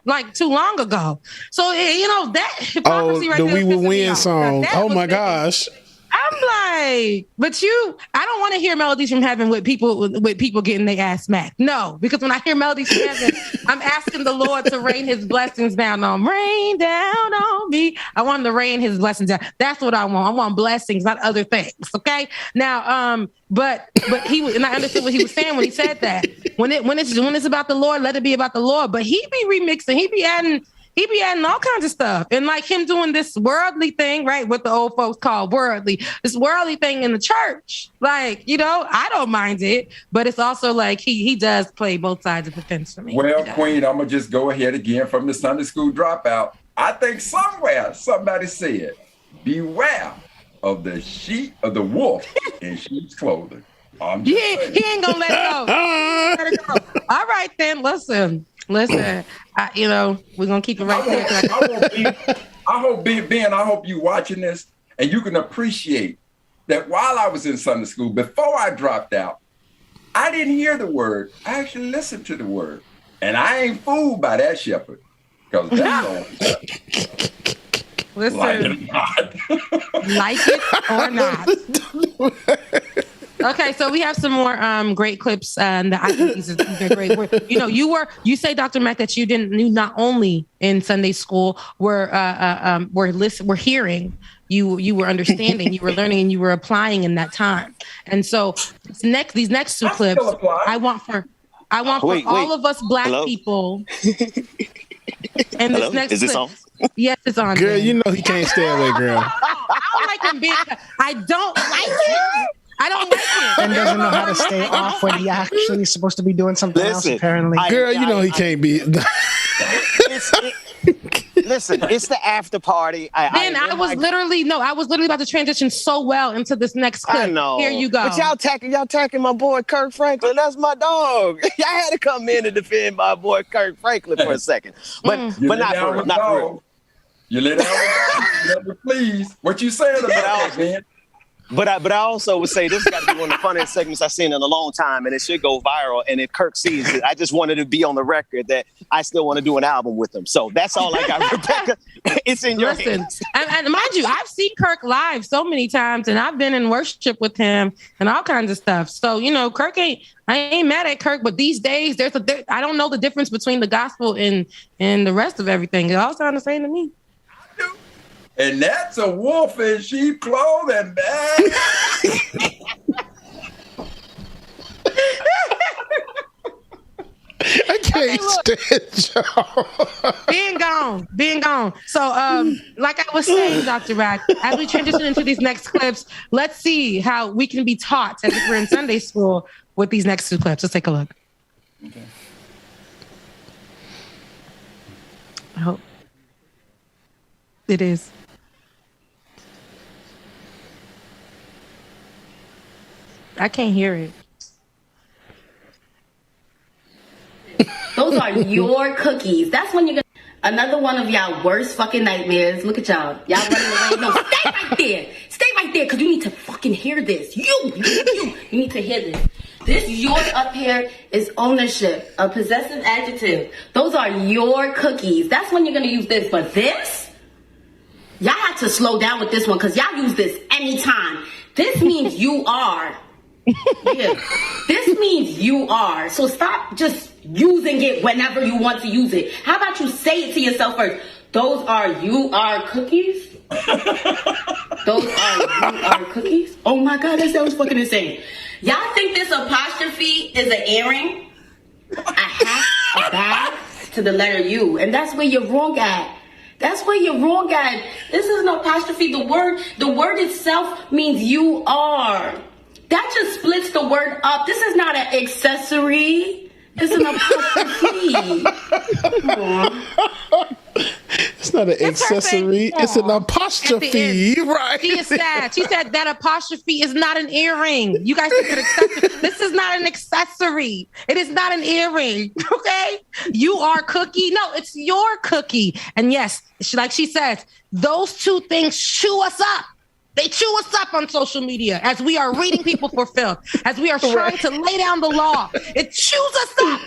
like too long ago. So that hypocrisy right there. The We Will Win song. Oh my gosh. I'm like, but I don't want to hear melodies from heaven with people getting their ass smacked. No, because when I hear melodies from heaven, I'm asking the Lord to rain his blessings down on me. I want him to rain his blessings down. That's what I want. I want blessings, not other things. Okay. Now, but he was, and I understood what he was saying when he said that. When it's about the Lord, let it be about the Lord. But he be remixing, he be adding all kinds of stuff. And like him doing this worldly thing, right? What the old folks call worldly, this worldly thing in the church. Like, I don't mind it, but it's also like he does play both sides of the fence for me. Well, Queen, I'm going to just go ahead again from the Sunday school dropout. I think somewhere somebody said, beware of the wolf in sheep's clothing. He ain't going to let it go. All right, then. Listen, we're going to keep it right there. I hope you watching this and you can appreciate that while I was in Sunday school, before I dropped out, I didn't hear the word. I actually listened to the word. And I ain't fooled by that shepherd. Because that's all. Listen, like it or not. Okay, so we have some more great clips, and I think these are great. You say, Dr. Mack, that you not only in Sunday school were hearing, you were understanding, you were learning, and you were applying in that time. And so these next two clips, I want for all of us Black people. And Hello? this next Is this clip, on? Yes, it's on. Girl, you know he can't stay away, girl. I don't like him being. I don't like it. I don't like it. Ben doesn't know how to stay off when he actually supposed to be doing something else, apparently. Girl, you know he can't be. Listen, it's the after party. I was literally about to transition so well into this next clip. I know. Here you go. But y'all attacking my boy Kirk Franklin. That's my dog. Y'all had to come in and defend my boy Kirk Franklin for a second. But not for real. You let out, please. What you saying about that, man? But I also would say this has got to be one of the funniest segments I've seen in a long time, and it should go viral. And if Kirk sees it, I just wanted to be on the record that I still want to do an album with him. So that's all I got, Rebecca. It's in your hands. And mind you, I've seen Kirk live so many times, and I've been in worship with him and all kinds of stuff. So, I ain't mad at Kirk, but these days I don't know the difference between the gospel and the rest of everything. It all sounds the same to me. And that's a wolf in sheep clothing, man. I can't stand y'all. Being gone. So, like I was saying, Dr. Rack, as we transition into these next clips, let's see how we can be taught as if we're in Sunday school with these next two clips. Let's take a look. Okay. I hope it is. I can't hear it. Those are your cookies. That's when you're gonna. Another one of y'all worst fucking nightmares. Look at y'all. Y'all running away. No, stay right there. Stay right there, because you need to fucking hear this. You need to hear this. This yours up here is ownership, a possessive adjective. Those are your cookies. That's when you're gonna use this. But this, y'all have to slow down with this one, because y'all use this anytime. This means you are. Yeah. This means you are. So stop just using it whenever you want to use it. How about you say it to yourself first? Those are you are cookies? Those are you are cookies? Oh my God, that sounds fucking insane. Y'all think this apostrophe is an earring? A hat, a bag to the letter U. And that's where you're wrong at. That's where you're wrong at. This is an apostrophe. The word itself means you are. That just splits the word up. This is not an accessory. It's an apostrophe. It's not an accessory. It's an apostrophe. Right. She is sad. She said that apostrophe is not an earring. You guys think it's accessory. This is not an accessory. It is not an earring. Okay? You are cookie. No, it's your cookie. And yes, like she says, those two things chew us up. They chew us up on social media as we are reading people for filth, as we are trying to lay down the law. It chews us up.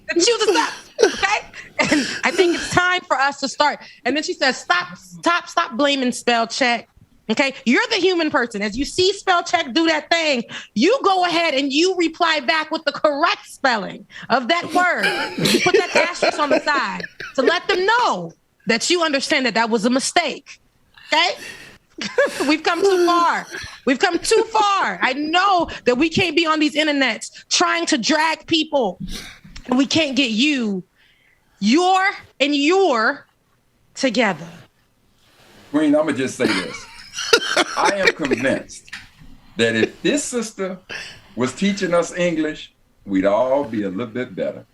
It chews us up. Okay? And I think it's time for us to start. And then she says, stop blaming spell check. Okay? You're the human person. As you see spell check do that thing, you go ahead and you reply back with the correct spelling of that word. You put that asterisk on the side to let them know that you understand that was a mistake. Okay? We've come too far. We've come too far. I know that we can't be on these internets trying to drag people, and we can't get your together. Queen, I'm going to just say this. I am convinced that if this sister was teaching us English, we'd all be a little bit better.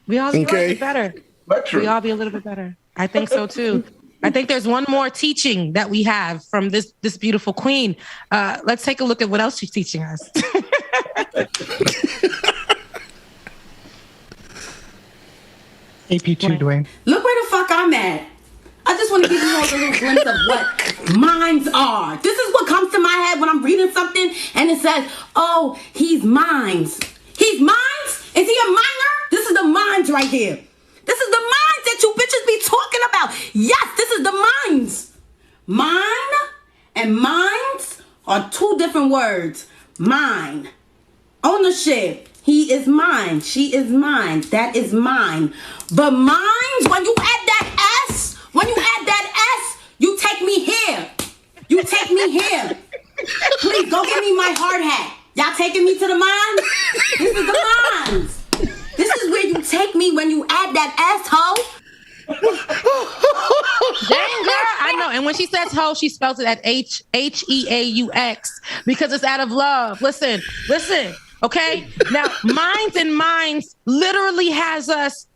We all be a little bit better. But true. We all be a little bit better. I think so too. I think there's one more teaching that we have from this beautiful queen. Let's take a look at what else she's teaching us. AP2, Dwayne. Look where the fuck I'm at. I just want to give you all a little glimpse of what minds are. This is what comes to my head when I'm reading something and it says, oh, he's minds. He's minds? Is he a minor? This is the minds right here. This is the minds that you bitches be talking about. Yes, this is the minds. Mine and minds are two different words. Mine. Ownership. He is mine. She is mine. That is mine. But minds, when you add that S, you take me here. You take me here. Please, go give me my hard hat. Y'all taking me to the mines? This is the mines. This is where you take me when you add that asshole. Dang, girl. I know. And when she says hoe, she spells it at Heaux because it's out of love. Listen. Okay? Now, minds and minds literally has us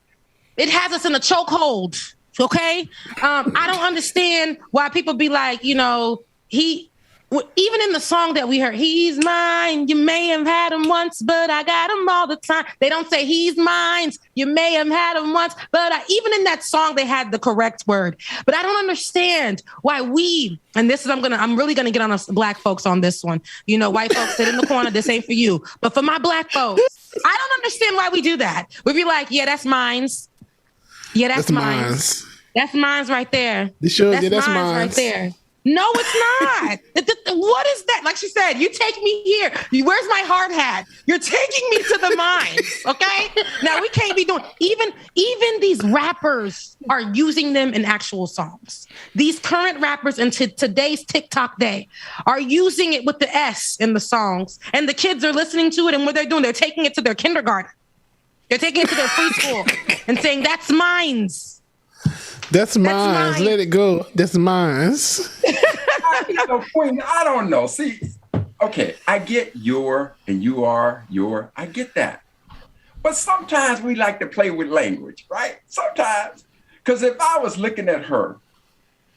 in a chokehold Okay. I don't understand why people be like, you know, even in the song that we heard, he's mine. You may have had him once, but I got him all the time. They don't say he's mine. You may have had him once, but even in that song, they had the correct word. But I don't understand why I'm really going to get on us black folks on this one. You know, white folks sit in the corner. This ain't for you. But for my black folks, I don't understand why we do that. We'd be like, yeah, that's mine's. Yeah, that's mine's. That's mine's right there. That's mine right there. No, it's not. What is that? Like she said, you take me here. Where's my hard hat? You're taking me to the mines. Okay. Now we can't be doing even these rappers are using them in actual songs. These current rappers in today's TikTok day are using it with the S in the songs, and the kids are listening to it. And what they're doing, they're taking it to their kindergarten. They're taking it to their preschool and saying, "That's mine's." That's mine. Let it go. That's mine. Queen, I don't know. See, okay, I get your and you are your. I get that. But sometimes we like to play with language, right? Sometimes. Because if I was looking at her,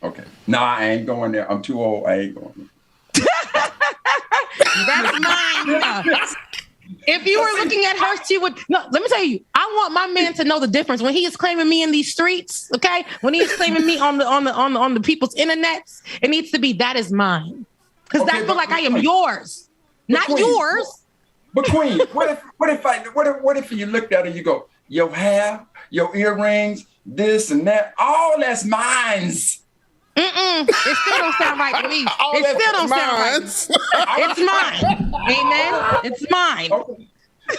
okay, I ain't going there. I'm too old. I ain't going there. That's mine. If you were looking at her, she would. No, let me tell you. I want my man to know the difference when he is claiming me in these streets. Okay, when he is claiming me on the people's internets, it needs to be that is mine, because I feel like I am yours, not yours. But Queen, what if you looked at her, you go, your hair, your earrings, this and that, all that's mine's. It still don't sound right to me. It still don't sound right. It's mine. Amen. It's mine. Okay.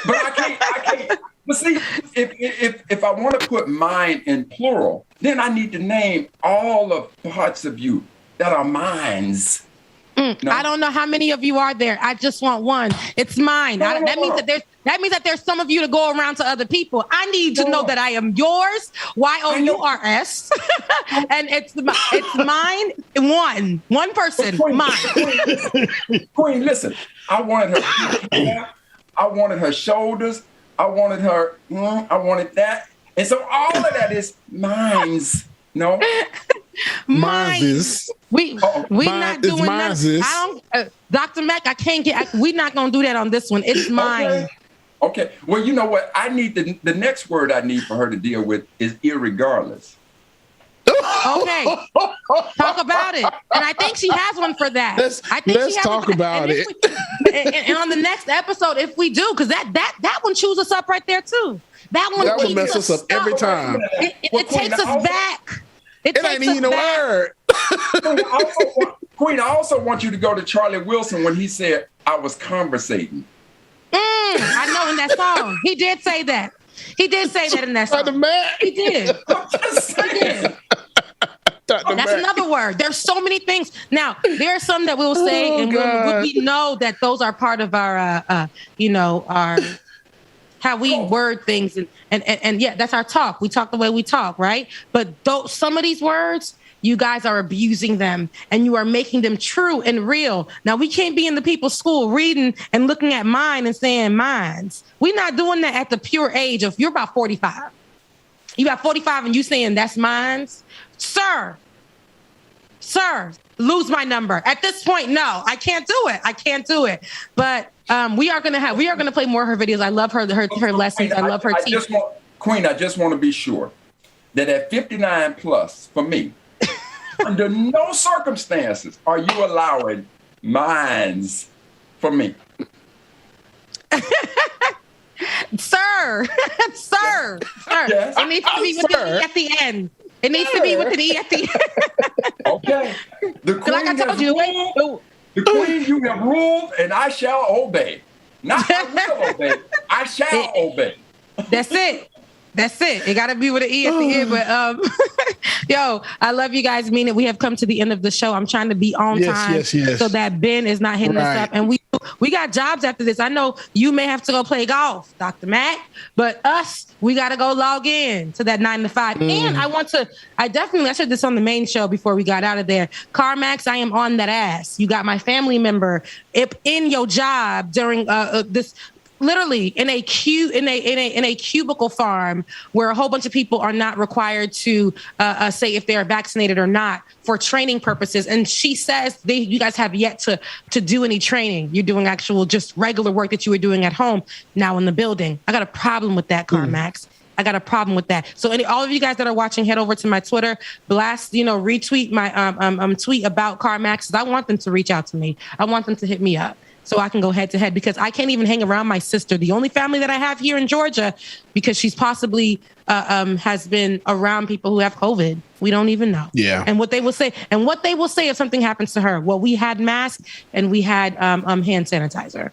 But I can't. But see, if I want to put mine in plural, then I need to name all of parts of you that are mine's. No? I don't know how many of you are there. I just want one. It's mine. That means that there's some of you to go around to other people. I need to know that I am yours. YOURS. And it's mine. One person. Mine. Queen, listen. I wanted her hair. I wanted her shoulders. I wanted her. I wanted that. And so all of that is mine's. No. Mine's. We not doing that. Dr. Mac, I can't get. We're not gonna do that on this one. It's mine. Okay. Well, you know what? I need the next word I need for her to deal with is irregardless. Okay. Talk about it. And I think she has one for that. Let's talk about it. And on the next episode, if we do, because that one chews us up right there too. That one messes us up every time. It takes us back. It ain't even a word. Queen, I also want you to go to Charlie Wilson when he said, I was conversating. I know in that song. He did say that. He did say that in that song. He did. That's another word. There's so many things. Now, there are some that we'll say, and we know that those are part of our, our how we word things, and yeah, that's our talk. We talk the way we talk, right? But some of these words, you guys are abusing them, and you are making them true and real. Now, we can't be in the people's school reading and looking at mine and saying mine's. We're not doing that at the pure age of, you're about 45. You got 45 and you saying that's mine's? Sir, lose my number. At this point, no, I can't do it. But we are gonna play more of her videos. I love her lessons. I love her teaching. Queen, I just want to be sure that at 59 plus, for me, under no circumstances are you allowing mine's for me. Sir. Yes. It needs to be with the E at the end. It needs to be with an E at the end. Okay. The queen you have ruled, and I shall obey. Not I will obey. I shall obey. That's it. It got to be with an E at the end. But yo, I love you guys. Mean it. We have come to the end of the show. I'm trying to be on time so that Ben is not hitting us up. And we got jobs after this. I know you may have to go play golf, Dr. Mac, but we got to go log in to that 9 to 5. And I said this on the main show before we got out of there. CarMax, I am on that ass. You got my family member in your job during this. literally in a cubicle farm where a whole bunch of people are not required to say if they are vaccinated or not for training purposes. And she says you guys have yet to do any training. You're doing actual just regular work that you were doing at home now in the building. I got a problem with that, CarMax. I got a problem with that. So all of you guys that are watching, head over to my Twitter, retweet my tweet about CarMax. I want them to reach out to me. I want them to hit me up so I can go head to head, because I can't even hang around my sister, the only family that I have here in Georgia, because she's possibly has been around people who have COVID. We don't even know. Yeah. And what they will say if something happens to her. Well, we had masks and we had hand sanitizer.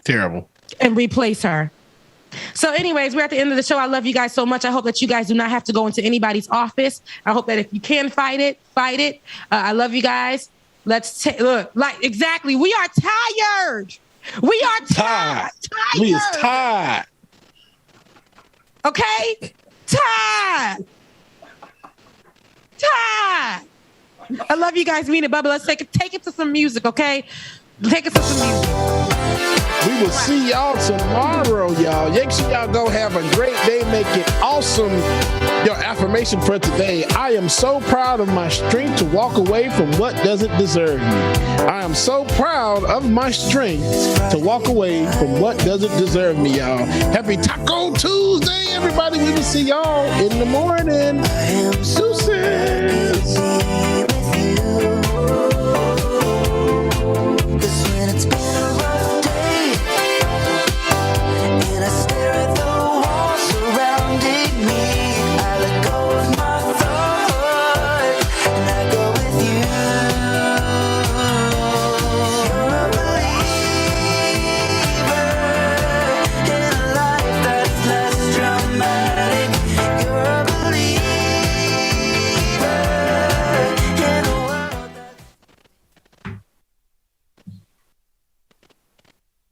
Terrible. And replace her. So anyways, we're at the end of the show. I love you guys so much. I hope that you guys do not have to go into anybody's office. I hope that if you can fight it. I love you guys. Let's look, like, exactly. We are tired. We are tired. We is tired. Okay? Tired. I love you guys. Mean it, Bubba. Let's take it to some music, okay? Take it to some music. We will see y'all tomorrow, y'all. Make sure y'all go have a great day. Make it awesome. Your affirmation for today: I am so proud of my strength to walk away from what doesn't deserve me. I am so proud of my strength to walk away from what doesn't deserve me, y'all. Happy Taco Tuesday, everybody. We will see y'all in the morning. Deuces.